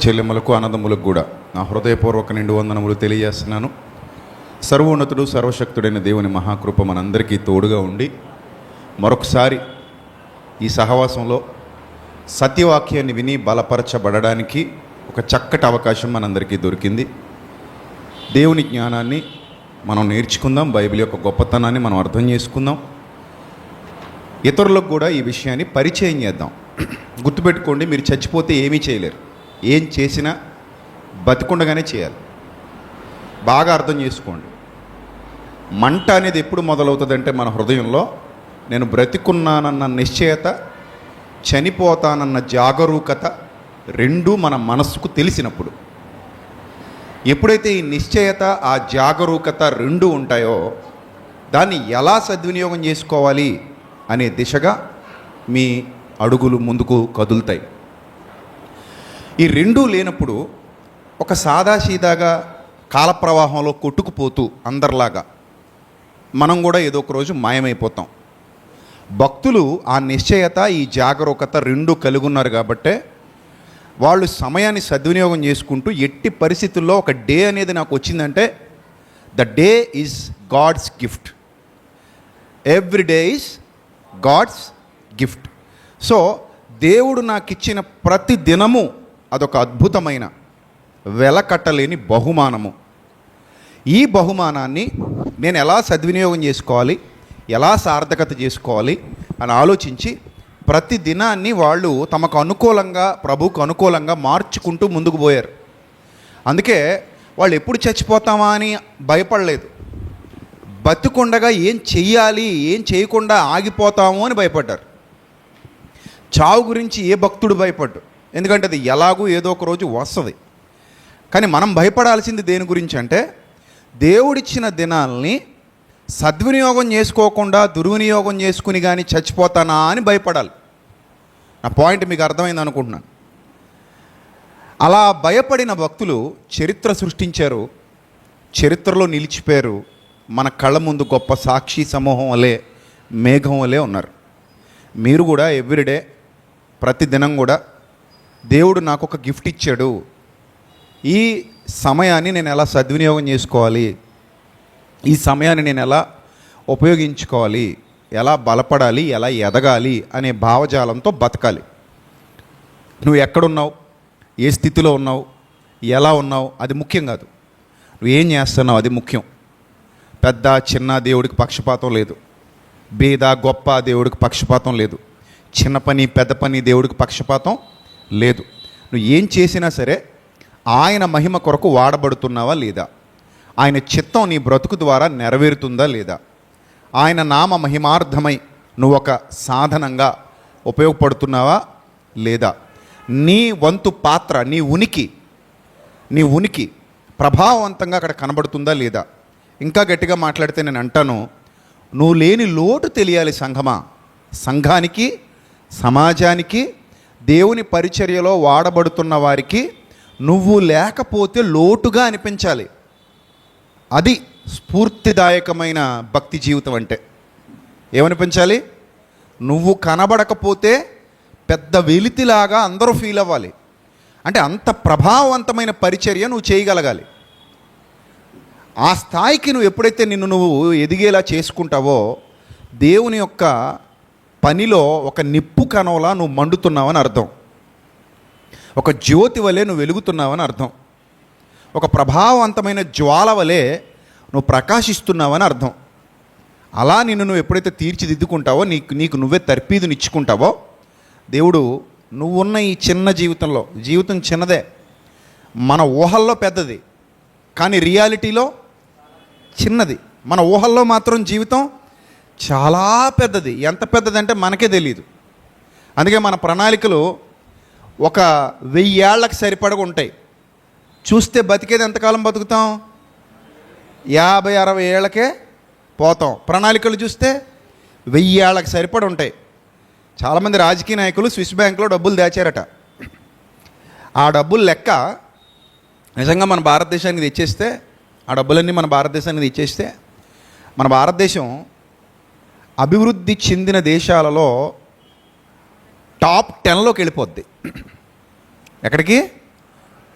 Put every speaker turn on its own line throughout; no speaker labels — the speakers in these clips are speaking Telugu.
చెల్లెమ్మలకు అన్నదమ్ములకు కూడా నా హృదయపూర్వక నిండు వందనములు తెలియజేస్తున్నాను. సర్వోన్నతుడు సర్వశక్తుడైన దేవుని మహాకృప మనందరికీ తోడుగా ఉండి మరొకసారి ఈ సహవాసంలో సత్యవాక్యాన్ని విని బలపరచబడడానికి ఒక చక్కటి అవకాశం మనందరికీ దొరికింది. దేవుని జ్ఞానాన్ని మనం నేర్చుకుందాం, బైబిల్ యొక్క గొప్పతనాన్ని మనం అర్థం చేసుకుందాం, ఇతరులకు కూడా ఈ విషయాన్ని పరిచయం చేద్దాం. గుర్తుపెట్టుకోండి, మీరు చచ్చిపోతే ఏమీ చేయలేరు. ఏం చేసినా బతికుండగానే చేయాలి. బాగా అర్థం చేసుకోండి. మంట అనేది ఎప్పుడు మొదలవుతుందంటే మన హృదయంలో నేను బ్రతికున్నానన్న నిశ్చయత, చనిపోతానన్న జాగరూకత రెండూ మన మనస్సుకు తెలిసినప్పుడు. ఎప్పుడైతే ఈ నిశ్చయత, ఆ జాగరూకత రెండూ ఉంటాయో దాన్ని ఎలా సద్వినియోగం చేసుకోవాలి అనే దిశగా మీ అడుగులు ముందుకు కదులుతాయి. ఈ రెండూ లేనప్పుడు ఒక సాదాసీదాగా కాలప్రవాహంలో కొట్టుకుపోతూ అందరిలాగా మనం కూడా ఏదో ఒక రోజు మాయమైపోతాం. భక్తులు ఆ నిశ్చయత, ఈ జాగరూకత రెండూ కలిగి ఉన్నారు కాబట్టే వాళ్ళు సమయాన్ని సద్వినియోగం చేసుకుంటూ ఎట్టి పరిస్థితుల్లో ఒక డే అనేది నాకు వచ్చిందంటే the day is God's gift. Every day is God's gift. So దేవుడు నాకు ఇచ్చిన ప్రతి దినము అదొక అద్భుతమైన వెలకట్టలేని బహుమానము. ఈ బహుమానాన్ని నేను ఎలా సద్వినియోగం చేసుకోవాలి, ఎలా సార్థకత చేసుకోవాలి అని ఆలోచించి ప్రతి దినాన్ని వాళ్ళు తమకు అనుకూలంగా, ప్రభువుకు అనుకూలంగా మార్చుకుంటూ ముందుకు పోయారు. అందుకే వాళ్ళు ఎప్పుడు చచ్చిపోతామా అని భయపడలేదు. బతికుండగా ఏం చెయ్యాలి, ఏం చేయకుండా ఆగిపోతాము అని భయపడ్డారు. చావు గురించి ఏ భక్తుడు భయపడ్డు, ఎందుకంటే అది ఎలాగూ ఏదో ఒక రోజు వస్తుంది. కానీ మనం భయపడాల్సింది దేని గురించి అంటే దేవుడిచ్చిన దినాల్ని సద్వినియోగం చేసుకోకుండా దుర్వినియోగం చేసుకుని కానీ చచ్చిపోతానా అని భయపడాలి. నా పాయింట్ మీకు అర్థమైంది అనుకుంటున్నాను. అలా భయపడిన భక్తులు చరిత్ర సృష్టించారు, చరిత్రలో నిలిచిపోయారు. మన కళ్ళ ముందు గొప్ప సాక్షి సమూహం వలె, మేఘం వలె ఉన్నారు. మీరు కూడా ఎవ్రీడే, ప్రతిదినం కూడా దేవుడు నాకు ఒక గిఫ్ట్ ఇచ్చాడు, ఈ సమయాన్ని నేను ఎలా సద్వినియోగం చేసుకోవాలి, ఈ సమయాన్ని నేను ఎలా ఉపయోగించుకోవాలి, ఎలా బలపడాలి, ఎలా ఎదగాలి అనే భావజాలంతో బతకాలి. నువ్వు ఎక్కడున్నావు, ఏ స్థితిలో ఉన్నావు, ఎలా ఉన్నావు అది ముఖ్యం కాదు. నువ్వు ఏం చేస్తున్నావు అది ముఖ్యం. పెద్ద చిన్న దేవుడికి పక్షపాతం లేదు. బీద గొప్ప దేవుడికి పక్షపాతం లేదు. చిన్న పని పెద్ద పని దేవుడికి పక్షపాతం లేదు. నువ్వు ఏం చేసినా సరే ఆయన మహిమ కొరకు వాడబడుతున్నావా లేదా, ఆయన చిత్తం నీ బ్రతుకు ద్వారా నెరవేరుతుందా లేదా, ఆయన నామ మహిమార్థమై నువ్వు ఒక సాధనంగా ఉపయోగపడుతున్నావా లేదా, నీ వంతు పాత్ర, నీ ఉనికి ప్రభావవంతంగా అక్కడ కనబడుతుందా లేదా. ఇంకా గట్టిగా మాట్లాడితే నేను అంటాను, నువ్వు లేని లోటు తెలియాలి సంఘమా. సంఘానికి, సమాజానికి, దేవుని పరిచర్యలో వాడబడుతున్న వారికి నువ్వు లేకపోతే లోటుగా అనిపించాలి. అది స్ఫూర్తిదాయకమైన భక్తి జీవితం అంటే. ఏమనిపించాలి? నువ్వు కనబడకపోతే పెద్ద వెలితిలాగా అందరూ ఫీల్ అవ్వాలి. అంటే అంత ప్రభావవంతమైన పరిచర్య నువ్వు చేయగలగాలి. ఆ స్థాయికి నువ్వు ఎప్పుడైతే నిన్ను నువ్వు ఎదిగేలా చేసుకుంటావో దేవుని యొక్క పనిలో ఒక నిప్పు కణంలా నువ్వు మండుతున్నావని అర్థం. ఒక జ్యోతి వలె నువ్వు వెలుగుతున్నావని అర్థం. ఒక ప్రభావవంతమైన జ్వాల వలె నువ్వు ప్రకాశిస్తున్నావని అర్థం. అలా నువ్వు ఎప్పుడైతే తీర్చిదిద్దుకుంటావో, నీకు నువ్వే తర్పీదునిచ్చుకుంటావో దేవుడు నువ్వున్న ఈ చిన్న జీవితంలో, జీవితం చిన్నదే, మన ఊహల్లో పెద్దది కానీ రియాలిటీలో చిన్నది. మన ఊహల్లో మాత్రం జీవితం చాలా పెద్దది. ఎంత పెద్దదంటే మనకే తెలియదు. అందుకే మన ప్రణాళికలు ఒక 1000 ఏళ్ళకి సరిపడగా ఉంటాయి. చూస్తే బతికేది ఎంతకాలం బతుకుతాం? 50-60 ఏళ్ళకే పోతాం. ప్రణాళికలు చూస్తే 1000 ఏళ్ళకి సరిపడి ఉంటాయి. చాలామంది రాజకీయ నాయకులు స్విస్ బ్యాంకులో డబ్బులు దాచారట. ఆ డబ్బులు లెక్క నిజంగా మన భారతదేశానికి తెచ్చేస్తే, ఆ డబ్బులన్నీ మన భారతదేశానికి తెచ్చేస్తే మన భారతదేశం అభివృద్ధి చెందిన దేశాలలో టాప్ 10లోకి వెళ్ళిపోద్ది. ఎక్కడికి?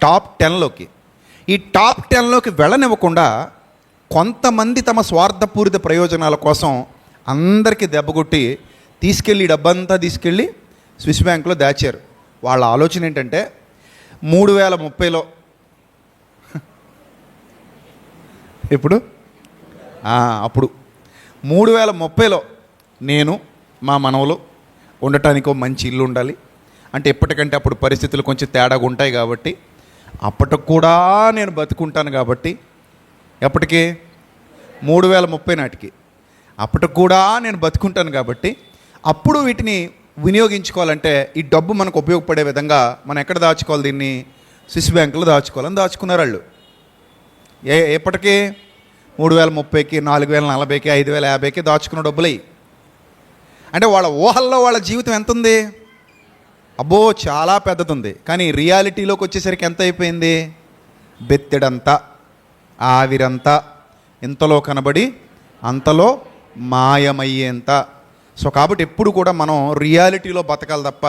టాప్ 10లోకి. ఈ టాప్ 10లోకి వెళ్ళనివ్వకుండా కొంతమంది తమ స్వార్థపూరిత ప్రయోజనాల కోసం అందరికీ దెబ్బకొట్టి తీసుకెళ్ళి డబ్బంతా తీసుకెళ్ళి స్విస్ బ్యాంకులో దాచారు. వాళ్ళ ఆలోచన ఏంటంటే 3030లో ఇప్పుడు అప్పుడు 3030లో నేను మా మనవలు ఉండటానికి ఒక మంచి ఇల్లు ఉండాలి అంటే ఎప్పటికంటే అప్పుడు పరిస్థితులు కొంచెం తేడాగా ఉంటాయి కాబట్టి అప్పటికి కూడా నేను బతుకుంటాను కాబట్టి ఎప్పటికీ 3030 నాటికి అప్పటికి కూడా నేను బతుకుంటాను కాబట్టి అప్పుడు వీటిని వినియోగించుకోవాలంటే ఈ డబ్బు మనకు ఉపయోగపడే విధంగా మనం ఎక్కడ దాచుకోవాలి, దీన్ని స్విస్ బ్యాంకులో దాచుకోవాలని దాచుకున్నారు వాళ్ళు. ఎప్పటికీ 3030కి 4040కి 5050కి దాచుకున్న డబ్బులై. అంటే వాళ్ళ ఊహల్లో వాళ్ళ జీవితం ఎంత ఉంది, అబ్బో చాలా పెద్దది ఉంది. కానీ రియాలిటీలోకి వచ్చేసరికి ఎంత అయిపోయింది, బెత్తెడంతా ఆవిరంతా ఇంతలో కనబడి అంతలో మాయమయ్యేంత. సో కాబట్టి ఎప్పుడు కూడా మనం రియాలిటీలో బతకాలి తప్ప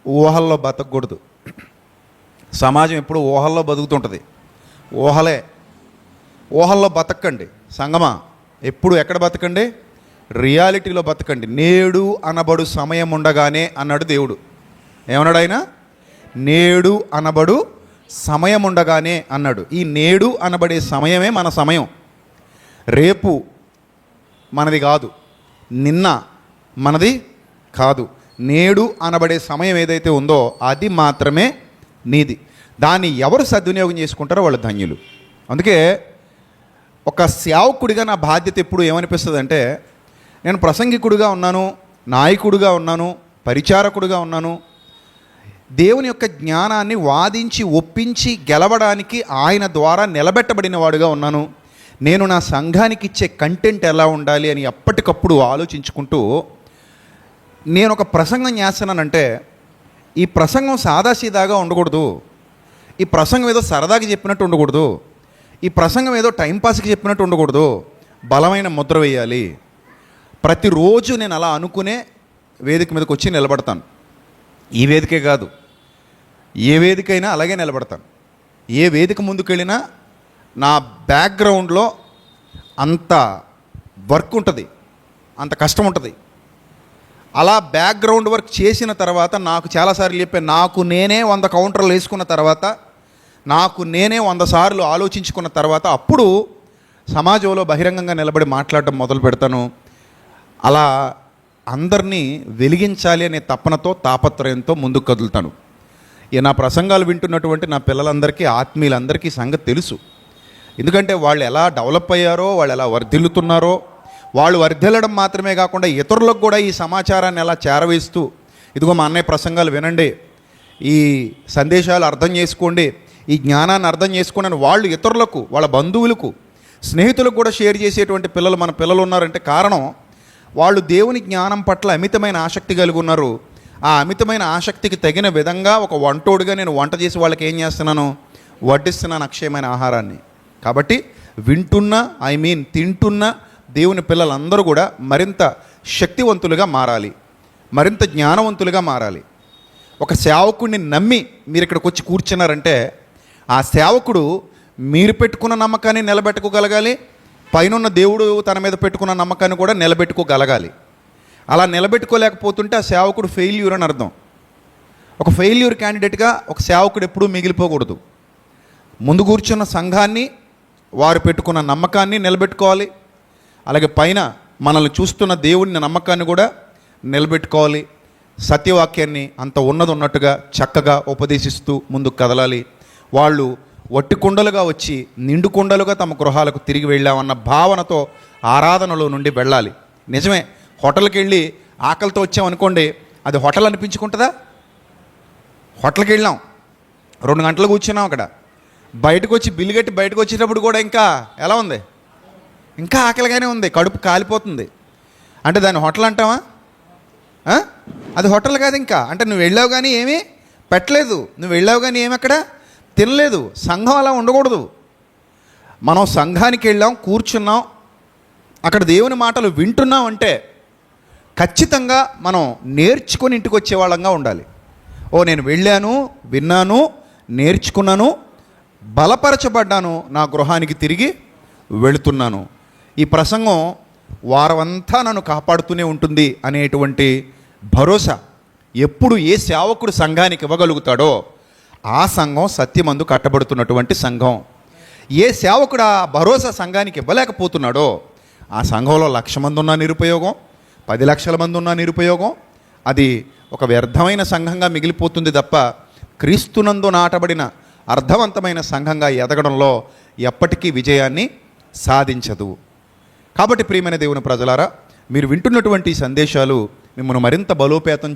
ఊహల్లో బతకూడదు. సమాజం ఎప్పుడు ఊహల్లో బతుకుతుంటుంది. ఊహల్లో బతకండి సంగమా, ఎప్పుడు ఎక్కడ బతకండి, రియాలిటీలో బతకండి. నేడు అనబడు సమయం ఉండగానే అన్నాడు దేవుడు. ఏమన్నాడు ఆయన, నేడు అనబడు సమయం ఉండగానే అన్నాడు. ఈ నేడు అనబడే సమయమే మన సమయం. రేపు మనది కాదు, నిన్న మనది కాదు. నేడు అనబడే సమయం ఏదైతే ఉందో అది మాత్రమే నీది. దాన్ని ఎవరు సద్వినియోగం చేసుకుంటారో వాళ్ళు ధన్యులు. అందుకే ఒక సేవకుడిగా నా బాధ్యత ఎప్పుడు ఏమనిపిస్తుంది అంటే, నేను ప్రసంగికుడిగా ఉన్నాను, నాయకుడిగా ఉన్నాను, పరిచారకుడిగా ఉన్నాను, దేవుని యొక్క జ్ఞానాన్ని వాదించి ఒప్పించి గెలవడానికి ఆయన ద్వారా నిలబెట్టబడిన వాడుగా ఉన్నాను. నేను నా సంఘానికి ఇచ్చే కంటెంట్ ఎలా ఉండాలి అని ఎప్పటికప్పుడు ఆలోచించుకుంటూ నేను ఒక ప్రసంగం చేస్తున్నానంటే ఈ ప్రసంగం సాదాసీదాగా ఉండకూడదు, ఈ ప్రసంగం ఏదో సరదాగా చెప్పినట్టు ఉండకూడదు, ఈ ప్రసంగం ఏదో టైంపాస్కి చెప్పినట్టు ఉండకూడదు, బలమైన ముద్ర వేయాలి. ప్రతిరోజు నేను అలా అనుకునే వేదిక మీదకి వచ్చి నిలబడతాను. ఈ వేదికే కాదు, ఏ వేదికైనా అలాగే నిలబడతాను. ఏ వేదిక ముందుకెళ్ళినా నా బ్యాక్గ్రౌండ్లో అంత వర్క్ ఉంటుంది, అంత కష్టం ఉంటుంది. అలా బ్యాక్గ్రౌండ్ వర్క్ చేసిన తర్వాత నాకు చాలాసార్లు చెప్పాను, నాకు నేనే 100 కౌంటర్లు వేసుకున్న తర్వాత, నాకు నేనే 100 సార్లు ఆలోచించుకున్న తర్వాత అప్పుడు సమాజంలో బహిరంగంగా నిలబడి మాట్లాడటం మొదలు పెడతాను. అలా అందరినీ వెలిగించాలి అనే తపనతో తాపత్రయంతో ముందుకు కదులుతాను. నా ప్రసంగాలు వింటున్నటువంటి నా పిల్లలందరికీ, ఆత్మీయులందరికీ సంగతి తెలుసు. ఎందుకంటే వాళ్ళు ఎలా డెవలప్ అయ్యారో, వాళ్ళు ఎలా వర్ధిల్లుతున్నారో, వాళ్ళు వర్ధిల్లడం మాత్రమే కాకుండా ఇతరులకు కూడా ఈ సమాచారాన్ని ఎలా చేరవేస్తూ, ఇదిగో మా అన్నయ్య ప్రసంగాలు వినండి, ఈ సందేశాలు అర్థం చేసుకోండి, ఈ జ్ఞానాన్ని అర్థం చేసుకోండి అని వాళ్ళు ఇతరులకు, వాళ్ళ బంధువులకు, స్నేహితులకు కూడా షేర్ చేసేటువంటి పిల్లలు మన పిల్లలు ఉన్నారంటే కారణం వాళ్ళు దేవుని జ్ఞానం పట్ల అమితమైన ఆసక్తి కలిగి ఉన్నారు. ఆ అమితమైన ఆసక్తికి తగిన విధంగా ఒక వంటోడుగా నేను వంట చేసి వాళ్ళకి ఏం చేస్తున్నాను, వడ్డిస్తున్నాను అక్షయమైన ఆహారాన్ని. కాబట్టి వింటున్న తింటున్న దేవుని పిల్లలందరూ కూడా మరింత శక్తివంతులుగా మారాలి, మరింత జ్ఞానవంతులుగా మారాలి. ఒక సేవకుడిని నమ్మి మీరు ఇక్కడికి వచ్చి కూర్చున్నారంటే ఆ సేవకుడు మీరు పెట్టుకున్న నమ్మకాన్ని నిలబెట్టుకోగలగాలి, పైనున్న దేవుడు తన మీద పెట్టుకున్న నమ్మకాన్ని కూడా నిలబెట్టుకోగలగాలి. అలా నిలబెట్టుకోలేకపోతుంటే ఆ సేవకుడు ఫెయిల్యూర్ అని అర్థం. ఒక ఫెయిల్యూర్ క్యాండిడేట్గా ఒక సేవకుడు ఎప్పుడూ మిగిలిపోకూడదు. ముందు కూర్చున్న సంఘాన్ని, వారు పెట్టుకున్న నమ్మకాన్ని నిలబెట్టుకోవాలి. అలాగే పైన మనల్ని చూస్తున్న దేవుని నమ్మకాన్ని కూడా నిలబెట్టుకోవాలి. సత్యవాక్యాన్ని అంత ఉన్నట్టుగా చక్కగా ఉపదేశిస్తూ ముందుకు కదలాలి. వాళ్ళు వట్టి కుండలుగా వచ్చి నిండు కుండలుగా తమ గృహాలకు తిరిగి వెళ్ళామన్న భావనతో ఆరాధనలో నుండి వెళ్ళాలి. నిజమే, హోటల్కి వెళ్ళి ఆకలితో వచ్చామనుకోండి, అది హోటల్ అనిపించుకుంటుందా? హోటల్కి వెళ్ళాం, 2 గంటలు కూర్చున్నాం అక్కడ, బయటకు వచ్చి బిల్లు కట్టి బయటకు వచ్చేటప్పుడు కూడా ఇంకా ఎలా ఉంది, ఇంకా ఆకలిగానే ఉంది, కడుపు కాలిపోతుంది. అంటే దాన్ని హోటల్ అంటావా? అది హోటల్ కాదు. ఇంకా అంటే నువ్వు వెళ్ళావు కానీ ఏమీ పెట్టలేదు, నువ్వు వెళ్ళావు కానీ ఏమి అక్కడ తినలేదు. సంఘం అలా ఉండకూడదు. మనం సంఘానికి వెళ్ళాం, కూర్చున్నాం, అక్కడ దేవుని మాటలు వింటున్నాం అంటే ఖచ్చితంగా మనం నేర్చుకొని ఇంటికి వచ్చే వాళ్ళంగా ఉండాలి. ఓ నేను వెళ్ళాను, విన్నాను, నేర్చుకున్నాను, బలపరచబడ్డాను, నా గృహానికి తిరిగి వెళుతున్నాను. ఈ ప్రసంగం వారమంతా నన్ను కాపాడుతూనే ఉంటుంది అనేటువంటి భరోసా ఎప్పుడు ఏ సేవకుడు సంఘానికి ఇవ్వగలుగుతాడో ఆ సంఘం సత్యమందు కట్టబడుతున్నటువంటి సంఘం. ఏ సేవకుడు ఆ భరోసా సంఘానికి ఇవ్వలేకపోతున్నాడో ఆ సంఘంలో 1,00,000 మంది ఉన్న నిరుపయోగం, 10 లక్షల మంది ఉన్న నిరుపయోగం, అది ఒక వ్యర్థమైన సంఘంగా మిగిలిపోతుంది తప్ప క్రీస్తునందు నాటబడిన అర్థవంతమైన సంఘంగా ఎదగడంలో ఎప్పటికీ విజయాన్ని సాధించదు. కాబట్టి ప్రియమైన దేవుని ప్రజలారా, మీరు వింటున్నటువంటి సందేశాలు మిమ్మల్ని మరింత బలోపేతం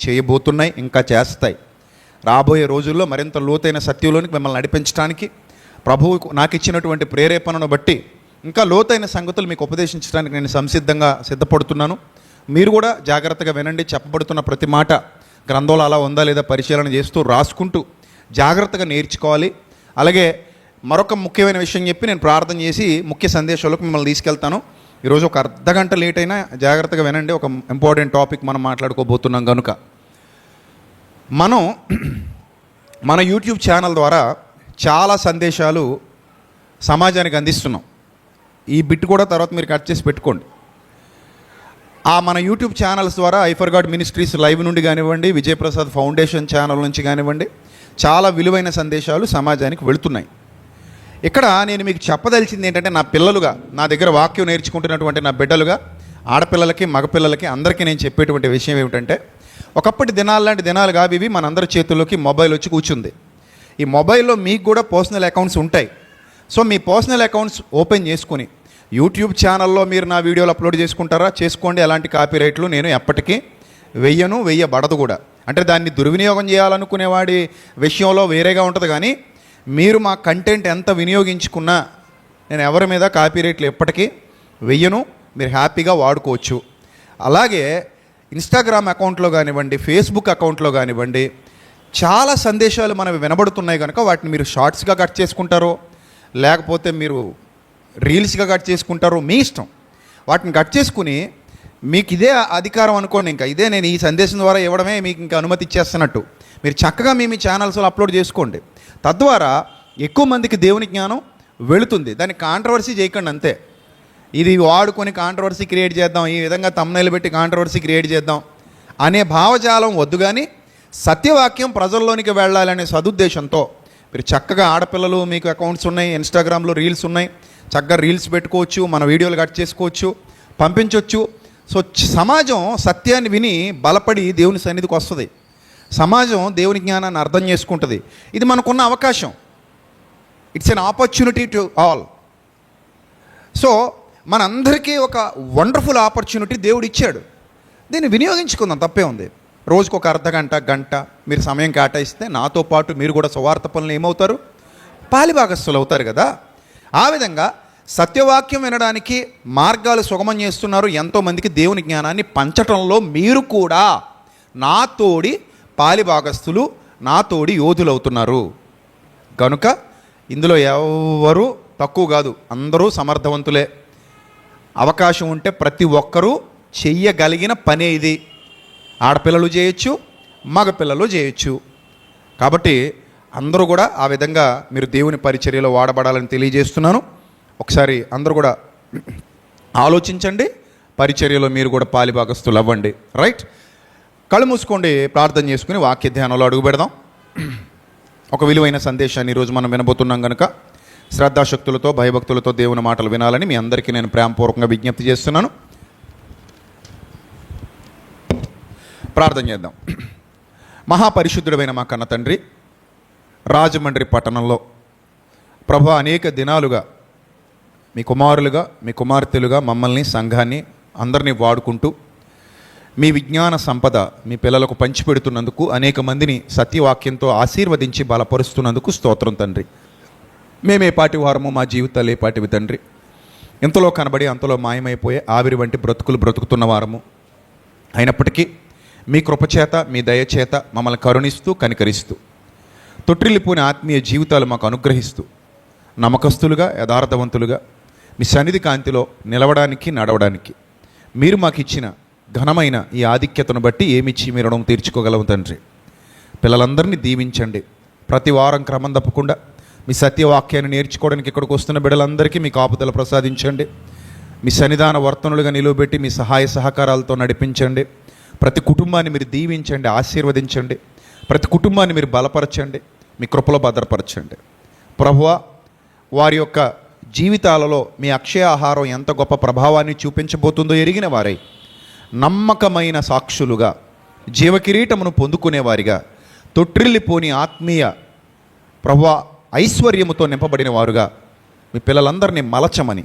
చేయబోతున్నాయి, ఇంకా చేస్తాయి. రాబోయే రోజుల్లో మరింత లోతైన సత్యంలోనికి మిమ్మల్ని నడిపించడానికి ప్రభువు నాకు ఇచ్చినటువంటి ప్రేరేపణను బట్టి ఇంకా లోతైన సంగతులు మీకు ఉపదేశించడానికి నేను సిద్ధపడుతున్నాను. మీరు కూడా జాగ్రత్తగా వినండి. చెప్పబడుతున్న ప్రతి మాట గ్రంథంలో అలా ఉందా లేదా పరిశీలన చేస్తూ రాసుకుంటూ జాగ్రత్తగా నేర్చుకోవాలి. అలాగే మరొక ముఖ్యమైన విషయం చెప్పి నేను ప్రార్థన చేసి ముఖ్య సందేశాలకు మిమ్మల్ని తీసుకెళ్తాను. ఈరోజు ఒక అర్ధగంట లేట్ అయినా జాగ్రత్తగా వినండి. ఒక ఇంపార్టెంట్ టాపిక్ మనం మాట్లాడుకోబోతున్నాం కనుక మనం మన యూట్యూబ్ ఛానల్ ద్వారా చాలా సందేశాలు సమాజానికి అందిస్తున్నాం. ఈ బిట్ కూడా తర్వాత మీరు కట్ చేసి పెట్టుకోండి. మన యూట్యూబ్ ఛానల్స్ ద్వారా I for God ministries live నుండి కానివ్వండి, విజయప్రసాద్ ఫౌండేషన్ ఛానల్ నుంచి కానివ్వండి, చాలా విలువైన సందేశాలు సమాజానికి వెళుతున్నాయి. ఇక్కడ నేను మీకు చెప్పదలిచింది ఏంటంటే, నా పిల్లలుగా, నా దగ్గర వాక్యం నేర్చుకుంటున్నటువంటి నా బిడ్డలుగా, ఆడపిల్లలకి మగపిల్లలకి అందరికీ నేను చెప్పేటువంటి విషయం ఏమిటంటే, ఒకప్పటి దినాలు లాంటి దినాలు కావు ఇవి. మనందరి చేతుల్లోకి మొబైల్ వచ్చి కూర్చుంది. ఈ మొబైల్లో మీకు కూడా పర్సనల్ అకౌంట్స్ ఉంటాయి. సో మీ పర్సనల్ అకౌంట్స్ ఓపెన్ చేసుకుని యూట్యూబ్ ఛానల్లో మీరు నా వీడియోలు అప్లోడ్ చేసుకుంటారా, చేసుకోండి. అలాంటి కాపీరైట్లు నేను ఎప్పటికీ వెయ్యబడదు కూడా. అంటే దాన్ని దుర్వినియోగం చేయాలనుకునేవాడి విషయంలో వేరేగా ఉంటుంది. కానీ మీరు మా కంటెంట్ ఎంత వినియోగించుకున్నా నేను ఎవరి మీద కాపీరైట్లు ఎప్పటికీ వెయ్యను. మీరు హ్యాపీగా వాడుకోవచ్చు. అలాగే ఇన్స్టాగ్రామ్ అకౌంట్లో కానివ్వండి, ఫేస్బుక్ అకౌంట్లో కానివ్వండి, చాలా సందేశాలు మనవి వినబడుతున్నాయి కనుక వాటిని మీరు షార్ట్స్గా కట్ చేసుకుంటారో లేకపోతే మీరు రీల్స్గా కట్ చేసుకుంటారో మీ ఇష్టం. వాటిని కట్ చేసుకుని మీకు ఇదే అధికారం అనుకోండి, ఇంకా ఇదే నేను ఈ సందేశం ద్వారా ఇవ్వడమే మీకు ఇంకా అనుమతి ఇచ్చేస్తున్నట్టు మీరు చక్కగా మీ ఛానల్స్లో అప్లోడ్ చేసుకోండి. తద్వారా ఎక్కువ మందికి దేవుని జ్ఞానం వెళుతుంది. దాన్ని కాంట్రవర్సీ చేయకండి అంతే. ఇది వాడుకొని కాంట్రవర్సీ క్రియేట్ చేద్దాం, ఈ విధంగా తమ్నైల్ పెట్టి కాంట్రవర్సీ క్రియేట్ చేద్దాం అనే భావజాలం వద్దు. కానీ సత్యవాక్యం ప్రజల్లోనికి వెళ్ళాలనే సదుద్దేశంతో మీరు చక్కగా, ఆడపిల్లలు మీకు అకౌంట్స్ ఉన్నాయి, ఇన్స్టాగ్రామ్లో రీల్స్ ఉన్నాయి, చక్కగా రీల్స్ పెట్టుకోవచ్చు, మన వీడియోలు కట్ చేసుకోవచ్చు, పంపించవచ్చు. సో సమాజం సత్యాన్ని విని బలపడి దేవుని సన్నిధికి వస్తుంది. సమాజం దేవుని జ్ఞానాన్ని అర్థం చేసుకుంటుంది. ఇది మనకున్న అవకాశం. It's an opportunity to all. So మనందరికీ ఒక వండర్ఫుల్ ఆపర్చునిటీ దేవుడు ఇచ్చాడు. దీన్ని వినియోగించుకుందాం, తప్పే ఉంది. రోజుకు ఒక అర్ధగంట, గంట మీరు సమయం కేటాయిస్తే నాతో పాటు మీరు కూడా సువార్త పనులు ఏమవుతారు, పాలిభాగస్తులు అవుతారు కదా. ఆ విధంగా సత్యవాక్యం వినడానికి మార్గాలు సుగమం చేస్తున్నారు. ఎంతోమందికి దేవుని జ్ఞానాన్ని పంచటంలో మీరు కూడా నా తోడి పాలిభాగస్తులు, నా తోడి యోధులు అవుతున్నారు. కనుక ఇందులో ఎవరు తక్కువ కాదు, అందరూ సమర్థవంతులే. అవకాశం ఉంటే ప్రతి ఒక్కరూ చెయ్యగలిగిన పనే ఇది. ఆడపిల్లలు చేయొచ్చు, మగపిల్లలు చేయొచ్చు. కాబట్టి అందరూ కూడా ఆ విధంగా మీరు దేవుని పరిచర్యలో వాడబడాలని తెలియజేస్తున్నాను. ఒకసారి అందరూ కూడా ఆలోచించండి, పరిచర్యలో మీరు కూడా పాలిభాగస్తులు అవ్వండి. రైట్, కళ్ళు మూసుకోండి, ప్రార్థన చేసుకుని వాక్య ధ్యానంలో అడుగు పెడదాం. ఒక విలువైన సందేశాన్ని ఈరోజు మనం వినబోతున్నాం కనుక శ్రద్ధాశక్తులతో, భయభక్తులతో దేవుని మాటలు వినాలని మీ అందరికీ నేను ప్రేమపూర్వకంగా విజ్ఞప్తి చేస్తున్నాను. ప్రార్థన చేద్దాం. మహాపరిశుద్ధుడైన మా కన్న తండ్రి, రాజమండ్రి పట్టణంలో ప్రభు అనేక దినాలుగా మీ కుమారులుగా, మీ కుమార్తెలుగా మమ్మల్ని, సంఘాన్ని అందరినీ వాడుకుంటూ మీ విజ్ఞాన సంపద మీ పిల్లలకు పంచిపెడుతున్నందుకు, అనేక మందిని సత్యవాక్యంతో ఆశీర్వదించి బలపరుస్తున్నందుకు స్తోత్రం తండ్రి. మేమే పాటి వారము, మా జీవితాలు ఏ పాటివి తండ్రి. ఇంతలో కనబడి అంతలో మాయమైపోయే ఆవిరి వంటి బ్రతుకులు బ్రతుకుతున్న వారము. అయినప్పటికీ మీ కృపచేత, మీ దయచేత మమ్మల్ని కరుణిస్తూ, కనికరిస్తూ, తొట్టిల్లిపోయిన ఆత్మీయ జీవితాలు మాకు అనుగ్రహిస్తూ, నమ్మకస్తులుగా, యథార్థవంతులుగా మీ సన్నిధి కాంతిలో నిలవడానికి, నడవడానికి మీరు మాకు ఇచ్చిన ఘనమైన ఈ ఆధిక్యతను బట్టి ఏమిచ్చి మీ రుణం తీర్చుకోగలము తండ్రి. పిల్లలందరినీ దీవించండి, ప్రతి వారం క్రమం తప్పకుండా మీ సత్యవాక్యాన్ని నేర్చుకోవడానికి ఇక్కడికి వస్తున్న బిడ్డలందరికీ మీ కాపుదల ప్రసాదించండి. మీ సన్నిధాన వర్తనులుగా నిలువబెట్టి మీ సహాయ సహకారాలతో నడిపించండి. ప్రతి కుటుంబాన్ని మీరు దీవించండి, ఆశీర్వదించండి. ప్రతి కుటుంబాన్ని మీరు బలపరచండి, మీ కృపలో భద్రపరచండి. ప్రభువా, వారి యొక్క జీవితాలలో మీ అక్షయ ఆహారం ఎంత గొప్ప ప్రభావాన్ని చూపించబోతుందో ఎరిగిన వారై నమ్మకమైన సాక్షులుగా, జీవకిరీటమును పొందుకునేవారిగా, తొట్టిల్లిపోని ఆత్మీయ ప్రభువా ఐశ్వర్యముతో నింపబడిన వారుగా మీ పిల్లలందరినీ మలచమని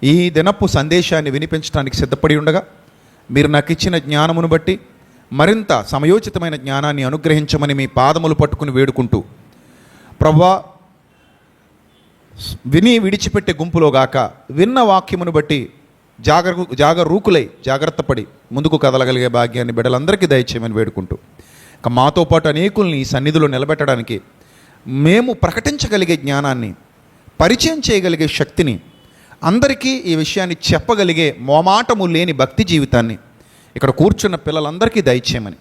ఈ దినపు సందేశాన్ని వినిపించడానికి సిద్ధపడి ఉండగా మీరు నాకు ఇచ్చిన జ్ఞానమును బట్టి మరింత సమయోచితమైన జ్ఞానాన్ని అనుగ్రహించమని మీ పాదములు పట్టుకుని వేడుకుంటూ, ప్రభువా విని విడిచిపెట్టే గుంపులో గాక విన్న వాక్యమును బట్టి జాగ్రత్త పడి ముందుకు కదలగలిగే భాగ్యాన్ని బిడ్డలందరికీ దయచేయమని వేడుకుంటూ, ఇక మాతో పాటు అనేకుల్ని ఈ సన్నిధిలో నిలబెట్టడానికి మేము ప్రకటించగలిగే జ్ఞానాన్ని, పరిచయం చేయగలిగే శక్తిని, అందరికీ ఈ విషయాన్ని చెప్పగలిగే మోమాటము లేని భక్తి జీవితాన్ని ఇక్కడ కూర్చున్న పిల్లలందరికీ దయచేయమని,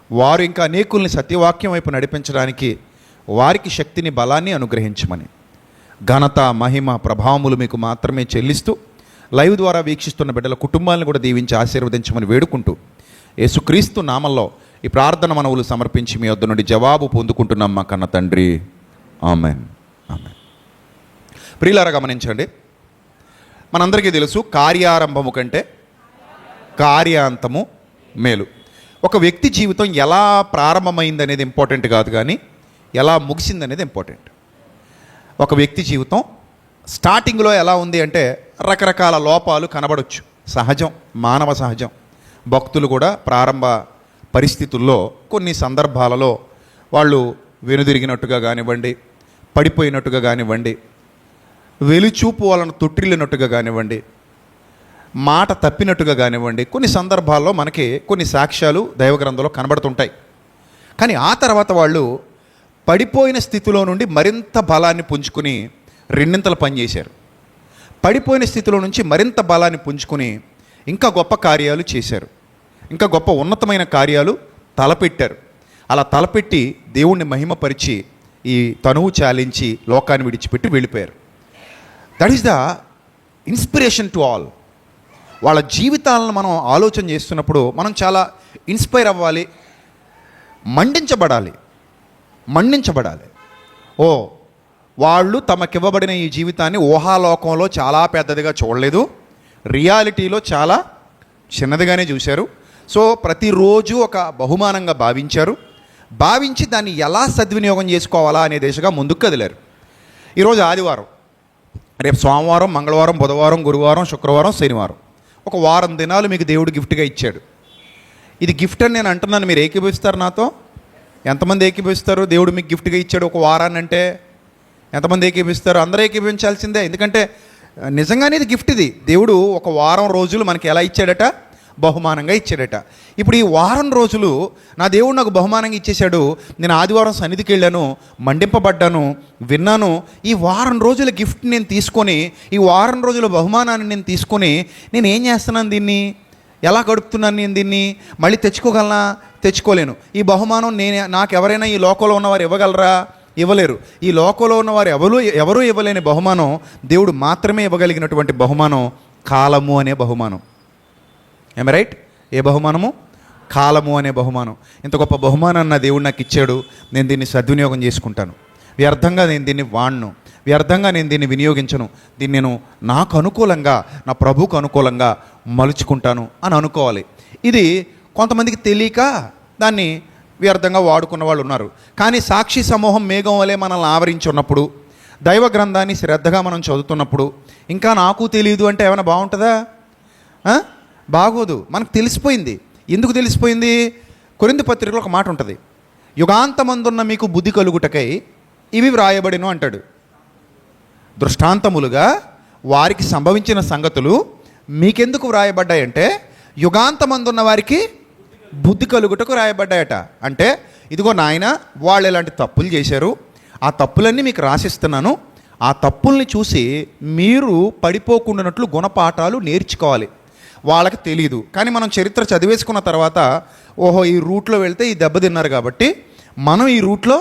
వారు ఇంకా అనేకుల్ని సత్యవాక్యం వైపు నడిపించడానికి వారికి శక్తిని, బలాన్ని అనుగ్రహించమని, ఘనత, మహిమ, ప్రభావములు మీకు మాత్రమే చెల్లిస్తూ లైవ్ ద్వారా వీక్షిస్తున్న బిడ్డల కుటుంబాలను కూడా దీవించి ఆశీర్వదించమని వేడుకుంటూ, యేసుక్రీస్తు నామంలో ఈ ప్రార్థన మనవులు సమర్పించి మీ వద్ద నుండి జవాబు పొందుకుంటున్నాం మా కన్న తండ్రి. Amen, amen. ప్రియులారా గమనించండి, మనందరికీ తెలుసు కార్యారంభము కంటే కార్యాంతము మేలు. ఒక వ్యక్తి జీవితం ఎలా ప్రారంభమైంది అనేది ఇంపార్టెంట్ కాదు, కానీ ఎలా ముగిసింది అనేది ఇంపార్టెంట్. ఒక వ్యక్తి జీవితం స్టార్టింగ్లో ఎలా ఉంది అంటే రకరకాల లోపాలు కనబడవచ్చు, సహజం, మానవ సహజం. భక్తులు కూడా ప్రారంభ పరిస్థితుల్లో కొన్ని సందర్భాలలో వాళ్ళు వెనుదిరిగినట్టుగా కానివ్వండి, పడిపోయినట్టుగా కానివ్వండి, వెలుచూపు వాళ్ళను తొట్టిల్లినట్టుగా కానివ్వండి, మాట తప్పినట్టుగా కానివ్వండి, కొన్ని సందర్భాల్లో మనకి కొన్ని సాక్ష్యాలు దైవగ్రంథంలో కనబడుతుంటాయి. కానీ ఆ తర్వాత వాళ్ళు పడిపోయిన స్థితిలో నుండి మరింత బలాన్ని పుంజుకుని రెండింతలు పనిచేశారు. పడిపోయిన స్థితిలో నుంచి మరింత బలాన్ని పుంజుకుని ఇంకా గొప్ప కార్యాలు చేశారు, ఇంకా గొప్ప ఉన్నతమైన కార్యాలు తలపెట్టారు. అలా తలపెట్టి దేవుణ్ణి మహిమపరిచి ఈ తనువు చాలించి లోకాన్ని విడిచిపెట్టి వెళ్ళిపోయారు. That is the inspiration to all. వాళ్ళ జీవితాలను మనం ఆలోచన చేస్తున్నప్పుడు మనం చాలా ఇన్స్పైర్ అవ్వాలి, మండించబడాలి. వాళ్ళు తమకివ్వబడిన ఈ జీవితాన్ని ఊహాలోకంలో చాలా పెద్దదిగా చూడలేదు, రియాలిటీలో చాలా చిన్నదిగానే చూశారు. సో ప్రతిరోజు ఒక బహుమానంగా భావించి దాన్ని ఎలా సద్వినియోగం చేసుకోవాలా అనే దిశగా ముందుకు కదిలారు. ఈరోజు ఆదివారం, రేపు సోమవారం, మంగళవారం, బుధవారం, గురువారం, శుక్రవారం, శనివారం, ఒక వారం దినాలు మీకు దేవుడు గిఫ్ట్గా ఇచ్చాడు. ఇది గిఫ్ట్ అని నేను అంటున్నాను, మీరు ఏకీభవిస్తారు నాతో? ఎంతమంది ఏకీభవిస్తారు? దేవుడు మీకు గిఫ్ట్గా ఇచ్చాడు ఒక వారాన్ని అంటే ఎంతమంది ఏకీభవిస్తారు? అందరూ ఏకీభవించాల్సిందే, ఎందుకంటే నిజంగానే ఇది గిఫ్ట్. ఇది దేవుడు ఒక వారం రోజులు మనకి ఎలా ఇచ్చాడట? బహుమానంగా ఇచ్చాడట. ఇప్పుడు ఈ వారం రోజులు నా దేవుడు నాకు బహుమానంగా ఇచ్చేశాడు. నేను ఆదివారం సన్నిధికి వెళ్ళాను, మండింపబడ్డాను, విన్నాను. ఈ వారం రోజుల గిఫ్ట్ నేను తీసుకొని, ఈ వారం రోజుల బహుమానాన్ని నేను తీసుకొని నేను ఏం చేస్తున్నాను? దీన్ని ఎలా గడుపుతున్నాను? నేను దీన్ని మళ్ళీ తెచ్చుకోగలనా? తెచ్చుకోలేను. ఈ బహుమానం నాకు ఎవరైనా ఈ లోకంలో ఉన్నవారు ఇవ్వగలరా? ఇవ్వలేరు. ఈ లోకంలో ఉన్నవారు ఎవరూ ఇవ్వలేని బహుమానం దేవుడు మాత్రమే ఇవ్వగలిగినటువంటి బహుమానం కాలము అనే బహుమానం. ఏమ రైట్? ఏ బహుమానము? కాలము అనే బహుమానం. ఇంత గొప్ప బహుమానాన్ని నా దేవుడు నాకు ఇచ్చాడు, నేను దీన్ని సద్వినియోగం చేసుకుంటాను. వ్యర్థంగా నేను దీన్ని వాడను, వ్యర్థంగా నేను దీన్ని వినియోగించను. దీన్ని నేను నాకు అనుకూలంగా, నా ప్రభువుకు అనుకూలంగా మలుచుకుంటాను అని అనుకోవాలి. ఇది కొంతమందికి తెలియక దాన్ని వ్యర్థంగా వాడుకున్న వాళ్ళు ఉన్నారు. కానీ సాక్షి సమూహం మేఘం వలె మనల్ని ఆవరించి ఉన్నప్పుడు, దైవ గ్రంథాన్ని శ్రద్ధగా మనం చదువుతున్నప్పుడు, ఇంకా నాకు తెలియదు అంటే ఏమైనా బాగుంటుందా? బాగోదు. మనకు తెలిసిపోయింది. ఎందుకు తెలిసిపోయింది? కొరింథీ పత్రికలో ఒక మాట ఉంటుంది, యుగాంతమందున్న మీకు బుద్ధి కలుగుటకై ఇవి వ్రాయబడిను అంటాడు. దృష్టాంతములుగా వారికి సంభవించిన సంగతులు మీకెందుకు వ్రాయబడ్డాయంటే యుగాంతమందున్న వారికి బుద్ధి కలుగుటకు రాయబడ్డాయట. అంటే ఇదిగో నాయన, వాళ్ళు ఇలాంటి తప్పులు చేశారు, ఆ తప్పులన్నీ మీకు రాసిస్తున్నాను. ఆ తప్పుల్ని చూసి మీరు పడిపోకుండానట్లు గుణపాఠాలు నేర్చుకోవాలి. వాళ్ళకి తెలియదు, కానీ మనం చరిత్ర చదివేసుకున్న తర్వాత ఓహో ఈ రూట్లో వెళ్తే ఈ దెబ్బ తిన్నారు కాబట్టి మనం ఈ రూట్లో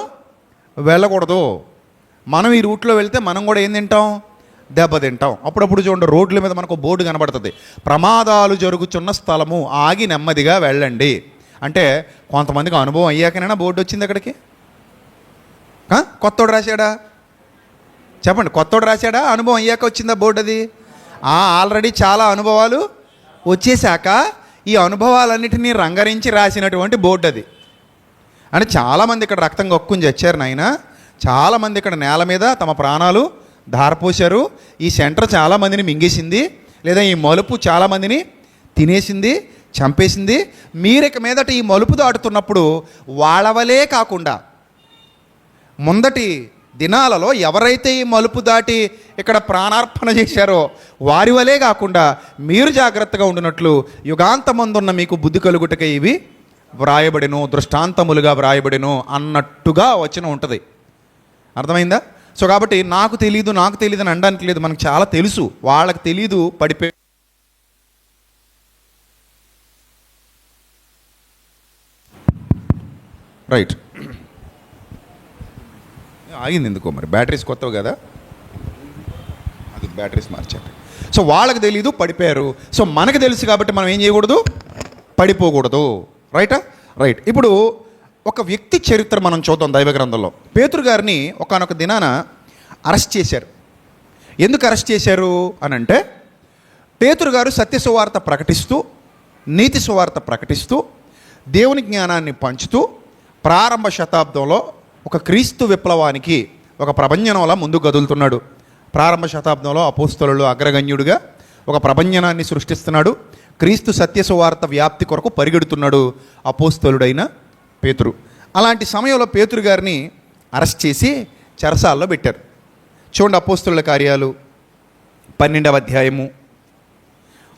వెళ్ళకూడదు. మనం ఈ రూట్లో వెళ్తే మనం కూడా ఏం తింటాం? దెబ్బ తింటాం. అప్పుడప్పుడు చూడండి, రోడ్ల మీద మనకు బోర్డు కనబడుతుంది, ప్రమాదాలు జరుగుతున్న స్థలము, ఆగి నెమ్మదిగా వెళ్ళండి అంటే కొంతమందికి అనుభవం అయ్యాకనైనా బోర్డు వచ్చింది అక్కడికి. కొత్తోడు రాశాడా? చెప్పండి, కొత్తోడు రాశాడా? అనుభవం అయ్యాక వచ్చిందా బోర్డు? అది ఆల్రెడీ చాలా అనుభవాలు వచ్చేసాక ఈ అనుభవాలన్నిటినీ రంగరించి రాసినటువంటి బోర్డు అది. అంటే చాలామంది ఇక్కడ రక్తం కక్కుని చచ్చారు నాయన, చాలామంది ఇక్కడ నేల మీద తమ ప్రాణాలు ధారపోశారు. ఈ సెంటర్ చాలామందిని మింగేసింది, లేదా ఈ మలుపు చాలామందిని తినేసింది, చంపేసింది. మీరిక మీదట ఈ మలుపు దాటుతున్నప్పుడు వాళ్ళవలే కాకుండా ముందటి దినాలలో ఎవరైతే ఈ మలుపు దాటి ఇక్కడ ప్రాణార్పణ చేశారో వారి వలే కాకుండా మీరు జాగ్రత్తగా ఉండినట్లు యుగాంతమందున్న మీకు బుద్ధి కలుగుటకే ఇవి వ్రాయబడిను, దృష్టాంతములుగా వ్రాయబడిను అన్నట్టుగా వచనం ఉంటుంది. అర్థమైందా? సో కాబట్టి నాకు తెలీదు అని అనడానికి లేదు, మనకు చాలా తెలుసు. వాళ్ళకి తెలీదు, పడిపోయి రైట్ ఆగింది ఎందుకో మరి. బ్యాటరీస్ కొత్తవి కదా, అది బ్యాటరీస్ మార్చారు. సో వాళ్ళకి తెలీదు, పడిపోయారు. సో మనకు తెలుసు కాబట్టి మనం ఏం చేయకూడదు? పడిపోకూడదు. రైటా? రైట్. ఇప్పుడు ఒక వ్యక్తి చరిత్ర మనం చూద్దాం దైవ గ్రంథంలో. పేతురు గారిని ఒకానొక దినాన అరెస్ట్ చేశారు. ఎందుకు అరెస్ట్ చేశారు అని అంటే, పేతురు గారు సత్య సువార్త ప్రకటిస్తూ, నీతి సువార్త ప్రకటిస్తూ, దేవుని జ్ఞానాన్ని పంచుతూ ప్రారంభ శతాబ్దంలో ఒక క్రీస్తు విప్లవానికి ఒక ప్రభంజనంలా ముందుకు కదులుతున్నాడు. ప్రారంభ శతాబ్దంలో అపోస్తలులు అగ్రగణ్యుడిగా ఒక ప్రభంజనాన్ని సృష్టిస్తున్నాడు. క్రీస్తు సత్య సువార్త వ్యాప్తి కొరకు పరిగెడుతున్నాడు అపోస్తలుడైన పేతురు. అలాంటి సమయంలో పేతురు గారిని అరెస్ట్ చేసి చెరసాల్లో పెట్టారు. చూడండి, అపోస్తలుల కార్యాలు 12వ అధ్యాయము,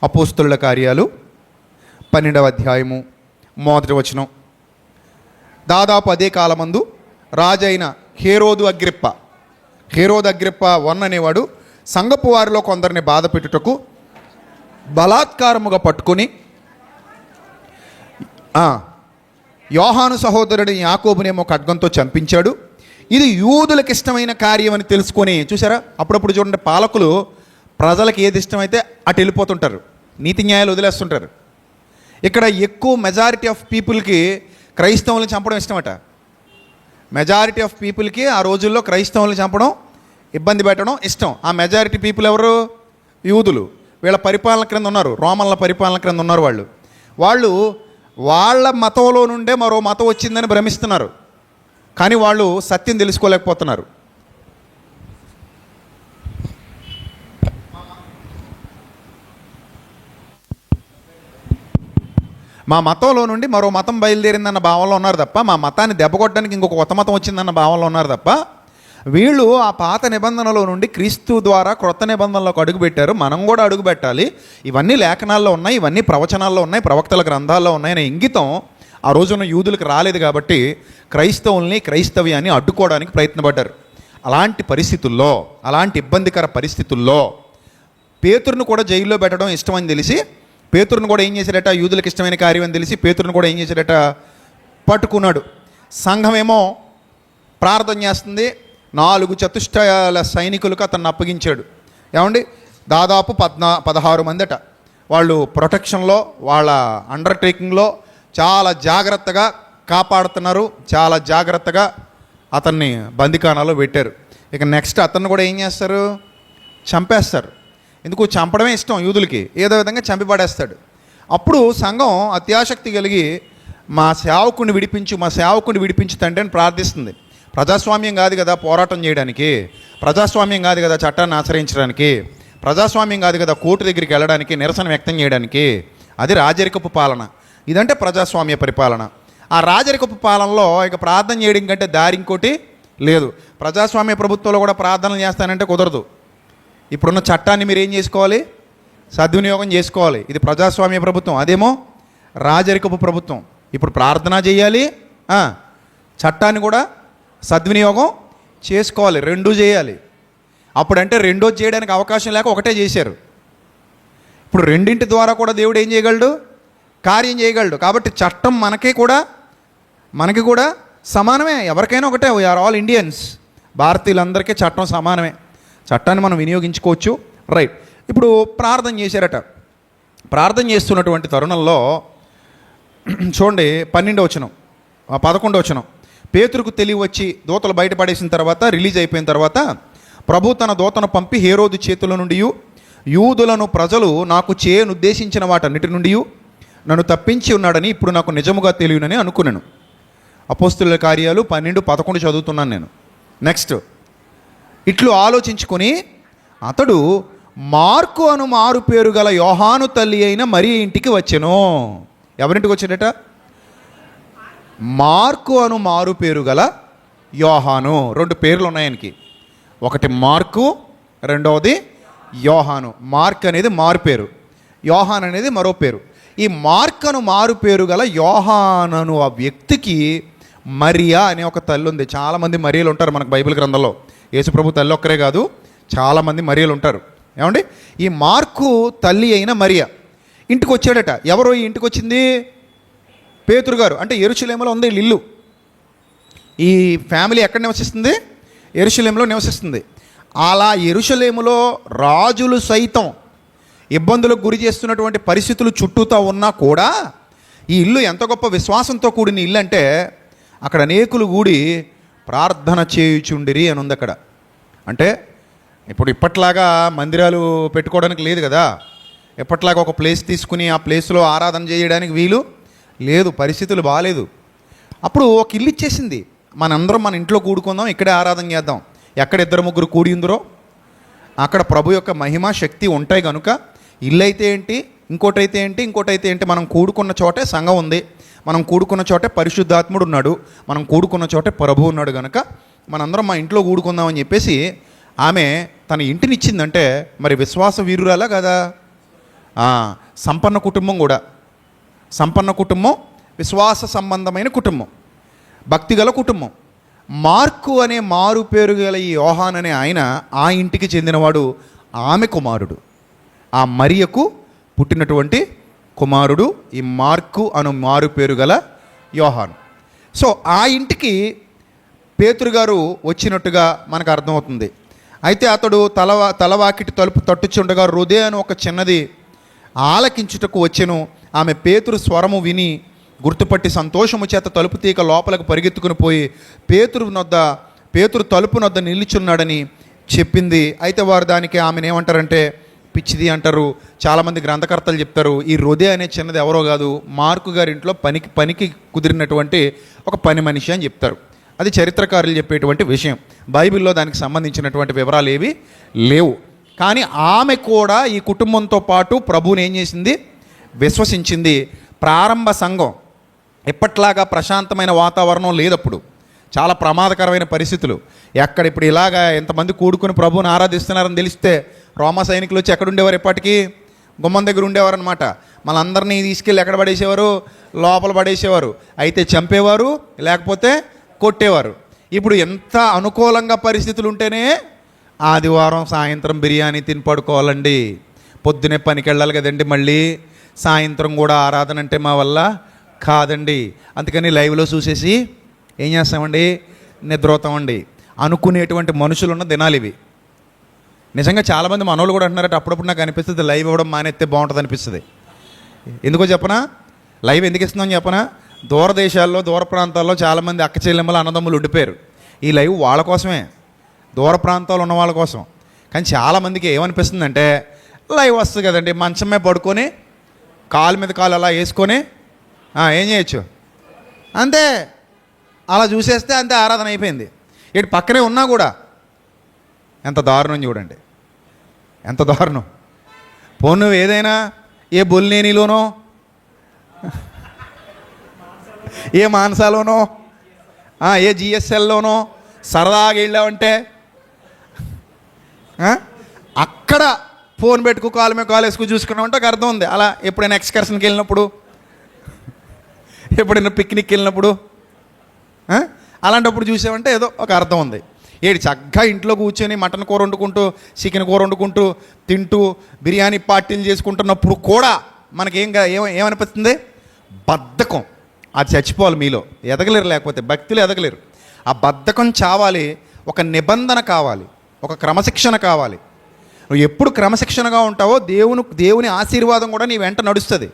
అపోస్తలుల కార్యాలు 12వ అధ్యాయము 1వ వచనం. దాదాపు అదే కాలమందు రాజైన హేరోదు అగ్రిప్ప 1 అనేవాడు సంఘపు వారిలో కొందరిని బాధ పెట్టుటకు బలాత్కారముగా పట్టుకొని యోహాను సహోదరుడి యాకోబునేమో ఖడ్గంతో చంపించాడు. ఇది యూదులకు ఇష్టమైన కార్యం అని తెలుసుకొని, చూసారా, అప్పుడప్పుడు చూడండి పాలకులు ప్రజలకు ఏది ఇష్టమైతే అటు వెళ్ళిపోతుంటారు, నీతి న్యాయాలు వదిలేస్తుంటారు. ఇక్కడ ఎక్కువ మెజారిటీ ఆఫ్ పీపుల్కి క్రైస్తవుల్ని చంపడం ఇష్టమట. మెజారిటీ ఆఫ్ పీపుల్కి ఆ రోజుల్లో క్రైస్తవుల్ని చంపడం, ఇబ్బంది పెట్టడం ఇష్టం. ఆ మెజారిటీ పీపుల్ ఎవరు? యూదులు. వీళ్ళ పరిపాలన క్రింద ఉన్నారు, రోమన్ల పరిపాలన క్రింద ఉన్నారు. వాళ్ళు వాళ్ళ మతంలో నుండే మరో మతం వచ్చిందని భ్రమిస్తున్నారు, కానీ వాళ్ళు సత్యం తెలుసుకోలేకపోతున్నారు. మా మతంలో నుండి మరో మతం బయలుదేరిందన్న భావంలో ఉన్నారు తప్ప, మా మతాన్ని దెబ్బకొట్టడానికి ఇంకొక కొత్త మతం వచ్చిందన్న భావంలో ఉన్నారు తప్ప, వీళ్ళు ఆ పాత నిబంధనలో నుండి క్రీస్తు ద్వారా క్రొత్త నిబంధనలోకి అడుగుపెట్టారు. మనం కూడా అడుగు పెట్టాలి. ఇవన్నీ లేఖనాల్లో ఉన్నాయి, ఇవన్నీ ప్రవచనాల్లో ఉన్నాయి, ప్రవక్తల గ్రంథాల్లో ఉన్నాయనే ఇంగితం ఆ రోజున యూదులకు రాలేదు. కాబట్టి క్రైస్తవుల్ని, క్రైస్తవ్యాన్ని అడ్డుకోవడానికి ప్రయత్నపడ్డారు. అలాంటి పరిస్థితుల్లో, అలాంటి ఇబ్బందికర పరిస్థితుల్లో పేతురును కూడా జైల్లో పెట్టడం ఇష్టమని తెలిసి, పేతురును కూడా ఏం చేశాడట, యూదులకు ఇష్టమైన కార్యం అని తెలిసి పేతురును కూడా ఏం చేశాడట, పట్టుకున్నాడు. సంఘమేమో ప్రార్థన చేస్తుంది. 4 చతుష్టయాల సైనికులకు అతన్ని అప్పగించాడు. ఏమండి, దాదాపు 16 మందిట. వాళ్ళు ప్రొటెక్షన్లో, వాళ్ళ అండర్టేకింగ్లో చాలా జాగ్రత్తగా కాపాడుతున్నారు, చాలా జాగ్రత్తగా అతన్ని బందికానాలో పెట్టారు. ఇక నెక్స్ట్ అతన్ని కూడా ఏం చేస్తారు, చంపేస్తారు. ఎందుకు? చంపడమే ఇష్టం యూదులకి, ఏదో విధంగా చంపి పడేస్తాడు. అప్పుడు సంఘం అత్యాసక్తి కలిగి మా సేవకుడిని విడిపించు తండ్రి అని ప్రార్థిస్తుంది. ప్రజాస్వామ్యం కాదు కదా పోరాటం చేయడానికి, ప్రజాస్వామ్యం కాదు కదా చట్టాన్ని ఆశ్రయించడానికి, ప్రజాస్వామ్యం కాదు కదా కోర్టు దగ్గరికి వెళ్ళడానికి, నిరసన వ్యక్తం చేయడానికి. అది రాజరికపు పాలన. ఇదంటే ప్రజాస్వామ్య పరిపాలన. ఆ రాజరికపు పాలనలో ఇక ప్రార్థన చేయడం కంటే దారి ఇంకోటి లేదు. ప్రజాస్వామ్య ప్రభుత్వంలో కూడా ప్రార్థనలు చేస్తానంటే కుదరదు. ఇప్పుడున్న చట్టాన్ని మీరు ఏం చేసుకోవాలి, సద్వినియోగం చేసుకోవాలి. ఇది ప్రజాస్వామ్య ప్రభుత్వం, అదేమో రాజరికపు ప్రభుత్వం. ఇప్పుడు ప్రార్థన చేయాలి, చట్టాన్ని కూడా సద్వినియోగం చేసుకోవాలి, రెండూ చేయాలి. అప్పుడంటే రెండో చేయడానికి అవకాశం లేక ఒకటే చేశారు. ఇప్పుడు రెండింటి ద్వారా కూడా దేవుడు ఏం చేయగలడు, కార్యం చేయగలడు. కాబట్టి చట్టం మనకి కూడా
సమానమే, ఎవరికైనా ఒకటే. We are all Indians. భారతీయులందరికీ చట్టం సమానమే. చట్టాన్ని మనం వినియోగించుకోవచ్చు. రైట్. ఇప్పుడు ప్రార్థన చేశారట. ప్రార్థన చేస్తున్నటువంటి తరుణంలో చూడండి 12వ వచనం, 11వ వచనం. పేతురుకు తెలివి వచ్చి దూతలు బయటపడేసిన తర్వాత, రిలీజ్ అయిపోయిన తర్వాత, ప్రభు తన దూతను పంపి హేరోదు చేతుల నుండి యూదులను ప్రజలు నాకు చేయనుద్దేశించిన వాటన్నిటి నుండి నన్ను తప్పించి ఉన్నాడని ఇప్పుడు నాకు నిజముగా తెలియనని అనుకున్నాను. అపోస్తుల కార్యాలు 12-11 చదువుతున్నాను నేను. నెక్స్ట్, ఇట్లు ఆలోచించుకొని అతడు మార్కు అను మారు పేరు గల యోహాను తల్లి అయిన మరియ ఇంటికి వచ్చెను. ఎవరింటికి వచ్చాడట? మార్కు అను మారు పేరు గల యోహాను. 2 పేర్లు ఉన్నాయి ఆయనకి. ఒకటి మార్కు, రెండవది యోహాను. మార్క్ అనేది మారు పేరు, యోహాన్ అనేది మరో పేరు. ఈ మార్క్ అను మారు పేరు గల యోహానను ఆ వ్యక్తికి మరియా అనే ఒక తల్లి ఉంది. చాలామంది మరియలు ఉంటారు మనకు బైబిల్ గ్రంథంలో. యేసుప్రభు తల్లి ఒక్కరే కాదు, చాలామంది మరియలు ఉంటారు. ఏమండి? ఈ మార్కు తల్లి అయిన మరియా ఇంటికి వచ్చాడట. ఎవరో ఈ ఇంటికి వచ్చింది? పేతురు గారు. అంటే యెరూషలేములో ఉంది ఇల్లు. ఈ ఫ్యామిలీ ఎక్కడ నివసిస్తుంది? యెరూషలేములో నివసిస్తుంది. అలా యెరూషలేములో రాజులు సైతం ఇబ్బందులకు గురి చేస్తున్నటువంటి పరిస్థితులు చుట్టూతా ఉన్నా కూడా ఈ ఇల్లు ఎంత గొప్ప విశ్వాసంతో కూడిన ఇల్లు అంటే, అక్కడ అనేకులు కూడి ప్రార్థన చేయుచుండిరి అని ఉంది అక్కడ. అంటే ఇప్పుడు ఇప్పట్లాగా మందిరాలు పెట్టుకోవడానికి లేదు కదా. ఎప్పట్లాగా ఒక ప్లేస్ తీసుకుని ఆ ప్లేస్లో ఆరాధన చేయడానికి వీలు లేదు, పరిస్థితులు బాగాలేదు. అప్పుడు ఒక ఇల్లు ఇచ్చేసింది, మనందరం మన ఇంట్లో కూడుకుందాం, ఇక్కడే ఆరాధన చేద్దాం. ఎక్కడ 2-3 కూడి ఉందరో అక్కడ ప్రభు యొక్క మహిమ శక్తి ఉంటాయి కనుక ఇల్లు అయితే ఏంటి, ఇంకోటైతే ఏంటి, ఇంకోటైతే ఏంటి, మనం కూడుకున్న చోటే సంఘం ఉంది, మనం కూడుకున్న చోటే పరిశుద్ధాత్ముడు ఉన్నాడు, మనం కూడుకున్న చోటే ప్రభు ఉన్నాడు కనుక మనందరం మా ఇంట్లో కూడుకుందామని చెప్పేసి ఆమె తన ఇంటిని ఇచ్చిందంటే మరి విశ్వాస వీరురాలా కదా. సంపన్న కుటుంబం కూడా, సంపన్న కుటుంబం, విశ్వాస సంబంధమైన కుటుంబం, భక్తిగల కుటుంబం. మార్కు అనే మారు పేరు గల ఈ యోహాన్ అనే ఆయన ఆ ఇంటికి చెందినవాడు. ఆమె కుమారుడు, ఆ మరియకు పుట్టినటువంటి కుమారుడు ఈ మార్కు అను మారు పేరు గల యోహాను. సో ఆ ఇంటికి పేతురు గారు వచ్చినట్టుగా మనకు అర్థమవుతుంది. అయితే అతడు తలవాకిటి తలుపు తట్టుచుండగా హృదయ అని ఒక చిన్నది ఆలకించుటకు వచ్చెను. ఆమె పేతురు స్వరము విని గుర్తుపట్టి సంతోషము చేత తలుపు తీక లోపలకు పరిగెత్తుకుని పోయి పేతురు తలుపు నొద్ద నిల్చున్నాడని చెప్పింది. అయితే వారు దానికి ఆమెను ఏమంటారంటే పిచ్చిది అంటారు. చాలామంది గ్రంథకర్తలు చెప్తారు ఈ హృదయ అనే చిన్నది ఎవరో కాదు, మార్కు గారి ఇంట్లో పనికి కుదిరినటువంటి ఒక పని మనిషి అని చెప్తారు. అది చరిత్రకారులు చెప్పేటువంటి విషయం. బైబిల్లో దానికి సంబంధించినటువంటి వివరాలు ఏవి లేవు. కానీ ఆమె కూడా ఈ కుటుంబంతో పాటు ప్రభువుని ఏం చేసింది? విశ్వసించింది. ప్రారంభ సంఘం ఎప్పట్లాగా ప్రశాంతమైన వాతావరణం లేదప్పుడు, చాలా ప్రమాదకరమైన పరిస్థితులు. ఎక్కడ ఇప్పుడు ఇలాగా ఎంతమంది కూడుకుని ప్రభువుని ఆరాధిస్తున్నారని తెలిస్తే రోమా సైనికులు వచ్చి ఎక్కడ ఉండేవారు? ఎప్పటికీ గుమ్మం దగ్గర ఉండేవారు అనమాట. మనందరినీ తీసుకెళ్ళి ఎక్కడ పడేసేవారు? లోపల పడేసేవారు. అయితే చంపేవారు, లేకపోతే కొట్టేవారు. ఇప్పుడు ఎంత అనుకూలంగా పరిస్థితులు ఉంటేనే ఆదివారం సాయంత్రం బిర్యానీ తిని పడుకోవాలండి, పొద్దునే పనికి వెళ్ళాలి కదండి, మళ్ళీ సాయంత్రం కూడా ఆరాధన అంటే మా వల్ల కాదండి, అందుకని లైవ్లో చూసేసి ఏం చేస్తామండి? నిద్రపోతామండి అనుకునేటువంటి మనుషులు ఉన్న దినాలు ఇవి. నిజంగా చాలామంది మనోళ్ళు కూడా అంటున్నారట, అప్పుడప్పుడు నాకు అనిపిస్తుంది లైవ్ ఇవ్వడం మానేస్తే బాగుంటుంది అనిపిస్తుంది. ఎందుకో చెప్పనా? లైవ్ ఎందుకు ఇస్తుందని చెప్పనా? దూరదేశాల్లో, దూర ప్రాంతాల్లో చాలామంది అక్క చెల్లెమ్మలు, అన్నదమ్ములు ఉండిపోయారు. ఈ లైవ్ వాళ్ళ కోసమే, దూర ప్రాంతాల్లో ఉన్న వాళ్ళ కోసం. కానీ చాలామందికి ఏమనిపిస్తుందంటే లైవ్ వస్తుంది కదండి, మంచమే పడుకొని కాలు మీద కాలు అలా వేసుకొని ఏం చేయొచ్చు అంతే, అలా చూసేస్తే అంతే, ఆరాధన అయిపోయింది. ఇటు పక్కనే ఉన్నా కూడా ఎంత దారుణం చూడండి, ఎంత దారుణం. పోను ఏదైనా ఏ బొల్లేనిలోనో, ఏ మానసాలోనో, ఏ జిఎస్ఎల్లోనో సరదాగా వెళ్ళామంటే అక్కడ ఫోన్ పెట్టుకు కాలు మీద కాలు వేసుకు చూసుకున్నామంటే ఒక అర్థం ఉంది. అలా ఎప్పుడైనా ఎక్స్కర్షన్కి వెళ్ళినప్పుడు, ఎప్పుడైనా పిక్నిక్కి వెళ్ళినప్పుడు, అలాంటప్పుడు చూసామంటే ఏదో ఒక అర్థం ఉంది. ఏడు చక్కగా ఇంట్లో కూర్చొని మటన్ కూర వండుకుంటూ, చికెన్ కూర వండుకుంటూ, తింటూ, బిర్యానీ పార్టీలు చేసుకుంటున్నప్పుడు కూడా మనకేం ఏమనిపిస్తుంది? బద్ధకం, అది చచ్చిపోవాలి మీలో. ఎదగలేరు, లేకపోతే భక్తిలో ఎదగలేరు. ఆ బద్ధకం చావాలి. ఒక నిబంధన కావాలి, ఒక క్రమశిక్షణ కావాలి. నువ్వు ఎప్పుడు క్రమశిక్షణగా ఉంటావో దేవుని ఆశీర్వాదం కూడా నీ వెంట నడుస్తుంది.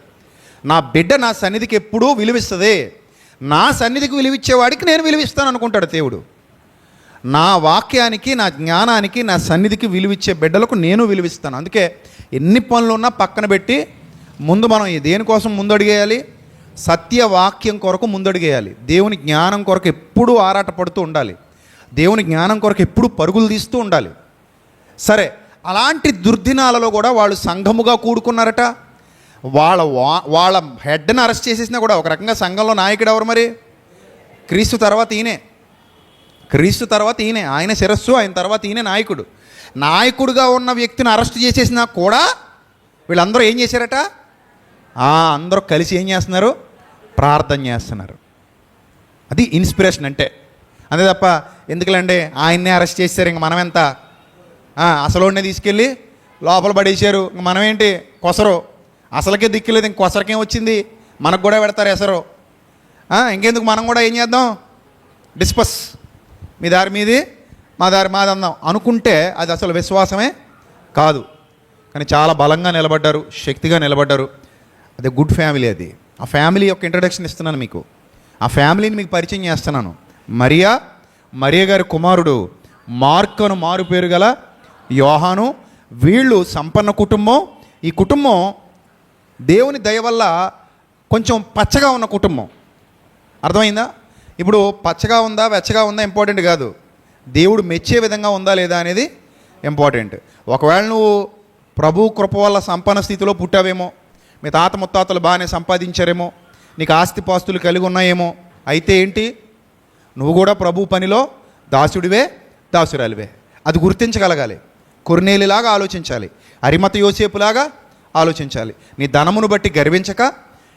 నా బిడ్డ నా సన్నిధికి ఎప్పుడూ విలువిస్తుంది. నా సన్నిధికి విలువిచ్చేవాడికి నేను విలువిస్తాను అనుకుంటాడు దేవుడు. నా వాక్యానికి, నా జ్ఞానానికి, నా సన్నిధికి విలువిచ్చే బిడ్డలకు నేను విలువిస్తాను. అందుకే ఎన్ని పనులున్నా పక్కన పెట్టి ముందు మనం దేనికోసం ముందడుగేయాలి? సత్యవాక్యం కొరకు ముందడుగేయాలి. దేవుని జ్ఞానం కొరకు ఎప్పుడూ ఆరాటపడుతూ ఉండాలి. దేవుని జ్ఞానం కొరకు ఎప్పుడూ పరుగులు తీస్తూ ఉండాలి. సరే, అలాంటి దుర్దినాలలో కూడా వాళ్ళు సంఘముగా కూడుకున్నారట. వాళ్ళ హెడ్ని అరెస్ట్ చేసేసినా కూడా ఒక రకంగా సంఘంలో నాయకుడు ఎవరు మరి? క్రీస్తు తర్వాత ఈయనే. క్రీస్తు తర్వాత ఈయనే, ఆయన శిరస్సు, ఆయన తర్వాత ఈయనే నాయకుడు. నాయకుడిగా ఉన్న వ్యక్తిని అరెస్ట్ చేసేసినా కూడా వీళ్ళందరూ ఏం చేశారట? అందరూ కలిసి ఏం చేస్తున్నారు? ప్రార్థన చేస్తున్నారు. అది ఇన్స్పిరేషన్ అంటే. అంతే తప్ప ఎందుకులండి ఆయన్నే అరెస్ట్ చేశారు, ఇంక మనం ఎంత, అసలునే తీసుకెళ్ళి లోపల పడేశారు, ఇంక మనమేంటి కొసరు, అసలుకే దిక్కులేదు, ఇంక కొసరకేం వచ్చింది, మనకు కూడా పెడతారు ఎసరు, ఇంకెందుకు మనం కూడా ఏం చేద్దాం, డిస్పస్, మీ దారి మీది మా దారి మాది అందాం అనుకుంటే అది అసలు విశ్వాసమే కాదు. కానీ చాలా బలంగా నిలబడ్డారు, శక్తిగా నిలబడ్డారు. అదే గుడ్ ఫ్యామిలీ. అది ఆ ఫ్యామిలీ యొక్క ఇంట్రడక్షన్ ఇస్తున్నాను మీకు. ఆ ఫ్యామిలీని మీకు పరిచయం చేస్తున్నాను. మరియ గారి కుమారుడు మార్కు అను మారు పేరు గల యోహాను. వీళ్ళు సంపన్న కుటుంబం. ఈ కుటుంబం దేవుని దయ వల్ల కొంచెం పచ్చగా ఉన్న కుటుంబం. అర్థమైందా? ఇప్పుడు పచ్చగా ఉందా వెచ్చగా ఉందా ఇంపార్టెంట్ కాదు, దేవుడు మెచ్చే విధంగా ఉందా లేదా అనేది ఇంపార్టెంట్. ఒకవేళ నువ్వు ప్రభు కృప వల్ల సంపన్న స్థితిలో పుట్టావేమో, మీ తాత ముత్తాతలు బాగానే సంపాదించారేమో, నీకు ఆస్తిపాస్తులు కలిగి ఉన్నాయేమో, అయితే ఏంటి, నువ్వు కూడా ప్రభు పనిలో దాసుడివే, దాసురాలివే. అది గుర్తించగలగాలి. కొర్నేలిలాగా ఆలోచించాలి, అరిమత యోసేపులాగా ఆలోచించాలి. నీ ధనమును బట్టి గర్వించక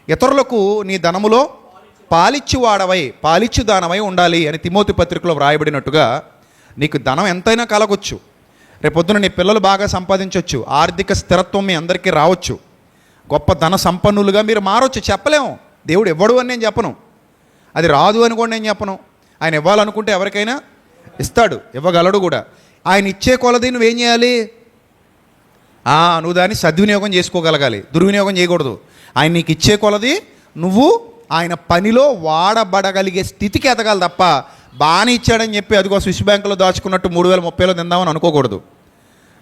ఇతరులకు నీ ధనములో పాలిచ్చు దానమై ఉండాలి అని తిమోతి పత్రికలో వ్రాయబడినట్టుగా నీకు ధనం ఎంతైనా కలగొచ్చు. రేపొద్దున నీ పిల్లలు బాగా సంపాదించవచ్చు, ఆర్థిక స్థిరత్వం మీ అందరికీ రావచ్చు, గొప్ప ధన సంపన్నులుగా మీరు మారవచ్చు. చెప్పలేము, దేవుడు ఇవ్వడు అని నేను చెప్పను, అది రాదు అని కూడా నేను చెప్పను. ఆయన ఇవ్వాలనుకుంటే ఎవరికైనా ఇస్తాడు, ఇవ్వగలడు కూడా. ఆయన ఇచ్చే కొలది నువ్వేం చేయాలి? నువ్వు దాన్ని సద్వినియోగం చేసుకోగలగాలి, దుర్వినియోగం చేయకూడదు. ఆయన నీకు ఇచ్చే కొలది నువ్వు ఆయన పనిలో వాడబడగలిగే స్థితికి ఎదగాలి తప్ప బాగానే ఇచ్చాడని చెప్పి అదిగో స్విస్ బ్యాంకులో దాచుకున్నట్టు 3030లో తిందామని అనుకోకూడదు.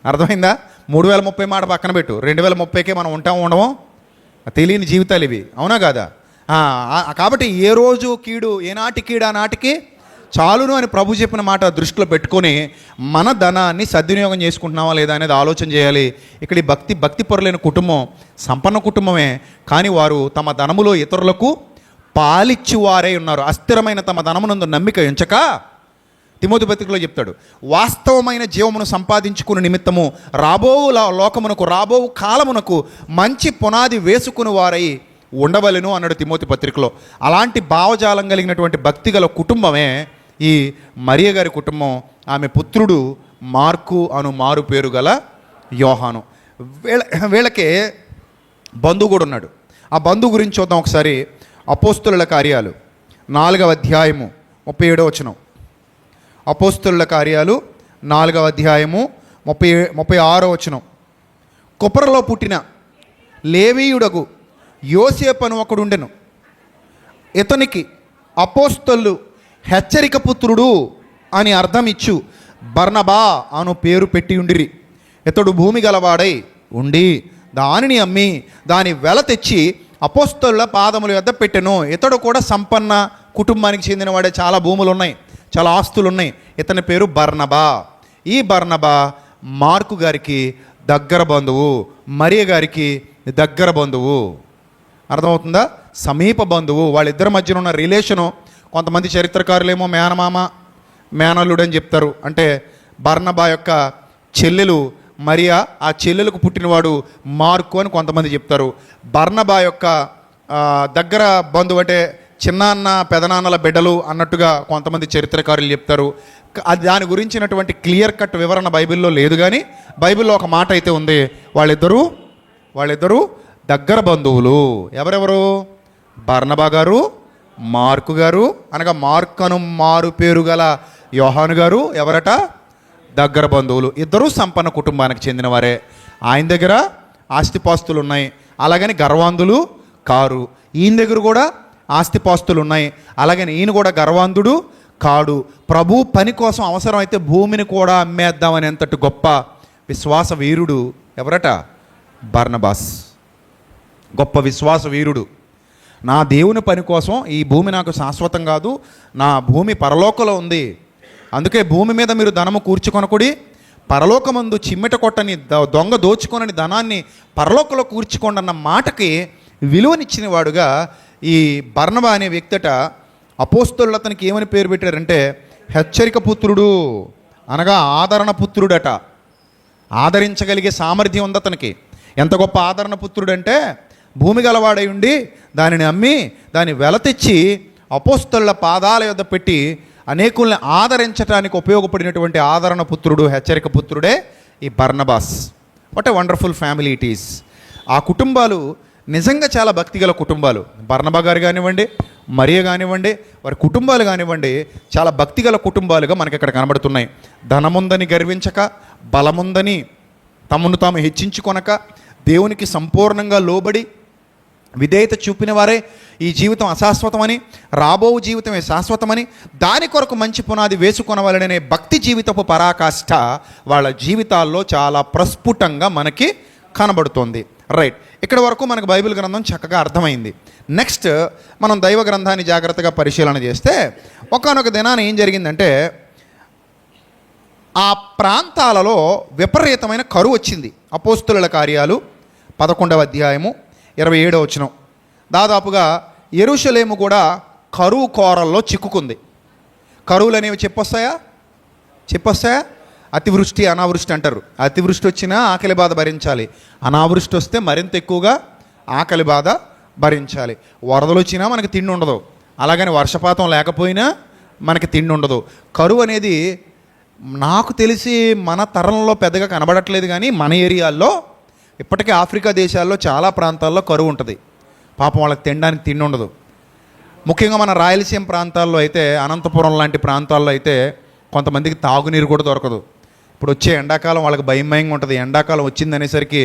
అర్థమైందా? 3030 మాట పక్కన పెట్టు, 2030కే మనం ఉండము. తెలియని జీవితాలు ఇవి, అవునా కాదా? కాబట్టి ఏ రోజు కీడు, ఏనాటి కీడు ఆనాటికి చాలును అని ప్రభు చెప్పిన మాట దృష్టిలో పెట్టుకొని మన ధనాన్ని సద్వినియోగం చేసుకుంటున్నావా లేదా అనేది ఆలోచన చేయాలి. ఇక్కడ ఈ భక్తి పరులైన కుటుంబం సంపన్న కుటుంబమే, కానీ వారు తమ ధనములో ఇతరులకు పాలిచ్చువారై ఉన్నారు. అస్థిరమైన తమ ధనమునందు నమ్మిక ఉంచక, తిమోతి పత్రికలో చెప్తాడు, వాస్తవమైన జీవమును సంపాదించుకునే నిమిత్తము రాబో లోకమునకు, రాబో కాలమునకు మంచి పునాది వేసుకుని వారై ఉండవలెను అన్నాడు తిమోతి పత్రికలో. అలాంటి భావజాలం కలిగినటువంటి భక్తి గల కుటుంబమే ఈ మరియ గారి కుటుంబం. ఆమె పుత్రుడు మార్కు అను మారు పేరు గల యోహాను. వీళ్ళకే బంధువు కూడా ఉన్నాడు. ఆ బంధువు గురించి చూద్దాం ఒకసారి. అపోస్తుల కార్యాలు 4వ అధ్యాయము 37వ వచనం. అపోస్తుల కార్యాలు 4వ అధ్యాయము 36వ వచనం. కుప్రలో పుట్టిన లేవీయుడగు యోసేపు అని ఒకడు ఉండెను. ఇతనికి అపోస్తలు హెచ్చరిక పుత్రుడు అని అర్థం ఇచ్చు బర్నబా అను పేరు పెట్టి ఉండిరి. ఇతడు భూమి గలవాడై ఉండి దానిని అమ్మి దాని వెల తెచ్చి అపోస్తలుల పాదముల వద్ద పెట్టెను. ఇతడు కూడా సంపన్న కుటుంబానికి చెందినవాడే, చాలా భూములు ఉన్నాయి, చాలా ఆస్తులు ఉన్నాయి. ఇతని పేరు బర్నబా. ఈ బర్నబా మార్కు గారికి దగ్గర బంధువు, మరియ గారికి దగ్గర బంధువు. అర్థమవుతుందా? సమీప బంధువు. వాళ్ళిద్దరి మధ్యన ఉన్న రిలేషను కొంతమంది చరిత్రకారులేమో మేనమామ మేనల్లుడు అని చెప్తారు. అంటే బర్నబా యొక్క చెల్లెలు మరియా, ఆ చెల్లెలకు పుట్టినవాడు మార్కు అని కొంతమంది చెప్తారు. బర్నబా యొక్క దగ్గర బంధువు అంటే చిన్నాన్న పెదనాన్నల బిడ్డలు అన్నట్టుగా కొంతమంది చరిత్రకారులు చెప్తారు. అది దాని గురించినటువంటి క్లియర్ కట్ వివరణ బైబిల్లో లేదు, కానీ బైబిల్లో ఒక మాట అయితే ఉంది, వాళ్ళిద్దరూ దగ్గర బంధువులు. ఎవరెవరు? బర్నబా గారు, మార్కు గారు అనగా మార్కను మారు పేరు గల యోహాను గారు ఎవరట? దగ్గర బంధువులు. ఇద్దరూ సంపన్న కుటుంబానికి చెందినవారే. ఆయన దగ్గర ఆస్తిపాస్తులు ఉన్నాయి, అలాగని గర్వాంధులు కారు. ఈయన దగ్గర కూడా ఆస్తిపాస్తులు ఉన్నాయి, అలాగని ఈయన కూడా గర్వాంధుడు కాడు. ప్రభు పని కోసం అవసరమైతే భూమిని కూడా అమ్మేద్దామని ఎంతటి గొప్ప విశ్వాస వీరుడు ఎవరట? బర్నబాస్. గొప్ప విశ్వాస వీరుడు. నా దేవుని పని కోసం ఈ భూమి నాకు శాశ్వతం కాదు, నా భూమి పరలోకంలో ఉంది, అందుకే భూమి మీద మీరు ధనము కూర్చుకొనకుడి, పరలోకమందు చిమ్మెట కొట్టని దొంగ దోచుకొనని ధనాన్ని పరలోకంలో కూర్చుకోండి అన్న మాటకి విలువనిచ్చిన వాడుగా ఈ బర్నబా అనే వ్యక్తట అపోస్తలులు అతనికి ఏమని పేరు పెట్టారంటే హెచ్చరిక పుత్రుడు, అనగా ఆదరణ పుత్రుడట. ఆదరించగలిగే సామర్థ్యం ఉంది అతనికి. ఎంత గొప్ప ఆదరణ పుత్రుడు అంటే భూమి గలవాడై ఉండి దానిని అమ్మి దాన్ని వెల తెచ్చి అపోస్తలుల పాదాల యొద్ద పెట్టి అనేకుల్ని ఆదరించడానికి ఉపయోగపడినటువంటి ఆదరణ పుత్రుడు, హెచ్చరిక పుత్రుడే ఈ Barnabas. What a wonderful family it is. ఆ కుటుంబాలు నిజంగా చాలా భక్తిగల కుటుంబాలు. బర్నబా గారు కానివ్వండి, మరియ కానివ్వండి, వారి కుటుంబాలు కానివ్వండి, చాలా భక్తిగల కుటుంబాలుగా మనకి ఇక్కడ కనబడుతున్నాయి. ధనముందని గర్వించక, బలముందని తమను తాము హెచ్చించుకొనక, దేవునికి సంపూర్ణంగా లోబడి విధేయత చూపిన వారే ఈ జీవితం అశాశ్వతమని, రాబో జీవితమే శాశ్వతమని, దాని కొరకు మంచి పునాది వేసుకొనవాలనే భక్తి జీవితపు పరాకాష్ఠ వాళ్ళ జీవితాల్లో చాలా ప్రస్ఫుటంగా మనకి కనబడుతోంది. రైట్, ఇక్కడ వరకు మనకు బైబిల్ గ్రంథం చక్కగా అర్థమైంది. నెక్స్ట్ మనం దైవ గ్రంథాన్ని జాగ్రత్తగా పరిశీలన చేస్తే ఒకానొక దినాన ఏం జరిగిందంటే ఆ ప్రాంతాలలో విపరీతమైన కరువు వచ్చింది. అపోస్తుల కార్యాలు 11వ అధ్యాయము 27వ వచనం. దాదాపుగా యెరూషలేము కూడా కరువు కోరల్లో చిక్కుకుంది. కరువులు అనేవి చెప్పొస్తాయా? అతివృష్టి అనావృష్టి అంటారు. అతివృష్టి వచ్చినా ఆకలి బాధ భరించాలి, అనావృష్టి వస్తే మరింత ఎక్కువగా ఆకలి బాధ భరించాలి. వరదలు వచ్చినా మనకి తిండి ఉండదు, అలాగని వర్షపాతం లేకపోయినా మనకి తిండి ఉండదు. కరువు అనేది నాకు తెలిసి మన తరంలో పెద్దగా కనబడట్లేదు, కానీ మన ఏరియాల్లో ఇప్పటికీ ఆఫ్రికా దేశాల్లో చాలా ప్రాంతాల్లో కరువు ఉంటుంది. పాపం వాళ్ళకి తినడానికి తిండి ఉండదు. ముఖ్యంగా మన రాయలసీమ ప్రాంతాల్లో అయితే, అనంతపురం లాంటి ప్రాంతాల్లో అయితే కొంతమందికి తాగునీరు కూడా దొరకదు. ఇప్పుడు వచ్చే ఎండాకాలం వాళ్ళకి భయంగా ఉంటుంది. ఎండాకాలం వచ్చిందనేసరికి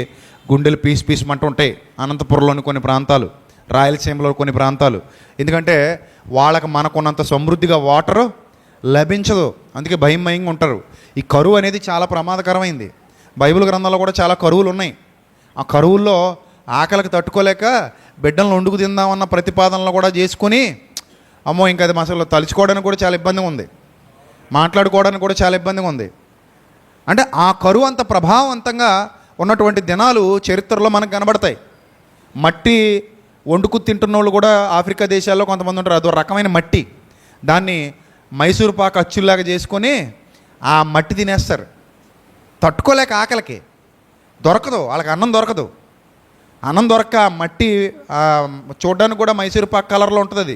గుండెలు పీస్ ఉంటాయి అనంతపురంలోని కొన్ని ప్రాంతాలు, రాయలసీమలో కొన్ని ప్రాంతాలు. ఎందుకంటే వాళ్ళకి మనకున్నంత సమృద్ధిగా వాటర్ లభించదు, అందుకే భయంగా ఉంటారు. ఈ కరువు అనేది చాలా ప్రమాదకరమైంది. బైబిల్ గ్రంథంలో కూడా చాలా కరువులు ఉన్నాయి. ఆ కరువుల్లో ఆకలికి తట్టుకోలేక బిడ్డలను వండుకు తిందామన్న ప్రతిపాదనలు కూడా చేసుకుని, అమ్మో ఇంకా అది అసలు తలుచుకోవడానికి కూడా చాలా ఇబ్బందిగా ఉంది, మాట్లాడుకోవడానికి కూడా చాలా ఇబ్బందిగా ఉంది. అంటే ఆ కరువు అంత ప్రభావవంతంగా ఉన్నటువంటి దినాలు చరిత్రలో మనకు కనబడతాయి. మట్టి వండుకు తింటున్న వాళ్ళు కూడా ఆఫ్రికా దేశాల్లో కొంతమంది ఉంటారు. అదో రకమైన మట్టి, దాన్ని మైసూరు పాకు అచ్చుల్లాగా చేసుకొని ఆ మట్టి తినేస్తారు. తట్టుకోలేక ఆకలికి దొరకదు, వాళ్ళకి అన్నం దొరకదు. అన్నం దొరక్క మట్టి చూడడానికి కూడా మైసూరు పాకు కలర్లో ఉంటుంది అది.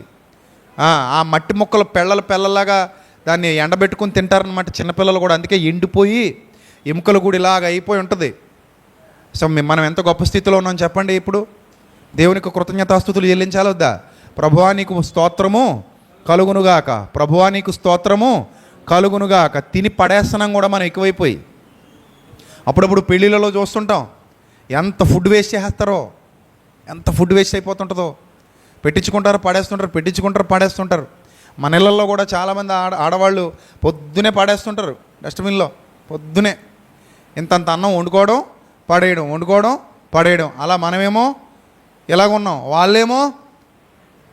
ఆ మట్టి ముక్కలు పెళ్ళలాగా దాన్ని ఎండబెట్టుకుని తింటారనమాట చిన్నపిల్లలు కూడా. అందుకే ఎండిపోయి ఎముకలు కూడా ఇలాగ అయిపోయి ఉంటుంది. సో మనం ఎంత గొప్ప స్థితిలో ఉన్నాం చెప్పండి. ఇప్పుడు దేవునికి కృతజ్ఞతాస్తుతులు చెల్లించాలి వద్దా? ప్రభువా నీకు స్తోత్రము కలుగునుగాక, ప్రభువా నీకు స్తోత్రము కలుగునుగాక. తిని పడేస్తున్నాం కూడా మనం ఎక్కువైపోయి. అప్పుడప్పుడు పెళ్ళిళ్ళలో చూస్తుంటాం ఎంత ఫుడ్ వేస్ట్ చేస్తారో, ఎంత ఫుడ్ వేస్ట్ అయిపోతుంటుందో. పెట్టించుకుంటారు పడేస్తుంటారు. మన ఇళ్ళల్లో కూడా చాలామంది ఆడవాళ్ళు పొద్దునే పడేస్తుంటారు డస్ట్బిన్లో. పొద్దునే ఇంతంత అన్నం వండుకోవడం పడేయడం. అలా మనమేమో ఇలాగున్నాం, వాళ్ళేమో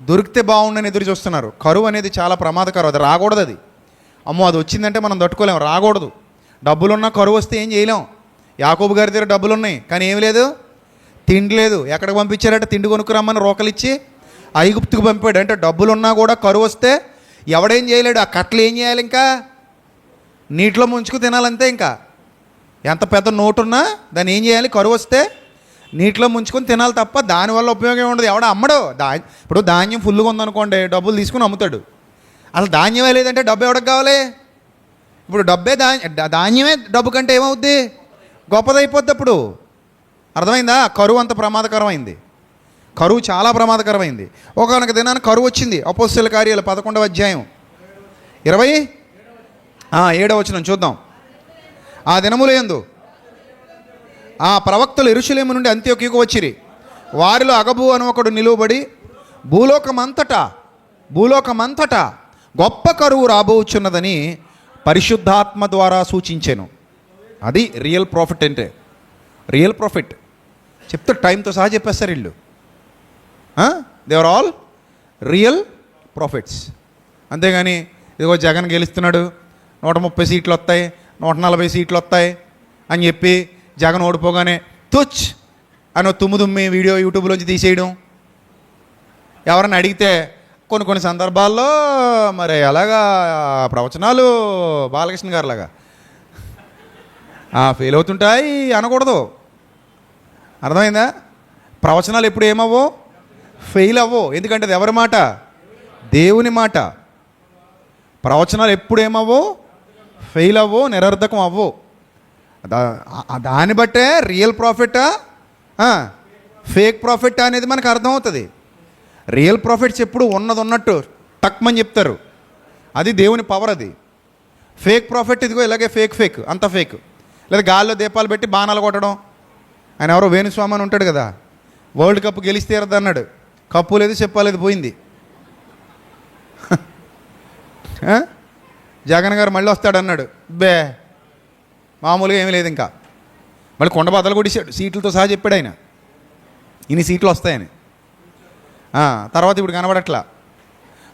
దొరికితే బాగుండని ఎదురు చూస్తున్నారు. కరువు అనేది చాలా ప్రమాదకరం. అది రాకూడదు. అది అమ్మో అది వచ్చిందంటే మనం తట్టుకోలేము, రాకూడదు. డబ్బులున్నా కరువు వస్తే ఏం చేయలేం. యాకోబు గారి దగ్గర డబ్బులు ఉన్నాయి కానీ ఏమి లేదు, తిండి లేదు. ఎక్కడికి పంపించారంటే తిండి కొనుక్కురమ్మని రోకలిచ్చి ఐగుప్తుకు పంపాడు. అంటే డబ్బులున్నా కూడా కరువు వస్తే ఎవడేం చేయలేడు. ఆ కట్టలు ఏం చేయాలి? ఇంకా నీటిలో ముంచుకు తినాలంతే. ఇంకా ఎంత పెద్ద నోటున్నా దాన్ని ఏం చేయాలి? కరువు వస్తే నీటిలో ముంచుకొని తినాలి తప్ప దానివల్ల ఉపయోగం ఉండదు. ఎవడ అమ్మడు. ఇప్పుడు ధాన్యం ఫుల్గా ఉందనుకోండి, డబ్బులు తీసుకుని అమ్ముతాడు. అసలు ధాన్యమే లేదంటే డబ్బు ఎవడికి కావాలి? ఇప్పుడు ధాన్యమే డబ్బు కంటే ఏమవుద్ది? గొప్పదైపోద్ది. అప్పుడు అర్థమైందా? కరువు అంత ప్రమాదకరమైంది. కరువు చాలా ప్రమాదకరమైంది. ఒకనొక దినాన్ని కరువు వచ్చింది. అపోస్తలుల కార్యాలు 11వ అధ్యాయం 27వ వచనం చూద్దాం. ఆ దినములు యందు ఆ ప్రవక్తలు యెరూషలేము నుండి అంత్యొకీయుకు వచ్చిరి. వారిలో అగబు అని ఒకడు నిలువబడి భూలోకమంతటా గొప్ప కరువు రాబోచున్నదని పరిశుద్ధాత్మ ద్వారా సూచించెను. అది రియల్ ప్రాఫిట్ అంటే. రియల్ ప్రాఫిట్ చెప్తే టైంతో సహా చెప్పేస్తారు వీళ్ళు. They are all real profits. అంతేగాని ఇదిగో జగన్ గెలుస్తున్నాడు, 130 సీట్లు వస్తాయి, 140 సీట్లు వస్తాయి అని చెప్పి జగన్ ఓడిపోగానే తుచ్ అని తుమ్మి వీడియో యూట్యూబ్లోంచి తీసేయడం. ఎవరన్నా అడిగితే కొన్ని సందర్భాల్లో మరి అలాగా ప్రవచనాలు బాలకృష్ణ గారిలాగా ఫెయిల్ అవుతుంటాయి అనకూడదు. అర్థమైందా? ప్రవచనాలు ఎప్పుడు ఏమవ్వో ఫెయిల్ అవ్వో. ఎందుకంటే అది ఎవరి మాట? దేవుని మాట. ప్రవచనాలు ఎప్పుడు ఏమవ్వో ఫెయిల్ అవ్వో, నిరర్ధకం అవ్వో. దాన్ని బట్టే రియల్ ప్రాఫిటా ఫేక్ ప్రాఫిట్ అనేది మనకు అర్థమవుతుంది. రియల్ ప్రాఫిట్స్ ఎప్పుడు ఉన్నది ఉన్నట్టు టక్మని చెప్తారు. అది దేవుని పవర్. అది ఫేక్ ప్రాఫిట్ ఇదిగో ఇలాగే ఫేక్ అంత ఫేక్. లేదా గాల్లో దీపాలు పెట్టి బాణాలు కొట్టడం. ఆయన ఎవరో వేణుస్వామి అని ఉంటాడు కదా, వరల్డ్ కప్ గెలిస్తే అన్నాడు. కప్పు లేదు, చెప్పలేదు, పోయింది. జగన్ గారు మళ్ళీ వస్తాడన్నాడు. మామూలుగా ఏమీ లేదు. ఇంకా మళ్ళీ కొండ బద్దలు కొట్టేశాడు, సీట్లతో సహా చెప్పాడు ఆయన ఇన్ని సీట్లు వస్తాయని. తర్వాత ఇప్పుడు కనబడట్లా.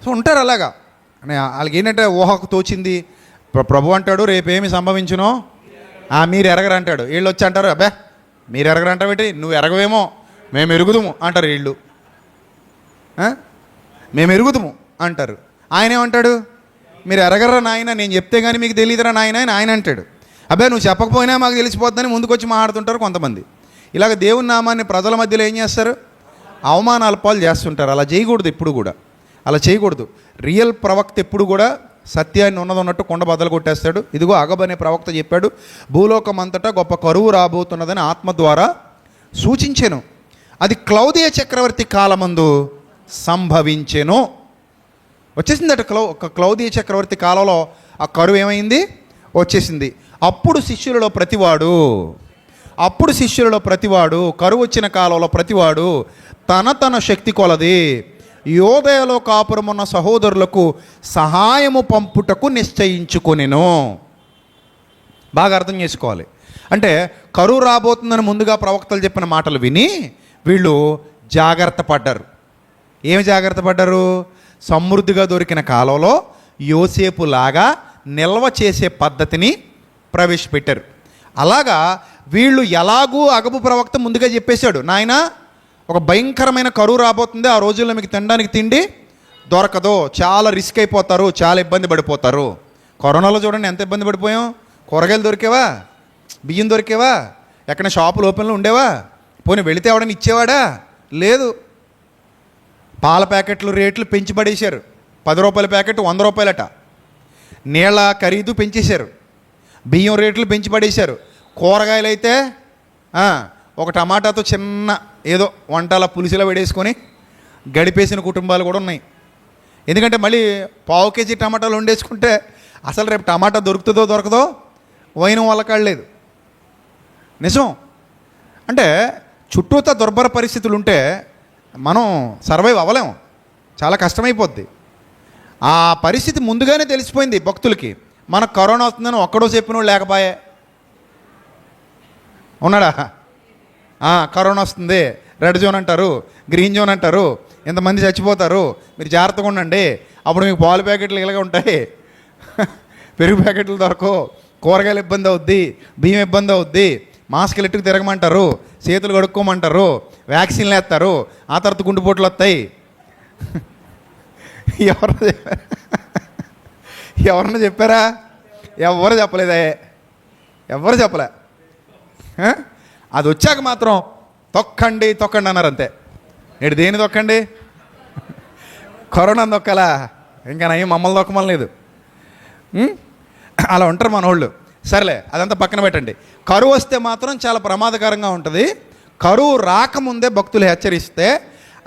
సో ఉంటారు అలాగా. వాళ్ళకి ఏంటంటే ఊహకు తోచింది. ప్రభు అంటాడు రేపేమి సంభవించునో మీరు ఎరగరంటాడు. వీళ్ళు వచ్చి అంటారు అబ్బే మీరు ఎరగరంటావు ఏంటి, నువ్వు ఎరగవేమో మేము ఎరుగుదుము అంటారు వీళ్ళు. మేము ఎరుగుదుము అంటారు. ఆయన ఏమంటాడు, మీరు ఎరగరా నాయన, నేను చెప్తే కానీ మీకు తెలియదురా నాయన అని ఆయన అంటాడు. అబ్బాయి నువ్వు చెప్పకపోయినా మాకు తెలిసిపోద్దని ముందుకు వచ్చి మాట్లాడుతుంటారు కొంతమంది. ఇలాగ దేవుని నామాన్ని ప్రజల మధ్యలో ఏం చేస్తారు, అవమానాల పాలు చేస్తుంటారు. అలా చేయకూడదు, ఎప్పుడు కూడా అలా చేయకూడదు. రియల్ ప్రవక్త ఎప్పుడు కూడా సత్యాన్ని ఉన్నదన్నట్టు కొండ బద్దలు కొట్టేస్తాడు. ఇదిగో అగబు అనే ప్రవక్త చెప్పాడు, భూలోకం అంతటా గొప్ప కరువు రాబోతున్నదని ఆత్మ ద్వారా సూచించెను. అది క్లౌదియ చక్రవర్తి కాలమందు సంభవించెను. వచ్చేసిందట. క్లౌదియ చక్రవర్తి కాలంలో ఆ కరువు ఏమైంది, వచ్చేసింది. అప్పుడు శిష్యులలో ప్రతివాడు కరువు వచ్చిన కాలంలో ప్రతివాడు తన శక్తి కొలది యోదయలో కాపురమున్న సహోదరులకు సహాయము పంపుటకు నిశ్చయించుకొనెను. బాగా అర్థం చేసుకోవాలి. అంటే కరువు రాబోతుందని ముందుగా ప్రవక్తలు చెప్పిన మాటలు విని వీళ్ళు జాగ్రత్త పడ్డారు. ఏమి జాగ్రత్త పడ్డారు? సమృద్ధిగా దొరికిన కాలంలో యోసేపు లాగా నిల్వ చేసే పద్ధతిని ప్రవేశపెట్టారు. అలాగా వీళ్ళు ఎలాగూ అగబు ప్రవక్త ముందుగా చెప్పేశాడు, నాయన ఒక భయంకరమైన కరువు రాబోతుంది, ఆ రోజుల్లో మీకు తినడానికి తిండి దొరకదు, చాలా రిస్క్ అయిపోతారు, చాలా ఇబ్బంది పడిపోతారు. కరోనాలో చూడండి ఎంత ఇబ్బంది పడిపోయాం. కూరగాయలు దొరికేవా, బియ్యం దొరికేవా, ఎక్కడ షాపులు ఓపెన్లో ఉండేవా, పోనీ వెళితే ఎవడని ఇచ్చేవాడా, లేదు. పాల ప్యాకెట్లు రేట్లు పెంచి పడేశారు. 10 రూపాయల ప్యాకెట్ 100 రూపాయలట. నీళ్ళ ఖరీదు పెంచేశారు, బియ్యం రేట్లు పెంచి పడేశారు. కూరగాయలు అయితే ఒక టమాటాతో చిన్న ఏదో వంటల పులుసులో వేడేసుకొని గడిపేసిన కుటుంబాలు కూడా ఉన్నాయి. ఎందుకంటే మళ్ళీ 1/2 కేజీ టమాటాలు వండేసుకుంటే అసలు రేపు టమాటా దొరుకుతుందో దొరకదో వైనం వల్ల కాడలేదు. నిజం. అంటే చుట్టూతా దుర్భర పరిస్థితులు ఉంటే మనం సర్వైవ్ అవ్వలేము, చాలా కష్టమైపోద్ది. ఆ పరిస్థితి ముందుగానే తెలిసిపోయింది భక్తులకి. మనకు కరోనా వస్తుందని ఒక్కడో చెప్పినోడు లేకపోయే ఉన్నాడా? కరోనా వస్తుంది, రెడ్ జోన్ అంటారు, గ్రీన్ జోన్ అంటారు, ఎంతమంది చచ్చిపోతారు, మీరు జాగ్రత్తగా ఉండండి, అప్పుడు మీకు పాలు ప్యాకెట్లు ఇలాగే ఉంటాయి, పెరుగు ప్యాకెట్లు దొరకవు, కూరగాయలు ఇబ్బంది అవుద్ది, బియ్యం ఇబ్బంది అవుద్ది, మాస్కులు ఎట్టుకు తిరగమంటారు, చేతులు కడుక్కోమంటారు, వ్యాక్సిన్లు వేస్తారు, ఆ తర్వాత గుండెపోట్లు వస్తాయి. ఎవరన్నా చెప్పారా? ఎవరు చెప్పలేదే, ఎవరు చెప్పలే. అది వచ్చాక మాత్రం తొక్కండి అన్నారు అంతే. నేడు దేని తొక్కండి? కరోనా తొక్కలా, ఇంకా నయం మమ్మల్ని తొక్కమలేదు. అలా ఉంటారు మన వాళ్ళు. సరేలే, అదంతా పక్కన పెట్టండి. కరువు వస్తే మాత్రం చాలా ప్రమాదకరంగా ఉంటుంది. కరువు రాకముందే భక్తులు హెచ్చరిస్తే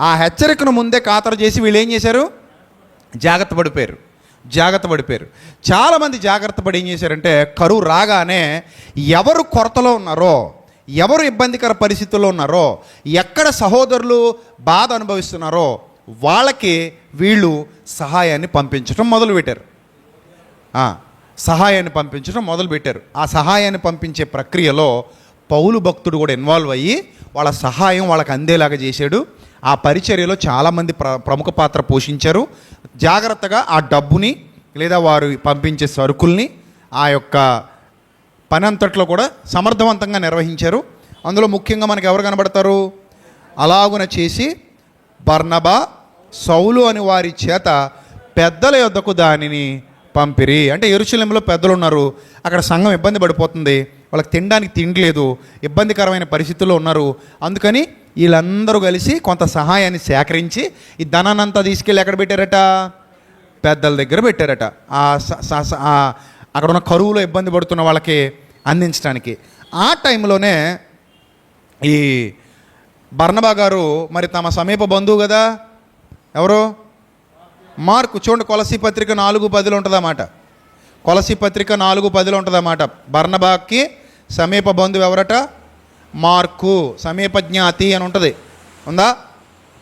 ఆ హెచ్చరికను ముందే ఖాతరు చేసి వీళ్ళు ఏం చేశారు? జాగ్రత్త పడిపోయారు. చాలామంది జాగ్రత్త పడి ఏం చేశారంటే కరువు రాగానే ఎవరు కొరతలో ఉన్నారో, ఎవరు ఇబ్బందికర పరిస్థితుల్లో ఉన్నారో, ఎక్కడ సహోదరులు బాధ అనుభవిస్తున్నారో వాళ్ళకి వీళ్ళు సహాయాన్ని పంపించడం మొదలుపెట్టారు. ఆ సహాయాన్ని పంపించే ప్రక్రియలో పౌలు భక్తుడు కూడా ఇన్వాల్వ్ అయ్యి వాళ్ళ సహాయం వాళ్ళకి అందేలాగా చేశాడు. ఆ పరిచర్యలో చాలామంది ప్రముఖ పాత్ర పోషించారు. జాగ్రత్తగా ఆ డబ్బుని లేదా వారు పంపించే సరుకుల్ని ఆ యొక్క పని అంతట్లో కూడా సమర్థవంతంగా నిర్వహించారు. అందులో ముఖ్యంగా మనకు ఎవరు కనబడతారు? అలాగున చేసి బర్నబా, సౌలు అని వారి చేత పెద్దల యొద్దకు దానిని పంపిరి. అంటే యెరూషలేములో పెద్దలు ఉన్నారు, అక్కడ సంఘం ఇబ్బంది పడిపోతుంది, వాళ్ళకి తినడానికి తిండి లేదు, ఇబ్బందికరమైన పరిస్థితుల్లో ఉన్నారు. అందుకని వీళ్ళందరూ కలిసి కొంత సహాయాన్ని సేకరించి ఈ ధనాన్నంతా తీసుకెళ్ళి ఎక్కడ పెట్టారట? పెద్దల దగ్గర పెట్టారట. అక్కడ ఉన్న కరువులో ఇబ్బంది పడుతున్న వాళ్ళకి అందించడానికి. ఆ టైంలోనే ఈ బర్నబా గారు మరి తమ సమీప బంధువు కదా, ఎవరు? మార్కు. చూడండి, కొలసీ పత్రిక 4:10 ఉంటుందన్నమాట. కొలసీ పత్రిక 4:10 ఉంటుందన్నమాట. బర్నబాకి సమీప బంధువు ఎవరట? మార్కు, సమీప జ్ఞాతి అని ఉంటుంది. ఉందా?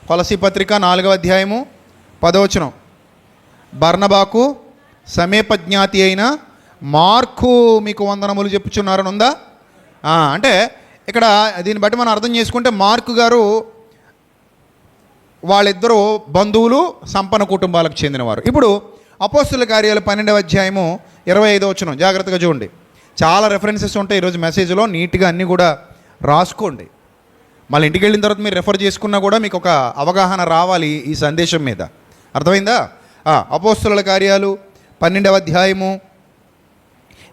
కొలసీ పత్రిక 4వ అధ్యాయము 10వ వచనం. బర్నబాకు సమీప జ్ఞాతి అయిన మార్కు మీకు వందనములు చెప్పుచున్నారని ఉందా? అంటే ఇక్కడ దీన్ని బట్టి మనం అర్థం చేసుకుంటే మార్కు గారు వాళ్ళిద్దరూ బంధువులు, సంపన్న కుటుంబాలకు చెందినవారు. ఇప్పుడు అపోస్తుల కార్యాలు 12వ అధ్యాయము 25వ వచనం జాగ్రత్తగా చూడండి. చాలా రెఫరెన్సెస్ ఉంటాయి ఈరోజు మెసేజ్లో, నీట్గా అన్నీ కూడా రాసుకోండి. మళ్ళీ ఇంటికి వెళ్ళిన తర్వాత మీరు రెఫర్ చేసుకున్నా కూడా మీకు ఒక అవగాహన రావాలి ఈ సందేశం మీద. అర్థమైందా? అపోస్తుల కార్యాలు 12వ అధ్యాయము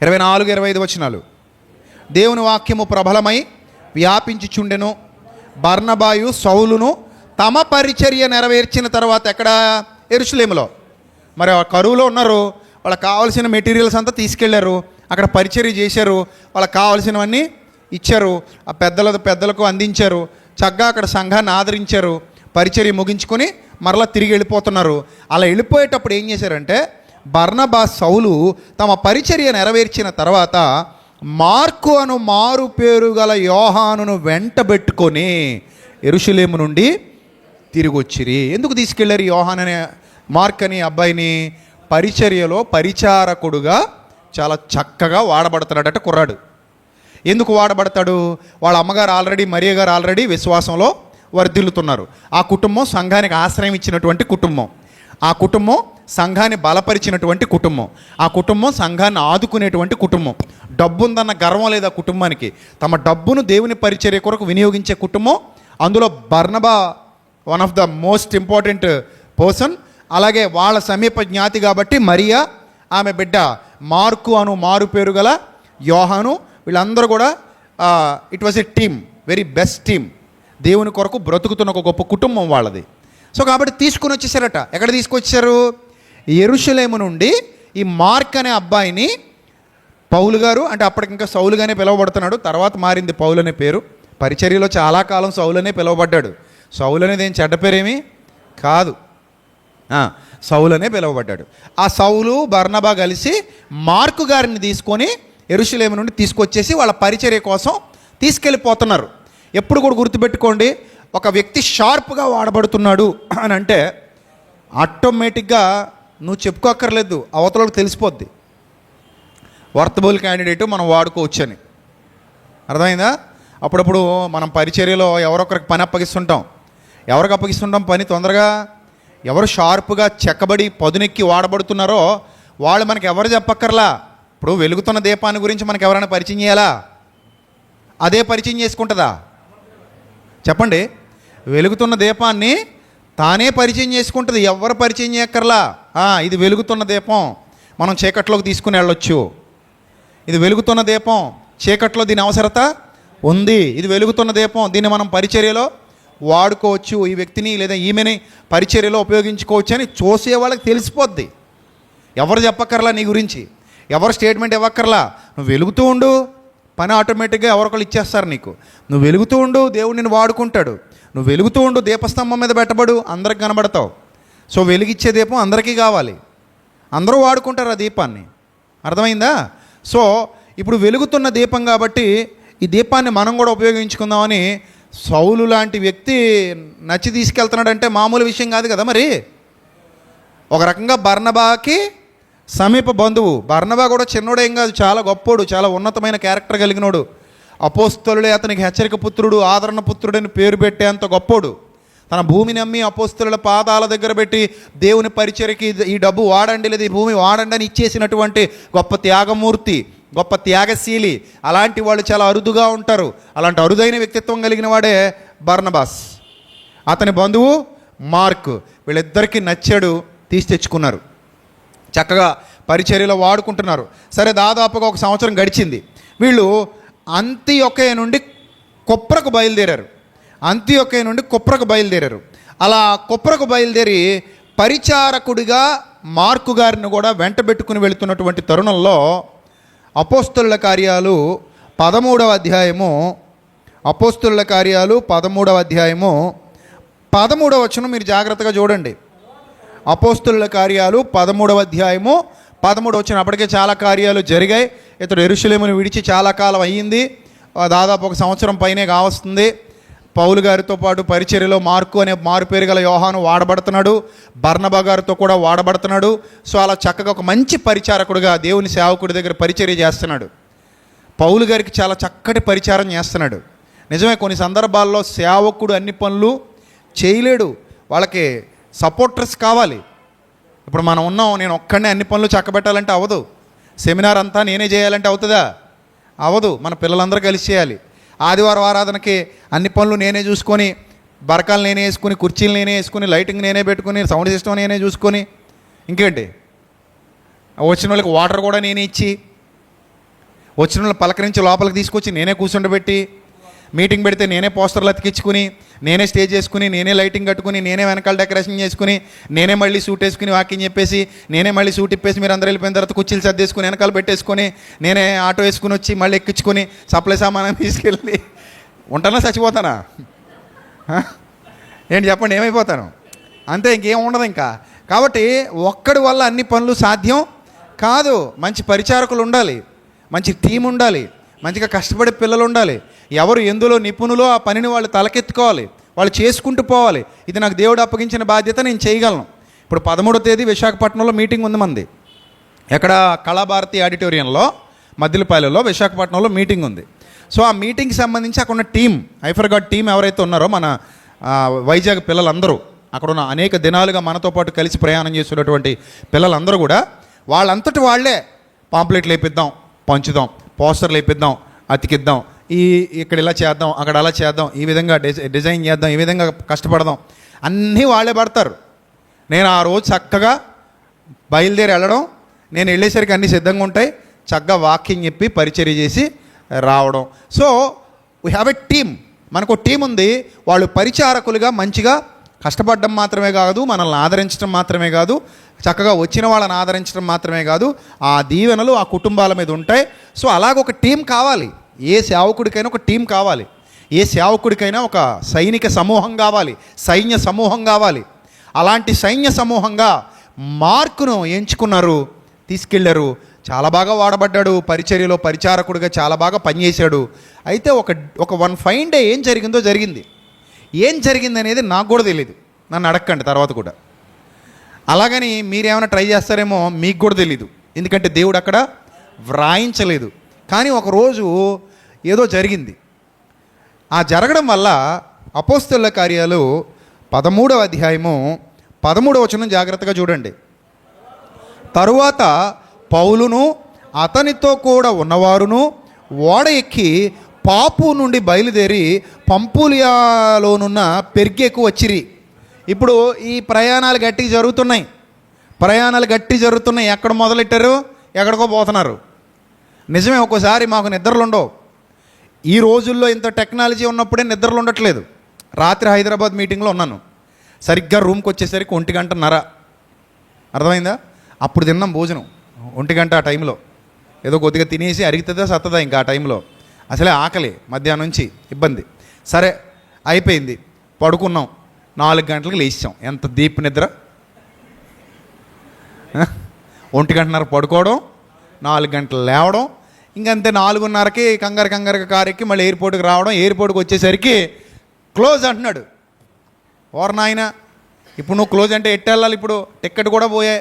24-25 వచనాలు. దేవుని వాక్యము ప్రబలమై వ్యాపించుచుండెను. బర్నబాయు సౌలును తమ పరిచర్య నెరవేర్చిన తర్వాత ఎక్కడ? యెరూషలేములో. మరి ఆ కరువులో ఉన్నారు, వాళ్ళకి కావాల్సిన మెటీరియల్స్ అంతా తీసుకెళ్లారు, అక్కడ పరిచర్య చేశారు, వాళ్ళకి కావాల్సినవన్నీ ఇచ్చారు, ఆ పెద్దలకు అందించారు, చక్కగా అక్కడ సంఘాన్ని ఆదరించారు, పరిచర్య ముగించుకొని మరలా తిరిగి వెళ్ళిపోతున్నారు. అలా వెళ్ళిపోయేటప్పుడు ఏం చేశారంటే బర్నబా, సౌలు తమ పరిచర్య నెరవేర్చిన తర్వాత మార్కు అను మారు పేరు గల యోహానును వెంటబెట్టుకొని యెరూషలేము నుండి తిరిగి వచ్చిరి. ఎందుకు తీసుకెళ్ళారు యోహాన్ అనే మార్క్ అనే అబ్బాయిని? పరిచర్యలో పరిచారకుడుగా చాలా చక్కగా వాడబడతాడట కుర్రాడు. ఎందుకు వాడబడతాడు? వాళ్ళ అమ్మగారు ఆల్రెడీ, మరియ గారు ఆల్రెడీ విశ్వాసంలో వర్ధిల్లుతున్నారు. ఆ కుటుంబం సంఘానికి ఆశ్రయం ఇచ్చినటువంటి కుటుంబం, ఆ కుటుంబం సంఘాన్ని బలపరిచినటువంటి కుటుంబం, ఆ కుటుంబం సంఘాన్ని ఆదుకునేటువంటి కుటుంబం. డబ్బు ఉందన్న గర్వం లేదా కుటుంబానికి, తమ డబ్బును దేవుని పరిచర్య కొరకు వినియోగించే కుటుంబం. అందులో బర్నబా one of the most important person. అలాగే వాళ్ళ సమీప జ్ఞాతి కాబట్టి మరియా, ఆమె బిడ్డ మార్కు అను మారు పేరు గల యోహాను, వీళ్ళందరూ కూడా it was a team, very best team. దేవుని కొరకు బ్రతుకుతున్న ఒక గొప్ప కుటుంబం వాళ్ళది. సో కాబట్టి తీసుకుని వచ్చేసారట. ఎక్కడ తీసుకొచ్చారు? యెరూషలేము నుండి ఈ మార్క్ అనే అబ్బాయిని పౌలు గారు, అంటే అప్పటికి ఇంకా సౌలుగానే పిలువబడుతున్నాడు, తర్వాత మారింది పౌలు అనే పేరు. పరిచర్యలో చాలా కాలం సౌలు అనే పిలువబడ్డాడు. సౌలు అనేది ఏం చెడ్డ పేరేమీ కాదు, సౌలు అనే పిలువబడ్డాడు. ఆ సౌలు, బర్నబా కలిసి మార్కు గారిని తీసుకొని యెరూషలేము నుండి తీసుకొచ్చేసి వాళ్ళ పరిచర్య కోసం తీసుకెళ్ళిపోతున్నారు. ఎప్పుడు కూడా గుర్తుపెట్టుకోండి, ఒక వ్యక్తి షార్ప్గా వాడబడుతున్నాడు అని అంటే ఆటోమేటిక్గా నువ్వు చెప్పుకోక్కర్లేదు, అవతలకు తెలిసిపోద్ది. వర్తబుల్ క్యాండిడేట్ మనం వాడుకోవచ్చు అని. అర్థమైందా? అప్పుడప్పుడు మనం పరిచర్యలో ఎవరొకరికి పని అప్పగిస్తుంటాం. ఎవరికి అప్పగిస్తుంటాం పని? తొందరగా ఎవరు షార్ప్గా చెక్కబడి పదునెక్కి వాడబడుతున్నారో వాళ్ళు మనకి ఎవరు చెప్పక్కర్లా. ఇప్పుడు వెలుగుతున్న దీపాన్ని గురించి మనకు ఎవరైనా పరిచయం చేయాలా? అదే పరిచయం చేసుకుంటుందా? చెప్పండి. వెలుగుతున్న దీపాన్ని తానే పరిచయం చేసుకుంటుంది, ఎవరు పరిచయం చేయక్కర్లా. ఇది వెలుగుతున్న దీపం, మనం చీకట్లోకి తీసుకుని వెళ్ళొచ్చు. ఇది వెలుగుతున్న దీపం, చీకట్లో దీని అవసరత ఉంది. ఇది వెలుగుతున్న దీపం, దీన్ని మనం పరిచర్యలో వాడుకోవచ్చు, ఈ వ్యక్తిని లేదా ఈమెని పరిచర్యలో ఉపయోగించుకోవచ్చు అని చూసే వాళ్ళకి తెలిసిపోద్ది. ఎవరు చెప్పక్కర్లా నీ గురించి, ఎవరు స్టేట్మెంట్ ఇవ్వక్కర్లా. నువ్వు వెలుగుతూ ఉండు, పని ఆటోమేటిక్గా ఎవరొకరు ఇచ్చేస్తారు నీకు. నువ్వు వెలుగుతూ ఉండు, దేవుడు నిన్ను వాడుకుంటాడు. నువ్వు వెలుగుతూ ఉండు, దీపస్తంభం మీద పెట్టబడు, అందరికి కనబడతావు. సో వెలిగిచ్చే దీపం అందరికీ కావాలి, అందరూ వాడుకుంటారు ఆ దీపాన్ని. అర్థమైందా? సో ఇప్పుడు వెలుగుతున్న దీపం కాబట్టి ఈ దీపాన్ని మనం కూడా ఉపయోగించుకుందామని సౌలు లాంటి వ్యక్తి నచ్చి తీసుకెళ్తున్నాడంటే మామూలు విషయం కాదు కదా. మరి ఒక రకంగా బర్నబాకి సమీప బంధువు. బర్నబా కూడా చిన్నోడేం కాదు, చాలా గొప్పోడు, చాలా ఉన్నతమైన క్యారెక్టర్ కలిగినోడు. అపోస్తలుడే అతనికి హెచ్చరిక పుత్రుడు, ఆదరణ పుత్రుడని పేరు పెట్టేంత గొప్పోడు. తన భూమిని అమ్మి అపోస్తలుల పాదాల దగ్గర పెట్టి దేవుని పరిచర్యకి ఈ డబ్బు వాడండి, లేదా ఈ భూమి వాడండి అని ఇచ్చేసినటువంటి గొప్ప త్యాగమూర్తి, గొప్ప త్యాగశీలి. అలాంటి వాళ్ళు చాలా అరుదుగా ఉంటారు. అలాంటి అరుదైన వ్యక్తిత్వం కలిగిన వాడే బర్నబాస్. అతని బంధువు మార్క్. వీళ్ళిద్దరికీ నచ్చాడు, తీసి తెచ్చుకున్నారు, చక్కగా పరిచర్యలో వాడుకుంటున్నారు. సరే, దాదాపుగా 1 సంవత్సరం గడిచింది. వీళ్ళు అంతియొక్కయ నుండి కొప్రకు బయలుదేరారు. అలా కొప్రకు బయలుదేరి పరిచారకుడిగా మార్కు గారిని కూడా వెంట పెట్టుకుని వెళుతున్నటువంటి తరుణంలో అపోస్తలుల కార్యాలు 13వ అధ్యాయము 13వ వచనం మీరు జాగ్రత్తగా చూడండి. అపోస్తలుల కార్యాలు 13వ అధ్యాయము 13వ వచనం. అప్పటికే చాలా కార్యాలు జరిగాయి. ఇతడు యెరూషలేమును విడిచి చాలా కాలం అయ్యింది, దాదాపు 1 సంవత్సరం పైనే కావస్తుంది. పౌలు గారితో పాటు పరిచర్యలో మార్కు అనే మారు పేరు గల యోహాను వాడబడుతున్నాడు, బర్నబా గారితో కూడా వాడబడుతున్నాడు. సో అలా చక్కగా ఒక మంచి పరిచారకుడుగా దేవుని సేవకుడి దగ్గర పరిచర్య చేస్తున్నాడు. పౌలు గారికి చాలా చక్కటి పరిచారం చేస్తున్నాడు. నిజమే, కొన్ని సందర్భాల్లో సేవకుడు అన్ని పనులు చేయలేడు, వాళ్ళకి సపోర్టర్స్ కావాలి. ఇప్పుడు మనం ఉన్నాం, నేను ఒక్కడనే అన్ని పనులు చక్కబెట్టాలంటే అవ్వదు. సెమినార్ అంతా నేనే చేయాలంటే అవుతుందా? అవ్వదు. మన పిల్లలందరూ కలిసి చేయాలి. ఆదివారం ఆరాధనకి అన్ని పనులు నేనే చూసుకొని, బరకాలు నేనే వేసుకుని, కుర్చీలు నేనే వేసుకుని, లైటింగ్ నేనే పెట్టుకుని, సౌండ్ సిస్టమ్ నేనే చూసుకొని, ఇంకేంటి వచ్చిన వాళ్ళకి వాటర్ కూడా నేనే ఇచ్చి, వచ్చిన వాళ్ళు పలకరించి లోపలికి తీసుకొచ్చి నేనే కూర్చుండబెట్టి, మీటింగ్ పెడితే నేనే పోస్టర్లు అతికించుకుని, నేనే స్టేజ్ చేసుకుని, నేనే లైటింగ్ కట్టుకుని, నేనే వెనకాల డెకరేషన్ చేసుకుని, నేనే మళ్ళీ సూట్ వేసుకుని వాకింగ్ చెప్పేసి, నేనే మళ్ళీ సూట్ ఇప్పేసి మీరు అందరూ వెళ్ళిపోయిన తర్వాత కుర్చీలు సర్దేసుకుని వెనకాల పెట్టేసుకొని, నేనే ఆటో వేసుకుని వచ్చి మళ్ళీ ఎక్కించుకొని సప్లై సామాన్ తీసుకెళ్ళి ఉంటానా చచ్చిపోతానా? ఏంటి చెప్పండి, ఏమైపోతాను? అంతే, ఇంకేం ఉండదు ఇంకా. కాబట్టి ఒక్కడి వల్ల అన్ని పనులు సాధ్యం కాదు. మంచి పరిచారకులు ఉండాలి, మంచి టీం ఉండాలి, మంచిగా కష్టపడే పిల్లలు ఉండాలి. ఎవరు ఎందులో నిపుణులో ఆ పనిని వాళ్ళు తలకెత్తుకోవాలి, వాళ్ళు చేసుకుంటూ పోవాలి. ఇది నాకు దేవుడు అప్పగించిన బాధ్యత, నేను చేయగలను. ఇప్పుడు 13వ తేదీ విశాఖపట్నంలో మీటింగ్ ఉంది మంది. ఎక్కడ? కళాభారతి ఆడిటోరియంలో, మద్దిలపాలెంలో విశాఖపట్నంలో మీటింగ్ ఉంది. సో ఆ మీటింగ్కి సంబంధించి అక్కడ ఉన్న టీం, ఐఫర్గాడ్ టీం ఎవరైతే ఉన్నారో మన వైజాగ్ పిల్లలందరూ, అక్కడ ఉన్న అనేక దినాలుగా మనతో పాటు కలిసి ప్రయాణం చేస్తున్నటువంటి పిల్లలందరూ కూడా వాళ్ళంతటి వాళ్ళే పాంప్లెట్లు వేపిద్దాం, పంచుదాం, పోస్టర్లు వేపిద్దాం, అతికిద్దాం, ఇక్కడ ఇలా చేద్దాం, అక్కడ అలా చేద్దాం, ఈ విధంగా డిజైన్ చేద్దాం, ఈ విధంగా కష్టపడదాం, అన్నీ వాళ్ళే పడతారు. నేను ఆ రోజు చక్కగా బయలుదేరి వెళ్ళడం, నేను వెళ్ళేసరికి అన్నీ సిద్ధంగా ఉంటాయి, చక్కగా వాకింగ్ చెప్పి పరిచర్య చేసి రావడం. So we have a team, మనకు టీం ఉంది. వాళ్ళు పరిచారకులుగా మంచిగా కష్టపడడం మాత్రమే కాదు, మనల్ని ఆదరించడం మాత్రమే కాదు, చక్కగా వచ్చిన వాళ్ళని ఆదరించడం మాత్రమే కాదు, ఆ దీవెనలు ఆ కుటుంబాల మీద ఉంటాయి. సో అలాగొక టీం కావాలి. ఏ సేవకుడికైనా ఒక టీం కావాలి, ఏ సేవకుడికైనా ఒక సైనిక సమూహం కావాలి, సైన్య సమూహం కావాలి. అలాంటి సైన్య సమూహంగా మార్కును ఎంచుకున్నారు, తీసుకెళ్లారు. చాలా బాగా వాడబడ్డాడు, పరిచర్యలో పరిచారకుడిగా చాలా బాగా పనిచేశాడు. అయితే ఒక వన్ ఫైన్ డే ఏం జరిగిందో జరిగింది. ఏం జరిగింది అనేది నాకు కూడా తెలియదు, నన్ను అడగండి తర్వాత కూడా. అలాగని మీరేమైనా ట్రై చేస్తారేమో, మీకు కూడా తెలీదు, ఎందుకంటే దేవుడు అక్కడ వ్రాయించలేదు. కానీ ఒకరోజు ఏదో జరిగింది. ఆ జరగడం వల్ల అపోస్తలుల కార్యాలు 13వ అధ్యాయము 13వ వచనం జాగ్రత్తగా చూడండి. తరువాత పౌలును అతనితో కూడా ఉన్నవారును ఓడ ఎక్కి పాపు నుండి బయలుదేరి పంపులియాలోనున్న పెర్గేకు వచ్చిరి. ఇప్పుడు ఈ ప్రయాణాలు గట్టి జరుగుతున్నాయి. ఎక్కడ మొదలెట్టారు? ఎక్కడికో పోతున్నారు. నిజమే, ఒక్కోసారి మాకు నిద్రలు ఉండవు. ఈ రోజుల్లో ఇంత టెక్నాలజీ ఉన్నప్పుడే నిద్రలు ఉండట్లేదు. రాత్రి హైదరాబాద్ మీటింగ్లో ఉన్నాను, సరిగ్గా రూమ్కి వచ్చేసరికి 1:30. అర్థమైందా? అప్పుడు తిన్నాం భోజనం 1 ఆ టైంలో. ఏదో కొద్దిగా తినేసి అరిగితుందా సత్తదా ఇంకా ఆ టైంలో. అసలే ఆకలి, మధ్యాహ్నం నుంచి ఇబ్బంది. సరే అయిపోయింది. పడుకున్నాం, 4 గంటలకు లేచాం. ఎంత దీప్ నిద్ర! 1 గంటన్నర పడుకోవడం, 4 గంటలు లేవడం, ఇంకంతే. 4:30కి కంగారు కారు ఎక్కి మళ్ళీ ఎయిర్పోర్ట్కి రావడం. ఎయిర్పోర్ట్కి వచ్చేసరికి క్లోజ్ అంటున్నాడు. ఓర్ నాయన, ఇప్పుడు నువ్వు క్లోజ్ అంటే ఎట్టెళ్ళాలి? ఇప్పుడు టికెట్ కూడా పోయాయి.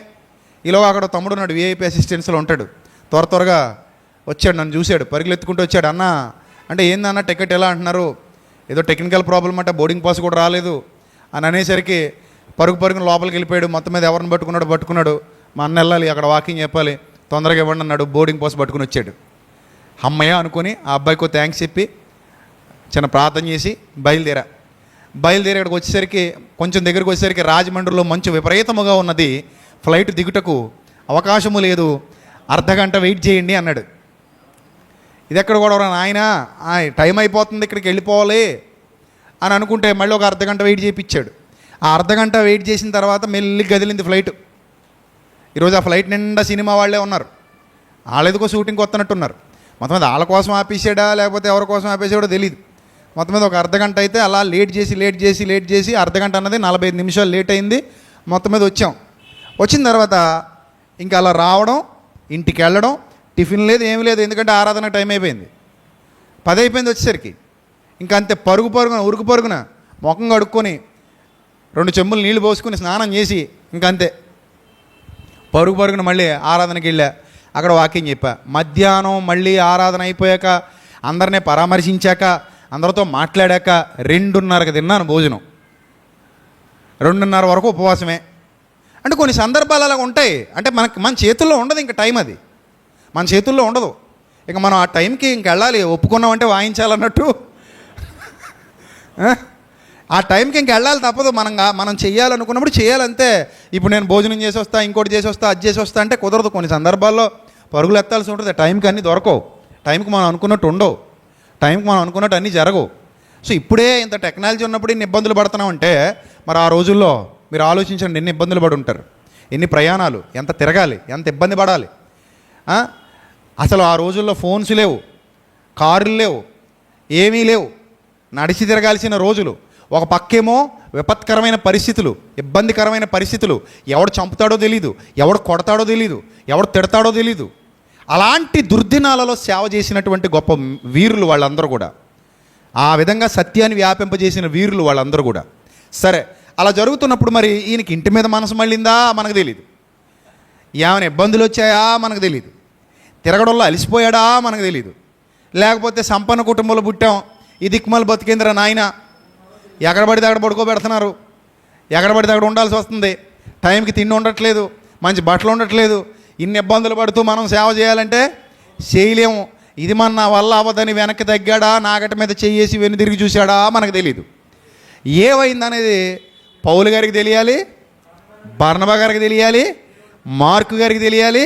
ఈలోగా అక్కడ తమ్ముడు ఉన్నాడు, విఐపీ అసిస్టెంట్స్లో ఉంటాడు. త్వరగా వచ్చాడు, నన్ను చూశాడు, పరిగెత్తుకుంటూ వచ్చాడు. అన్న అంటే ఏందన్న టికెట్ ఎలా అంటున్నారు? ఏదో టెక్నికల్ ప్రాబ్లం అంటే బోర్డింగ్ పాస్ కూడా రాలేదు అని అనేసరికి పరుగున లోపలికి వెళ్ళిపోయాడు. మొత్తం మీద ఎవరిని పట్టుకున్నాడు. మా అన్న వెళ్ళాలి, అక్కడ వాకింగ్ చెప్పాలి, తొందరగా ఇవ్వండి అన్నాడు. బోర్డింగ్ పాస్ పట్టుకుని వచ్చాడు. అమ్మయ్య అనుకుని ఆ అబ్బాయికి థ్యాంక్స్ చెప్పి చిన్న ప్రార్థన చేసి బయలుదేరి ఇక్కడికి వచ్చేసరికి, కొంచెం దగ్గరికి వచ్చేసరికి రాజమండ్రిలో మంచు విపరీతముగా ఉన్నది. ఫ్లైట్ దిగుటకు అవకాశము లేదు, అర్ధగంట వెయిట్ చేయండి అన్నాడు. ఇది ఎక్కడ కూడా నాయన, టైం అయిపోతుంది, ఇక్కడికి వెళ్ళిపోవాలి అని అనుకుంటే మళ్ళీ ఒక అర్ధగంట వెయిట్ చేయించాడు. ఆ అర్ధగంట వెయిట్ చేసిన తర్వాత మెల్లి గదిలింది ఫ్లైట్. ఈరోజు ఆ ఫ్లైట్ నిండా సినిమా వాళ్ళే ఉన్నారు. వాళ్ళెందుకో షూటింగ్కి వస్తున్నట్టున్నారు. మొత్తం మీద వాళ్ళ కోసం ఆపేసాడా లేకపోతే ఎవరి కోసం ఆపేసాడో తెలియదు. మొత్తం మీద ఒక అర్ధగంట అయితే అలా లేట్ చేసి అర్ధగంట అన్నది 45 నిమిషాలు లేట్ అయింది. మొత్తం మీద వచ్చిన తర్వాత ఇంకా అలా రావడం, ఇంటికి వెళ్ళడం, టిఫిన్ లేదు ఏమీ లేదు, ఎందుకంటే ఆరాధన టైం అయిపోయింది. 10 అయిపోయింది వచ్చేసరికి. ఇంకా అంతే ఉరుకు పరుగున ముఖం కడుక్కొని 2 చెంబులు నీళ్లు పోసుకుని స్నానం చేసి ఇంకా అంతే పరుగున మళ్ళీ ఆరాధనకి వెళ్ళా. అక్కడ వాకింగ్ చెప్పా. మధ్యాహ్నం మళ్ళీ ఆరాధన అయిపోయాక, అందరినీ పరామర్శించాక, అందరితో మాట్లాడాక 2:30కి తిన్నాను భోజనం. 2:30 వరకు ఉపవాసమే. అంటే కొన్ని సందర్భాలు అలాగ ఉంటాయి. అంటే మన చేతుల్లో ఉండదు, ఇంకా టైం అది మన చేతుల్లో ఉండదు. ఇక మనం ఆ టైంకి ఇంక వెళ్ళాలి, ఒప్పుకున్నామంటే వాయించాలన్నట్టు. ఆ టైంకి ఇంక వెళ్ళాలి, తప్పదు. మనం చేయాలనుకున్నప్పుడు చేయాలంతే. ఇప్పుడు నేను భోజనం చేసి వస్తా, ఇంకోటి చేసి వస్తా, అది చేసి వస్తా అంటే కుదరదు. కొన్ని సందర్భాల్లో పరుగులు ఎత్తాల్సి ఉంటుంది. టైంకి అన్నీ దొరకవు, టైంకి మనం అనుకున్నట్టు ఉండవు, టైంకి మనం అనుకున్నట్టు అన్నీ జరగవు. సో ఇప్పుడే ఇంత టెక్నాలజీ ఉన్నప్పుడు ఇన్ని ఇబ్బందులు పడుతున్నామంటే మరి ఆ రోజుల్లో మీరు ఆలోచించండి, ఎన్ని ఇబ్బందులు పడి ఉంటారు, ఎన్ని ప్రయాణాలు, ఎంత తిరగాలి, ఎంత ఇబ్బంది పడాలి. అసలు ఆ రోజుల్లో ఫోన్స్ లేవు, కార్లు లేవు, ఏమీ లేవు, నడిచి తిరగాల్సిన రోజులు. ఒక పక్కేమో విపత్కరమైన పరిస్థితులు, ఇబ్బందికరమైన పరిస్థితులు. ఎవడు చంపుతాడో తెలీదు, ఎవడు కొడతాడో తెలీదు, ఎవడు తిడతాడో తెలీదు. అలాంటి దుర్దినాలలో సేవ చేసినటువంటి గొప్ప వీరులు వాళ్ళందరూ కూడా. ఆ విధంగా సత్యాన్ని వ్యాపింపజేసిన వీరులు వాళ్ళందరూ కూడా. సరే, అలా జరుగుతున్నప్పుడు మరి ఈయనకి ఇంటి మీద మనసు మళ్ళిందా మనకు తెలీదు, ఏమైనా ఇబ్బందులు వచ్చాయా మనకు తెలీదు, తిరగడంలో అలిసిపోయాడా మనకు తెలీదు, లేకపోతే సంపన్న కుటుంబంలో పుట్టాం, ఈ దిక్కుమల బతికేంద్ర నాయన, ఎక్కడ పడితే అక్కడ పడుకోబెడుతున్నారు, ఎక్కడ పడితే అక్కడ ఉండాల్సి వస్తుంది, టైంకి తిండి ఉండట్లేదు, మంచి బట్టలు ఉండట్లేదు, ఇన్ని ఇబ్బందులు పడుతూ మనం సేవ చేయాలంటే చేయలేము. ఇది మన వల్ల అవ్వదని వెనక్కి తగ్గాడా, నాగటి మీద చెయ్యేసి వెన్ను తిరిగి చూశాడా మనకు తెలీదు. ఏమైందనేది పౌలు గారికి తెలియాలి, బర్నబా గారికి తెలియాలి, మార్కు గారికి తెలియాలి,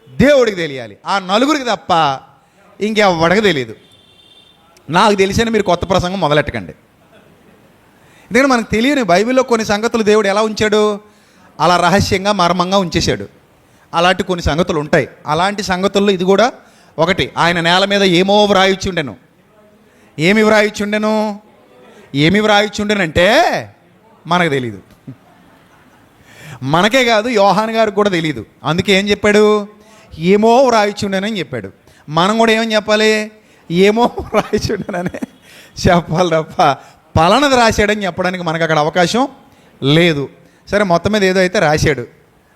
దేవుడికి తెలియాలి. ఆ నలుగురికి తప్ప ఇంకెవ్వడికి తెలియదు. నాకు తెలిసిన మీరు కొత్త ప్రసంగం మొదలెట్టకండి. ఎందుకంటే మనకు తెలియని బైబిల్లో కొన్ని సంగతులు దేవుడు ఎలా ఉంచాడు, అలా రహస్యంగా మర్మంగా ఉంచేశాడు. అలాంటి కొన్ని సంగతులు ఉంటాయి. అలాంటి సంగతుల్లో ఇది కూడా ఒకటి. ఆయన నేల మీద ఏమో వ్రాయిచ్చుండెను. ఏమి వ్రాయిచ్చుండెనంటే మనకు తెలీదు. మనకే కాదు, యోహాను గారికి కూడా తెలియదు. అందుకే ఏం చెప్పాడు, ఏమో వ్రాయిచ్చుండెనని చెప్పాడు. మనం కూడా ఏమని చెప్పాలి, ఏమో వ్రాయిచ్చుండెనని చెప్పాలి తప్ప పలానది రాశాడని చెప్పడానికి మనకు అక్కడ అవకాశం లేదు. సరే, మొత్తం మీద ఏదో అయితే రాశాడు.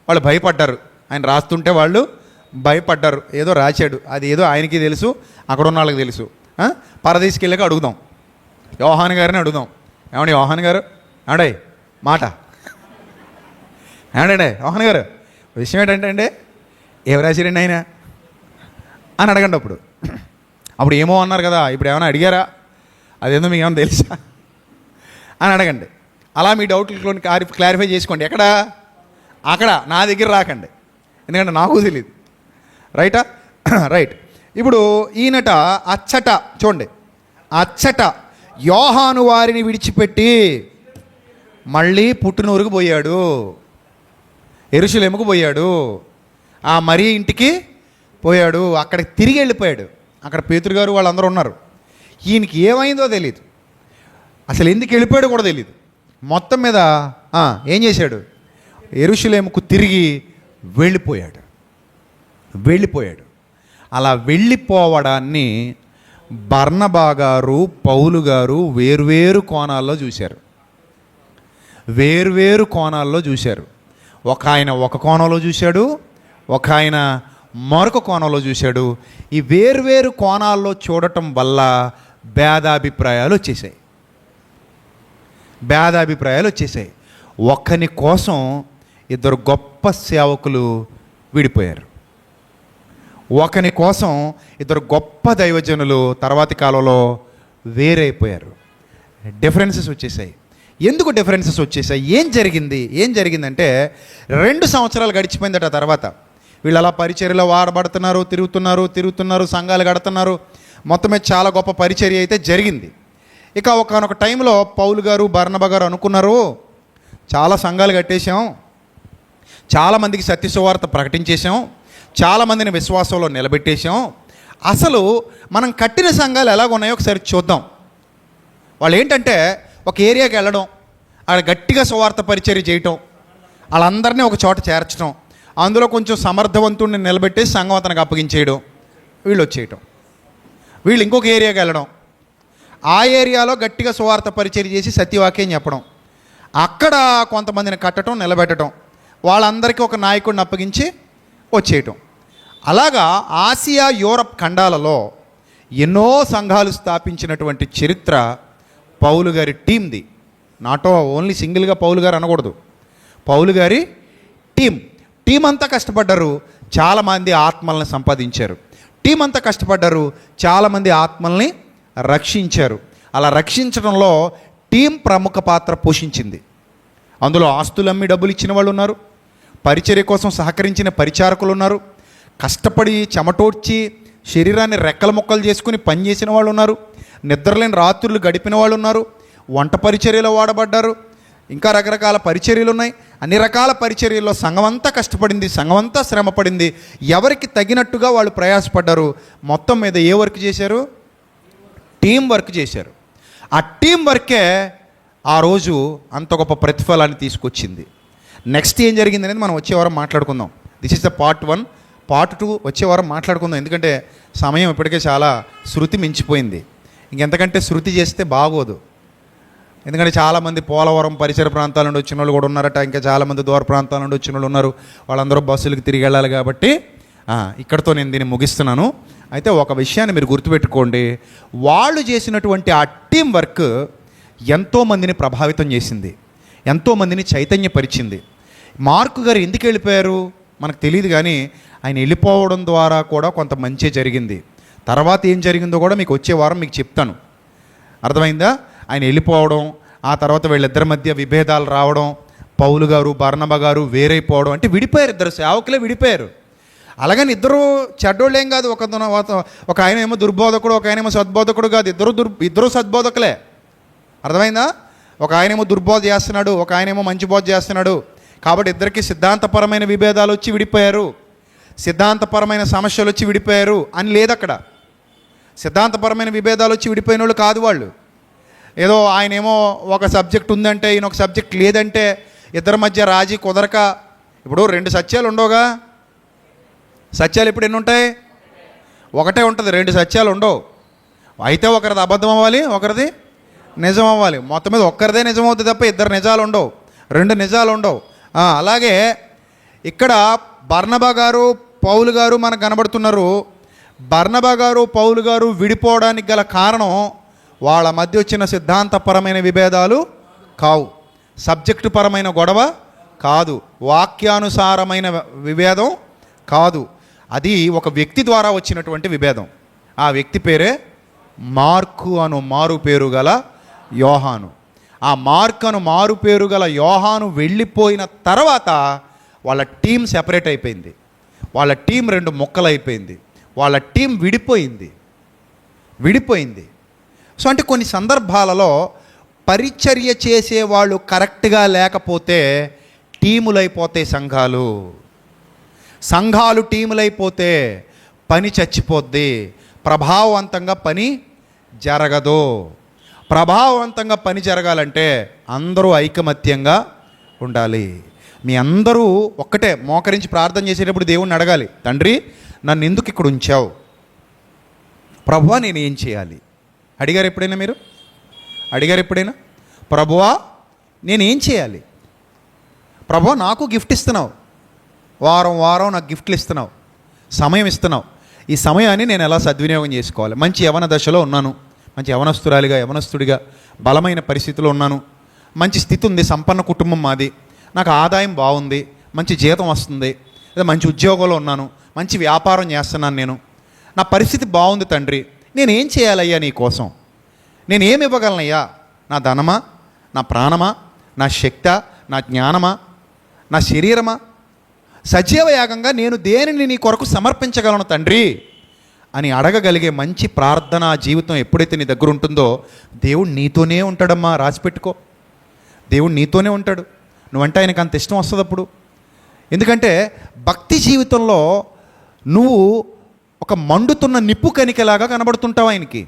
వాళ్ళు భయపడ్డారు, ఆయన రాస్తుంటే వాళ్ళు భయపడ్డారు. ఏదో రాశాడు, అది ఏదో ఆయనకి తెలుసు, అక్కడ ఉన్న వాళ్ళకి తెలుసు. పరదేశికి వెళ్ళాక అడుగుదాం, యోహాను గారిని అడుగుదాం. ఏమండి యోహాను గారు, ఏమండే మాట, ఏమండే యోహాను గారు, విషయం ఏంటంటే ఏం రాశారండి ఆయన అని అడగండి. అప్పుడు ఏమో అన్నారు కదా, ఇప్పుడు ఏమైనా అడిగారా, అదేందో మీకు ఏమైనా తెలుసా అని అడగండి. అలా మీ డౌట్లు క్లారిఫై చేసుకోండి. అక్కడ నా దగ్గర రాకండి, ఎందుకంటే నాకు తెలియదు. రైటా? రైట్. ఇప్పుడు ఈయనట అచ్చట చూడండి, అచ్చట యోహాను వారిని విడిచిపెట్టి మళ్ళీ పుట్టినూరుకు పోయాడు, యెరూషలేముకు పోయాడు, ఆ మరియ ఇంటికి పోయాడు. అక్కడికి తిరిగి వెళ్ళిపోయాడు. అక్కడ పేతురు గారు వాళ్ళందరూ ఉన్నారు. ఈయనకి ఏమైందో తెలియదు. అసలు ఎందుకు వెళ్ళిపోయాడో కూడా తెలియదు. మొత్తం మీద ఏం చేశాడు? యెరూషలేముకు తిరిగి వెళ్ళిపోయాడు. అలా వెళ్ళిపోవడాన్ని బర్నబా గారు, పౌలు గారు వేర్వేరు కోణాల్లో చూశారు. ఒక ఆయన ఒక కోణంలో చూశాడు, ఒక ఆయన మరొక కోణంలో చూశాడు. ఈ వేర్వేరు కోణాల్లో చూడటం వల్ల భేదాభిప్రాయాలు వచ్చేసాయి. ఒక్కని కోసం ఇద్దరు గొప్ప సేవకులు విడిపోయారు. ఒకని కోసం ఇద్దరు గొప్ప దైవజనులు తర్వాతి కాలంలో వేరైపోయారు. డిఫరెన్సెస్ వచ్చేసాయి. ఎందుకు డిఫరెన్సెస్ వచ్చేసాయి? ఏం జరిగిందంటే 2 సంవత్సరాలు గడిచిపోయిందట. తర్వాత వీళ్ళు అలా పరిచర్యలో వాడబడుతున్నారు, తిరుగుతున్నారు, సంఘాలు కడుతున్నారు. మొత్తమే చాలా గొప్ప పరిచర్య అయితే జరిగింది. ఇక ఒకనొక టైంలో పౌలు గారు, బర్నబా గారు అనుకున్నారు, చాలా సంఘాలు కట్టేశాం, చాలామందికి సత్య సువార్త ప్రకటించేశాం, చాలామందిని విశ్వాసంలో నిలబెట్టేశాం, అసలు మనం కట్టిన సంఘాలు ఎలాగున్నాయో ఒకసారి చూద్దాం. వాళ్ళు ఏంటంటే ఒక ఏరియాకి వెళ్ళడం, అక్కడ గట్టిగా సువార్త పరిచర్య చేయటం, వాళ్ళందరినీ ఒక చోట చేర్చడం, అందులో కొంచెం సమర్థవంతుడిని నిలబెట్టేసి సంఘం అతనికి అప్పగించేయడం, వీళ్ళు వచ్చేయటం. వీళ్ళు ఇంకొక ఏరియాకి వెళ్ళడం, ఆ ఏరియాలో గట్టిగా సువార్త పరిచర్య చేసి సత్యవాక్యం చెప్పడం, అక్కడ కొంతమందిని కట్టడం, నిలబెట్టడం, వాళ్ళందరికీ ఒక నాయకుడిని అప్పగించి వచ్చేయటం. అలాగా ఆసియా, యూరప్ ఖండాలలో ఎన్నో సంఘాలు స్థాపించినటువంటి చరిత్ర పౌలు గారి టీంది. నాట్ ఓన్లీ సింగిల్గా పౌలు గారు అనకూడదు, పౌలు గారి టీం అంతా కష్టపడ్డారు, చాలామంది ఆత్మల్ని సంపాదించారు. టీం అంతా కష్టపడ్డారు, చాలామంది ఆత్మల్ని రక్షించారు. అలా రక్షించడంలో టీం ప్రముఖ పాత్ర పోషించింది. అందులో ఆస్తులు అమ్మి డబ్బులు ఇచ్చిన వాళ్ళు ఉన్నారు, పరిచర్య కోసం సహకరించిన పరిచారకులు ఉన్నారు, కష్టపడి చెమటోడ్చి శరీరాన్ని రెక్కల ముక్కలు చేసుకుని పనిచేసిన వాళ్ళు ఉన్నారు, నిద్రలేని రాత్రులు గడిపిన వాళ్ళు ఉన్నారు, వంట పరిచర్యలో వాడబడ్డారు, ఇంకా రకరకాల పరిచర్యలు ఉన్నాయి. అన్ని రకాల పరిచర్యల్లో సంఘం అంతా కష్టపడింది, సంఘం అంతా శ్రమపడింది, ఎవరికి తగినట్టుగా వాళ్ళు ప్రయాసపడ్డారు. మొత్తం మీద ఏ వర్క్ చేశారు? టీం వర్క్ చేశారు. ఆ టీం వర్కే ఆ రోజు అంత గొప్ప ప్రతిఫలాన్ని తీసుకొచ్చింది. నెక్స్ట్ ఏం జరిగింది అనేది మనం వచ్చే వారం మాట్లాడుకుందాం. This is the part 1. Part 2 వచ్చే వారం మాట్లాడుకుందాం. ఎందుకంటే సమయం ఇప్పటికే చాలా శృతి మించిపోయింది. ఇంకెంతకంటే శృతి చేస్తే బాగోదు. ఎందుకంటే చాలామంది పోలవరం పరిసర ప్రాంతాల నుండి వచ్చిన వాళ్ళు కూడా ఉన్నారట, ఇంకా చాలామంది దూర ప్రాంతాల నుండి వచ్చిన వాళ్ళు ఉన్నారు. వాళ్ళందరూ బస్సులకు తిరిగి వెళ్ళాలి కాబట్టి ఇక్కడితో నేను దీన్ని ముగిస్తున్నాను. అయితే ఒక విషయాన్ని మీరు గుర్తుపెట్టుకోండి, వాళ్ళు చేసినటువంటి ఆ టీం వర్క్ ఎంతోమందిని ప్రభావితం చేసింది, ఎంతోమందిని చైతన్యపరిచింది. మార్కు గారు ఎందుకు వెళ్ళిపోయారు మనకు తెలియదు, కానీ ఆయన వెళ్ళిపోవడం ద్వారా కూడా కొంత మంచి జరిగింది. తర్వాత ఏం జరిగిందో కూడా మీకు వచ్చే వారం మీకు చెప్తాను. అర్థమైందా? ఆయన వెళ్ళిపోవడం, ఆ తర్వాత వీళ్ళిద్దరి మధ్య విభేదాలు రావడం, పౌలు గారు, బర్నబా గారు వేరైపోవడం, అంటే విడిపోయారు, ఇద్దరు సేవకులే విడిపోయారు. అలాగని ఇద్దరు చెడ్డోళ్ళు ఏం కాదు. ఒక ఆయన ఏమో దుర్బోధకుడు, ఒక ఆయన ఏమో సద్బోధకుడు కాదు, ఇద్దరు సద్బోధకులే. అర్థమైందా? ఒక ఆయన ఏమో దుర్బోధ చేస్తున్నాడు, ఒక ఆయన ఏమో మంచి బోధ చేస్తున్నాడు. కాబట్టి ఇద్దరికి సిద్ధాంతపరమైన విభేదాలు వచ్చి విడిపోయారు, సిద్ధాంతపరమైన సమస్యలు వచ్చి విడిపోయారు అని లేదు అక్కడ. సిద్ధాంతపరమైన విభేదాలు వచ్చి విడిపోయిన వాళ్ళు కాదు వాళ్ళు. ఏదో ఆయన ఏమో ఒక సబ్జెక్ట్ ఉందంటే ఈయన ఒక సబ్జెక్ట్ లేదంటే ఇద్దరి మధ్య రాజీ కుదరక, ఇప్పుడు 2 సత్యాలు ఉండవుగా. సత్యాలు ఇప్పుడు ఎన్ని ఉంటాయి? ఒకటే ఉంటుంది, 2 సత్యాలు ఉండవు. అయితే ఒకరిది అబద్ధం అవ్వాలి, ఒకరిది నిజం అవ్వాలి. మొత్తం మీద ఒక్కరిదే నిజం అవుతుంది తప్ప 2 నిజాలు ఉండవు, 2 నిజాలు ఉండవు. అలాగే ఇక్కడ బర్నబా గారు, పౌలు గారు మనకు కనబడుతున్నారు. బర్నబా గారు, పౌలు గారు విడిపోవడానికి గల కారణం వాళ్ళ మధ్య వచ్చిన సిద్ధాంతపరమైన విభేదాలు కావు, సబ్జెక్టు పరమైన గొడవ కాదు, వాక్యానుసారమైన విభేదం కాదు. అది ఒక వ్యక్తి ద్వారా వచ్చినటువంటి విభేదం. ఆ వ్యక్తి పేరే మార్కు అను మారు పేరు గల యోహాను. ఆ మార్కు అను మారు పేరు గల యోహాను వెళ్ళిపోయిన తర్వాత వాళ్ళ టీం సెపరేట్ అయిపోయింది, వాళ్ళ టీం 2 ముక్కలు అయిపోయింది, వాళ్ళ టీం విడిపోయింది. సో అంటే కొన్ని సందర్భాలలో పరిచర్య చేసేవాళ్ళు కరెక్ట్గా లేకపోతే టీములైపోతాయి సంఘాలు టీములైపోతే పని చచ్చిపోద్ది, ప్రభావవంతంగా పని జరగదు. ప్రభావవంతంగా పని జరగాలంటే అందరూ ఐకమత్యంగా ఉండాలి. మీ అందరూ ఒక్కటే మోకరించి ప్రార్థన చేసేటప్పుడు దేవుణ్ణి అడగాలి, తండ్రి నన్ను ఎందుకు ఇక్కడ ఉంచావు, ప్రభువా నేను ఏం చేయాలి? అడిగారు ఎప్పుడైనా మీరు? అడిగారు ఎప్పుడైనా? ప్రభువా నేనేం చేయాలి? ప్రభువా నాకు గిఫ్ట్ ఇస్తున్నావు, వారం వారం నాకు గిఫ్ట్లు ఇస్తున్నావు, సమయం ఇస్తున్నావు, ఈ సమయాన్ని నేను ఎలా సద్వినియోగం చేసుకోవాలి? మంచి యవన దశలో ఉన్నాను, మంచి యవనస్తురాలిగా యవనస్తుడిగా బలమైన పరిస్థితిలో ఉన్నాను, మంచి స్థితి ఉంది, సంపన్న కుటుంబం మాది, నాకు ఆదాయం బాగుంది, మంచి జీతం వస్తుంది, లేదా మంచి ఉద్యోగంలో ఉన్నాను, మంచి వ్యాపారం చేస్తున్నాను, నా పరిస్థితి బాగుంది తండ్రి, నేనేం చేయాలయ్యా నీ కోసం? నేను ఏమి ఇవ్వగలనయ్యా? నా ధనమా, నా ప్రాణమా, నా శక్తా, నా జ్ఞానమా, నా శరీరమా? సజీవయాగంగా నేను దేనిని నీ కొరకు సమర్పించగలను తండ్రి అని అడగగలిగే మంచి ప్రార్థనా జీవితం ఎప్పుడైతే నీ దగ్గర ఉంటుందో దేవుడు నీతోనే ఉంటాడమ్మా. రాసిపెట్టుకో, దేవుడు నీతోనే ఉంటాడు. నువ్వంటే ఆయనకు అంత ఇష్టం వస్తుంది అప్పుడు. ఎందుకంటే భక్తి జీవితంలో నువ్వు ఒక మండుతున్న నిప్పు కణికలాగా కనబడుతుంటావు ఆయనకి.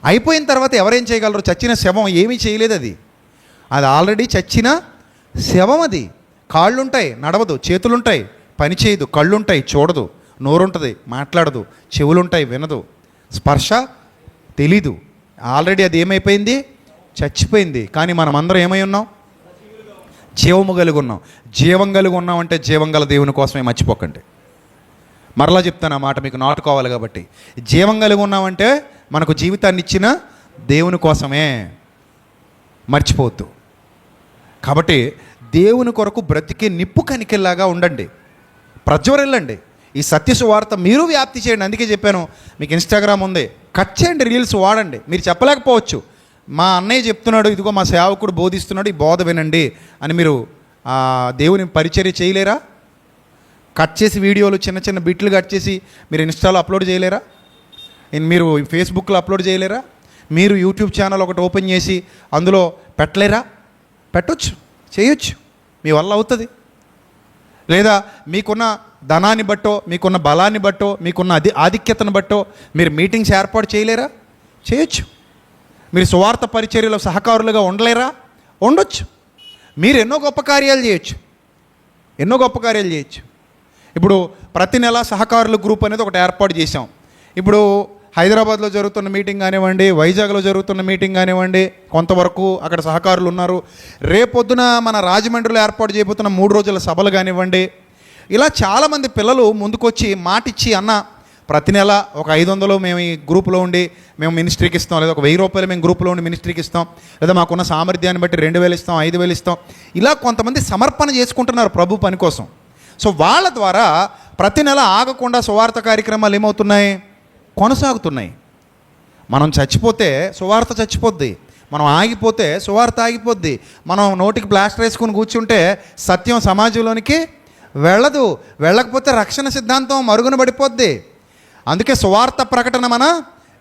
అయిపోయిన తర్వాత ఎవరేం చేయగలరు? చచ్చిన శవం ఏమీ చేయలేదు, అది ఆల్రెడీ చచ్చిన శవం. అది కాళ్ళుంటాయి నడవదు, చేతులుంటాయి పని చేయదు, కళ్ళుంటాయి చూడదు, నోరుంటుంది మాట్లాడదు, చెవులుంటాయి వినదు, స్పర్శ తెలీదు. ఆల్రెడీ అది ఏమైపోయింది? చచ్చిపోయింది. కానీ మనమందరం ఏమై ఉన్నాం? జీవము కలిగి ఉన్నాం. జీవం కలిగి ఉన్నామంటే జీవం గల దేవుని కోసమే, మర్చిపోకండి. మరలా చెప్తాను ఆ మాట, మీకు నాటుకోవాలి కాబట్టి. జీవం కలిగి ఉన్నామంటే మనకు జీవితాన్ని ఇచ్చిన దేవుని కోసమే, మర్చిపోవద్దు. కాబట్టి దేవుని కొరకు బ్రతికే నిప్పు కణికల్లాగా ఉండండి, ప్రజ్వరిల్లండి. ఈ సత్య సువార్త మీరు వ్యాప్తి చేయండి. అందుకే చెప్పాను, మీకు ఇన్స్టాగ్రామ్ ఉంది, కట్ చేయండి, రీల్స్ వాడండి. మీరు చెప్పలేకపోవచ్చు, మా అన్నయ్య చెప్తున్నాడు, ఇదిగో మా సేవకుడు బోధిస్తున్నాడు, ఈ బోధ వినండి అని మీరు దేవుని పరిచర్య చేయలేరా? కట్ చేసి వీడియోలు చిన్న చిన్న బిట్లు కట్ చేసి మీరు ఇన్స్టాలో అప్లోడ్ చేయలేరా? మీరు ఫేస్బుక్లో అప్లోడ్ చేయలేరా? మీరు యూట్యూబ్ ఛానల్ ఒకటి ఓపెన్ చేసి అందులో పెట్టలేరా? పెట్టొచ్చు, చేయొచ్చు, మీ వల్ల అవుతుంది. లేదా మీకున్న ధనాన్ని బట్టో, మీకున్న బలాన్ని బట్టో, మీకున్న ఆధిక్యతను బట్టో మీరు మీటింగ్స్ ఏర్పాటు చేయలేరా? చేయొచ్చు. మీరు సువార్త పరిచర్యలో సహకారులుగా ఉండలేరా? ఉండొచ్చు. మీరు ఎన్నో గొప్ప కార్యాలు చేయొచ్చు, ఎన్నో గొప్ప కార్యాలు చేయొచ్చు. ఇప్పుడు ప్రతి నెల సహకారుల గ్రూప్ అనేది ఒకటి ఏర్పాటు చేసాం. ఇప్పుడు హైదరాబాద్లో జరుగుతున్న మీటింగ్ కానివ్వండి, వైజాగ్లో జరుగుతున్న మీటింగ్ కానివ్వండి, కొంతవరకు అక్కడ సహకారులు ఉన్నారు. రేపొద్దున మన రాజమండ్రిలో ఏర్పాటు చేయబోతున్న 3 రోజుల సభలు కానివ్వండి, ఇలా చాలామంది పిల్లలు ముందుకొచ్చి మాటిచ్చి, అన్న ప్రతి నెల ఒక 500 మేము ఈ గ్రూప్లో ఉండి మేము మినిస్ట్రీకి ఇస్తాం, లేదా ఒక 1000 రూపాయలు మేము గ్రూప్లో ఉండి మినిస్ట్రీకి ఇస్తాం, లేదా మాకున్న సామర్థ్యాన్ని బట్టి 2000 ఇస్తాం, 5000 ఇస్తాం. ఇలా కొంతమంది సమర్పణ చేసుకుంటున్నారు ప్రభు పని కోసం. సో వాళ్ళ ద్వారా ప్రతి నెల ఆగకుండా సువార్త కార్యక్రమాలు ఏమవుతున్నాయి? కొనసాగుతున్నాయి. మనం చచ్చిపోతే సువార్త చచ్చిపోద్ది, మనం ఆగిపోతే సువార్త ఆగిపోద్ది. మనం నోటికి ప్లాస్టర్ వేసుకుని కూర్చుంటే సత్యం సమాజంలోనికి వెళ్ళదు, వెళ్ళకపోతే రక్షణ సిద్ధాంతం మరుగున పడిపోద్ది. అందుకే సువార్త ప్రకటన మన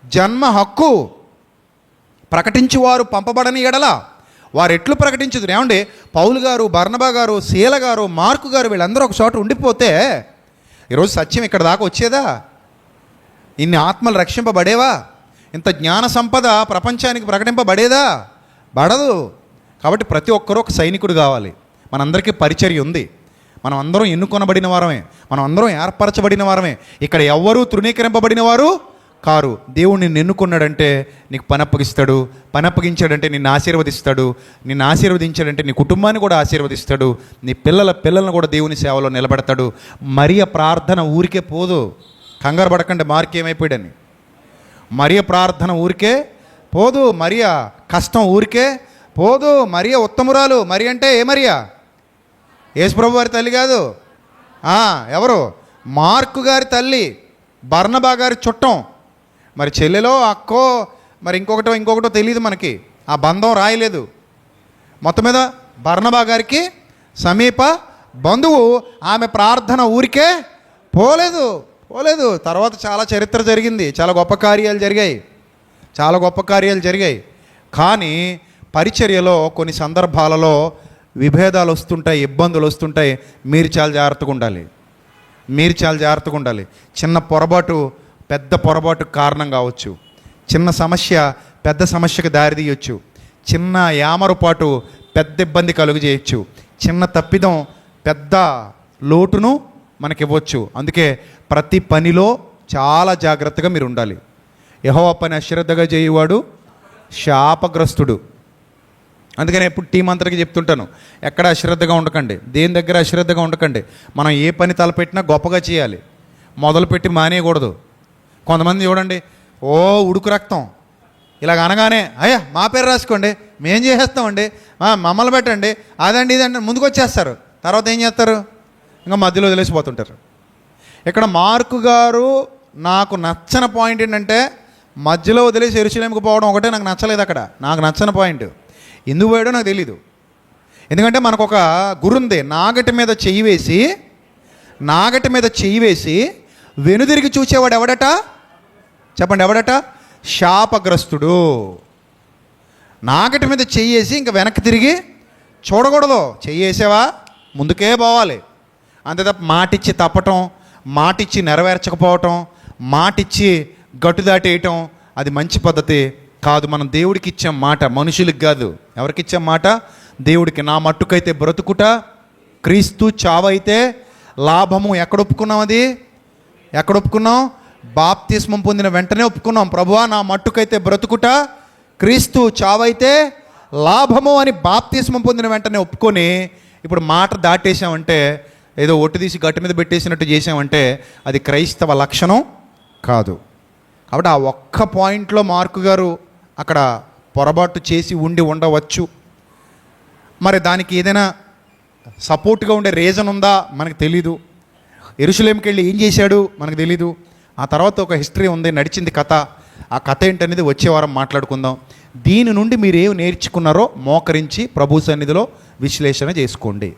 జన్మ హక్కు. ప్రకటించువారు పంపబడని ఎడల వారు ఎట్లు ప్రకటించదు. ఏమండి, పౌలు గారు, బర్నబా గారు, శీల గారు, మార్కు గారు వీళ్ళందరూ ఒక చోట ఉండిపోతే ఈరోజు సత్యం ఇక్కడ దాకా వచ్చేదా? ఇన్ని ఆత్మలు రక్షింపబడేవా? ఇంత జ్ఞాన సంపద ప్రపంచానికి ప్రకటింపబడేదా? పడదు. కాబట్టి ప్రతి ఒక్కరూ ఒక సైనికుడు కావాలి. మనందరికీ పరిచర్య ఉంది, మనం అందరం ఎన్నుకొనబడిన వారమే, మనం అందరం ఏర్పరచబడిన వారమే. ఇక్కడ ఎవ్వరూ తృణీకరింపబడిన వారు కారు. దేవుడు నిన్ను ఎన్నుకున్నాడంటే నీకు పని అప్పగిస్తాడు, పని అప్పగించాడంటే నిన్ను ఆశీర్వదిస్తాడు, నిన్ను ఆశీర్వదించాడంటే నీ కుటుంబాన్ని కూడా ఆశీర్వదిస్తాడు, నీ పిల్లలను కూడా దేవుని సేవలో నిలబెడతాడు. మరియ ప్రార్థన ఊరికే పోదు. కంగారు పడకండి మార్క్ ఏమైపోయాడని. మరియ ప్రార్థన ఊరికే పోదు, మరియ కష్టం ఊరికే పోదు. మరియ ఉత్తమురాలు. మరి అంటే ఏ మరియా? యేసుప్రభు వారి తల్లి కాదు. ఎవరు? మార్కు గారి తల్లి, బర్నబా గారి చుట్టం. మరి చెల్లెలో అక్కో మరి ఇంకొకటో తెలియదు మనకి, ఆ బంధం రాయలేదు. మొత్తం మీద బర్నబా గారికి సమీప బంధువు. ఆమె ప్రార్థన ఊరికే పోలేదు. తర్వాత చాలా చరిత్ర జరిగింది, చాలా గొప్ప కార్యాలు జరిగాయి. కానీ పరిచర్యలో కొన్ని సందర్భాలలో విభేదాలు వస్తుంటాయి, ఇబ్బందులు వస్తుంటాయి. మీరు చాలా జాగ్రత్తగా ఉండాలి. చిన్న పొరపాటు పెద్ద పొరపాటు కారణం కావచ్చు, చిన్న సమస్య పెద్ద సమస్యకు దారి తీయొచ్చు. చిన్న యామరుపాటు పెద్ద ఇబ్బంది కలుగు చేయొచ్చు. చిన్న తప్పిదం పెద్ద లోటును మనకివ్వచ్చు. అందుకే ప్రతి పనిలో చాలా జాగ్రత్తగా మీరు ఉండాలి. యెహోవా పని అశ్రద్ధగా చేయువాడు శాపగ్రస్తుడు. అందుకని ఎప్పుడు టీం అంతటికి చెప్తుంటాను, ఎక్కడ అశ్రద్ధగా ఉండకండి, దేని దగ్గర అశ్రద్ధగా ఉండకండి. మనం ఏ పని తలపెట్టినా గొప్పగా చేయాలి, మొదలుపెట్టి మానేయకూడదు. కొంతమంది చూడండి, ఓ ఉడుకు రక్తం ఇలాగ అనగానే అయ్యా మా పేరు రాసుకోండి, మేం చేసేస్తామండి, మమ్మల్ని పెట్టండి, అదండి ఇదండి ముందుకు వచ్చేస్తారు. తర్వాత ఏం చేస్తారు? ఇంకా మధ్యలో వదిలేసిపోతుంటారు. ఇక్కడ మార్కు గారు నాకు నచ్చని పాయింట్ ఏంటంటే, మధ్యలో వదిలేసి యెరూషలేముకు పోవడం ఒకటే నాకు నచ్చలేదు. అక్కడ నాకు నచ్చని పాయింట్ ఎందుకు పోయాడో నాకు తెలీదు. ఎందుకంటే మనకు ఒక గురుంది, నాగటి మీద చెయ్యి వేసి వెనుదిరిగి చూసేవాడు ఎవడట? చెప్పండి, ఎవడట? శాపగ్రస్తుడు. నాగటి మీద చెయ్యేసి ఇంకా వెనక్కి తిరిగి చూడకూడదు. చెయ్యేసావా ముందుకే పోవాలి. అంతే తప్ప మాటిచ్చి తప్పటం, మాటిచ్చి నెరవేర్చకపోవటం, మాటిచ్చి గట్టు దాటేయటం అది మంచి పద్ధతి కాదు. మనం దేవుడికి ఇచ్చాం మాట, మనుషులకి కాదు. ఎవరికి ఇచ్చాం మాట? దేవుడికి. నా మట్టుకైతే బ్రతుకుట క్రీస్తు, చావైతే లాభము. ఎక్కడ ఒప్పుకున్నాం? అది ఎక్కడ ఒప్పుకున్నాం? బాప్తిస్మం పొందిన వెంటనే ఒప్పుకున్నాం. ప్రభువా నా మట్టుకైతే బ్రతుకుట క్రీస్తు, చావైతే లాభము అని బాప్తిస్మం పొందిన వెంటనే ఒప్పుకొని ఇప్పుడు మాట దాటేసామంటే, ఏదో ఒట్టు తీసి గట్టు మీద పెట్టేసినట్టు చేసామంటే అది క్రైస్తవ లక్షణం కాదు. కాబట్టి ఆ ఒక్క పాయింట్లో మార్కు గారు అక్కడ పొరపాటు చేసి ఉండవచ్చు. మరి దానికి ఏదైనా సపోర్ట్గా ఉండే రీజన్ ఉందా మనకు తెలీదు. యెరూషలేముకి వెళ్ళి ఏం చేశాడు మనకు తెలీదు. ఆ తర్వాత ఒక హిస్టరీ ఉంది, నడిచింది కథ. ఆ కథ ఏంటనేది వచ్చే వారం మాట్లాడుకుందాం. దీని నుండి మీరు ఏం నేర్చుకున్నారో మోకరించి ప్రభు సన్నిధిలో విశ్లేషణ చేసుకోండి.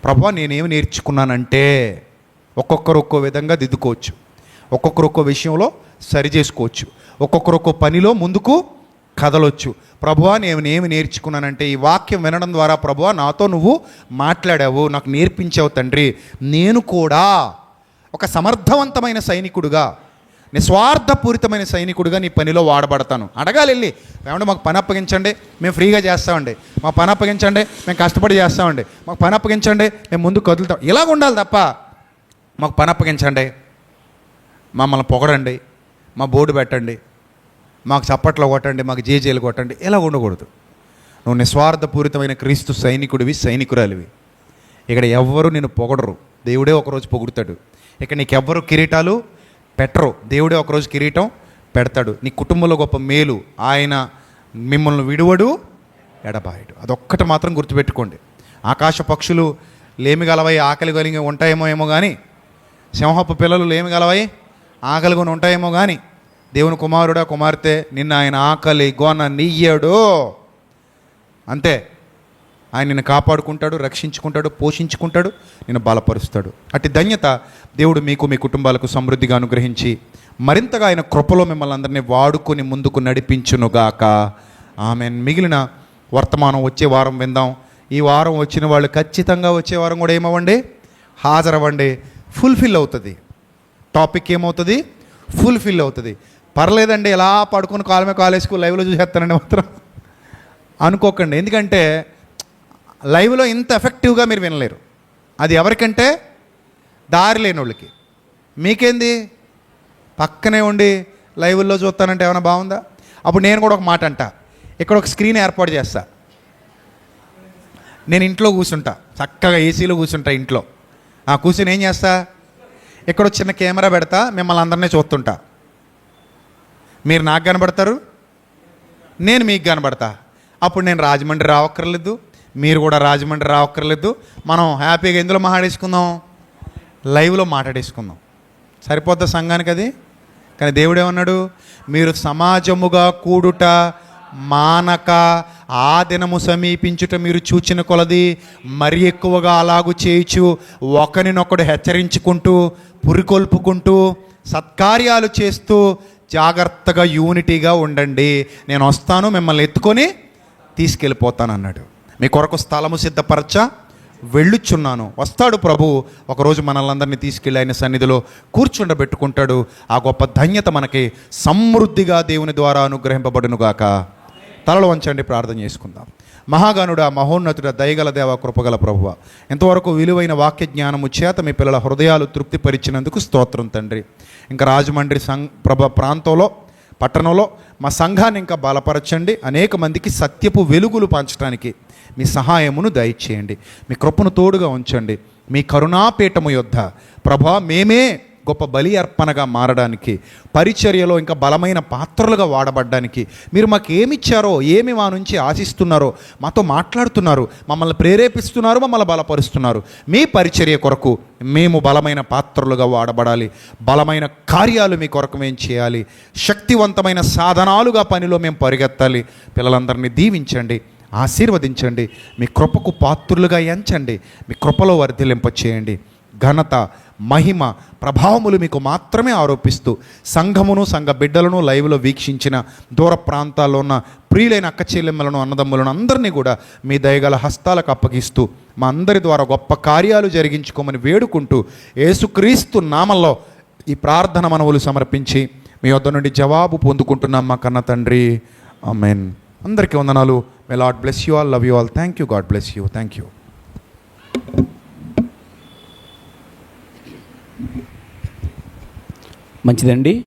ప్రభువా నేనేమి నేర్చుకున్నానంటే, ఒక్కొక్కరు ఒక్కో విధంగా దిద్దుకోవచ్చు, ఒక్కొక్కరు ఒక్కో విషయంలో సరి చేసుకోవచ్చు, ఒక్కొక్కరు ఒక్కో పనిలో ముందుకు కదలొచ్చు. ప్రభువా నేనేమి నేర్చుకున్నానంటే, ఈ వాక్యం వినడం ద్వారా ప్రభువా నాతో నువ్వు మాట్లాడావు, నాకు నేర్పించావు తండ్రి. నేను కూడా ఒక సమర్థవంతమైన సైనికుడుగా, నిస్వార్థపూరితమైన సైనికుడిగా నీ పనిలో వాడబడతాను. అడగాలి వెళ్ళి, ఏమంటే మాకు పని అప్పగించండి, మేము ఫ్రీగా చేస్తామండి, మాకు పని అప్పగించండి, మేము కష్టపడి చేస్తామండి, మాకు పని అప్పగించండి, మేము ముందుకు కదులుతాం. ఇలాగ ఉండాలి తప్ప మాకు పని అప్పగించండి, మమ్మల్ని పొగడండి, మా బోర్డు పెట్టండి, మాకు చప్పట్లో కొట్టండి, మాకు జేజేలు కొట్టండి, ఇలా ఉండకూడదు. నువ్వు నిస్వార్థపూరితమైన క్రీస్తు సైనికుడివి, సైనికురాలివి. ఇక్కడ ఎవ్వరు నిన్ను పొగడరు, దేవుడే ఒకరోజు పొగుడుతాడు. ఇక్కడ నీకెవ్వరు కిరీటాలు పెట్టరు, దేవుడే ఒకరోజు కిరీటం పెడతాడు. నీ కుటుంబంలో గొప్ప మేలు, ఆయన మిమ్మల్ని విడువడు, ఎడబాయడు. అదొక్కటి మాత్రం గుర్తుపెట్టుకోండి. ఆకాశ పక్షులు లేమి గలవై ఆకలి కలిగి ఉంటాయేమో కానీ, సింహపు పిల్లలు లేమి గలవై ఆకలి కొని ఉంటాయేమో కానీ, దేవుని కుమారుడా కుమార్తె నిన్ను ఆయన ఆకలి గోన నీయడు. అంతే, ఆయన నిన్ను కాపాడుకుంటాడు, రక్షించుకుంటాడు, పోషించుకుంటాడు, నిన్ను బలపరుస్తాడు. అట్టి ధన్యత దేవుడు మీకు, మీ కుటుంబాలకు సమృద్ధిగా అనుగ్రహించి మరింతగా ఆయన కృపలో మిమ్మల్ని అందరినీ వాడుకొని ముందుకు నడిపించునుగాక. ఆమెన్. మిగిలిన వర్తమానం వచ్చే వారం విందాం. ఈ వారం వచ్చిన వాళ్ళు ఖచ్చితంగా వచ్చే వారం కూడా ఏమవ్వండి? హాజరవ్వండి. ఫుల్ఫిల్ అవుతుంది టాపిక్. ఏమవుతుంది? ఫుల్ఫిల్ అవుతుంది. పర్లేదండి ఎలా పడుకొని కాలు మీద కాలేసుకు లైవ్లో చూసేస్తానండి మాత్రం అనుకోకండి. ఎందుకంటే లైవ్లో ఇంత ఎఫెక్టివ్గా మీరు వినలేరు. అది ఎవరికంటే దారి లేని వాళ్ళకి. మీకేంది, పక్కనే ఉండి లైవ్లో చూస్తానంటే ఏమైనా బాగుందా? అప్పుడు నేను కూడా ఒక మాట అంట, ఇక్కడ ఒక స్క్రీన్ ఏర్పాటు చేస్తా, నేను ఇంట్లో కూర్చుంటా, చక్కగా ఏసీలో కూర్చుంటా ఇంట్లో. ఆ కూర్చొని ఏం చేస్తా, ఇక్కడ చిన్న కెమెరా పెడతా, మిమ్మల్ని అందరినీ చూస్తుంటా. మీరు నాకు కనబడతారు, నేను మీకు కనబడతా. అప్పుడు నేను రాజమండ్రి రావక్కర్లేదు, మీరు కూడా రాజమండ్రి రావక్కర్లేదు. మనం హ్యాపీగా ఎందులో మాట్లాడేసుకుందాం? లైవ్లో మాట్లాడేసుకుందాం. సరిపోద్దా సంఘానికి అది? కానీ దేవుడు ఏమన్నాడు? మీరు సమాజముగా కూడుట మానక ఆ దినము సమీపించుట మీరు చూచిన కొలది మరి ఎక్కువగా అలాగూ చేయుచు ఒకరినొకడు హెచ్చరించుకుంటూ, పురికొల్పుకుంటూ, సత్కార్యాలు చేస్తూ జాగ్రత్తగా యూనిటీగా ఉండండి. నేను వస్తాను, మిమ్మల్ని ఎత్తుకొని తీసుకెళ్ళిపోతాను అన్నాడు. మీ కొరకు స్థలము సిద్ధపరచ వెళ్ళుచున్నాను. వస్తాడు ప్రభు, ఒకరోజు మనల్ని తీసుకెళ్ళి ఆయన సన్నిధిలో కూర్చుండబెట్టుకుంటాడు. ఆ గొప్ప ధన్యత మనకి సమృద్ధిగా దేవుని ద్వారా అనుగ్రహింపబడునుగాక. తలలు వంచండి, ప్రార్థన చేసుకుందాం. మహాగణుడా, మహోన్నతుడ, దయగల దేవ, కృపగల ప్రభువ, ఎంతవరకు విలువైన వాక్య జ్ఞానము చేత మీ పిల్లల హృదయాలు తృప్తిపరిచినందుకు స్తోత్రం తండ్రి. ఇంకా రాజమండ్రి ప్రాంతంలో, పట్టణంలో మా సంఘాన్ని ఇంకా బలపరచండి. అనేక మందికి సత్యపు వెలుగులు పంచడానికి మీ సహాయమును దయచేయండి. మీ కృపను తోడుగా ఉంచండి. మీ కరుణాపీఠము యొద్ద ప్రభా మేమే గొప్ప బలి అర్పణగా మారడానికి, పరిచర్యలో ఇంకా బలమైన పాత్రలుగా వాడబడ్డానికి మీరు మాకు ఏమిచ్చారో, ఏమి మా నుంచి ఆశిస్తున్నారో, మాతో మాట్లాడుతున్నారు, మమ్మల్ని ప్రేరేపిస్తున్నారు, మమ్మల్ని బలపరుస్తున్నారు. మీ పరిచర్య కొరకు మేము బలమైన పాత్రలుగా వాడబడాలి. బలమైన కార్యాలు మీ కొరకు మేము చేయాలి. శక్తివంతమైన సాధనాలుగా పనిలో మేము పరిగెత్తాలి. పిల్లలందరినీ దీవించండి, ఆశీర్వదించండి. మీ కృపకు పాత్రులుగా ఎంచండి. మీ కృపలో వర్ధిలింపచేయండి. ఘనత, మహిమ, ప్రభావములు మీకు మాత్రమే ఆరోపిస్తూ సంఘమును, సంఘ బిడ్డలను లైవ్లో వీక్షించిన దూర ప్రాంతాల్లో ఉన్న ప్రియులైన అక్క చెల్లెమ్మలను, అన్నదమ్ములను అందరినీ కూడా మీ దయగల హస్తాలకు అప్పగిస్తూ మా అందరి ద్వారా గొప్ప కార్యాలు జరిగించుకోమని వేడుకుంటూ యేసుక్రీస్తు నామంలో ఈ ప్రార్థన మనవులు సమర్పించి మీ వద్ద నుండి జవాబు పొందుకుంటున్నాం మా కన్న తండ్రి. ఆమేన్. అందరికీ వందనాలు. May Lord bless you all. Love you all. Thank you. God bless you. Thank you.
మంచిదండి.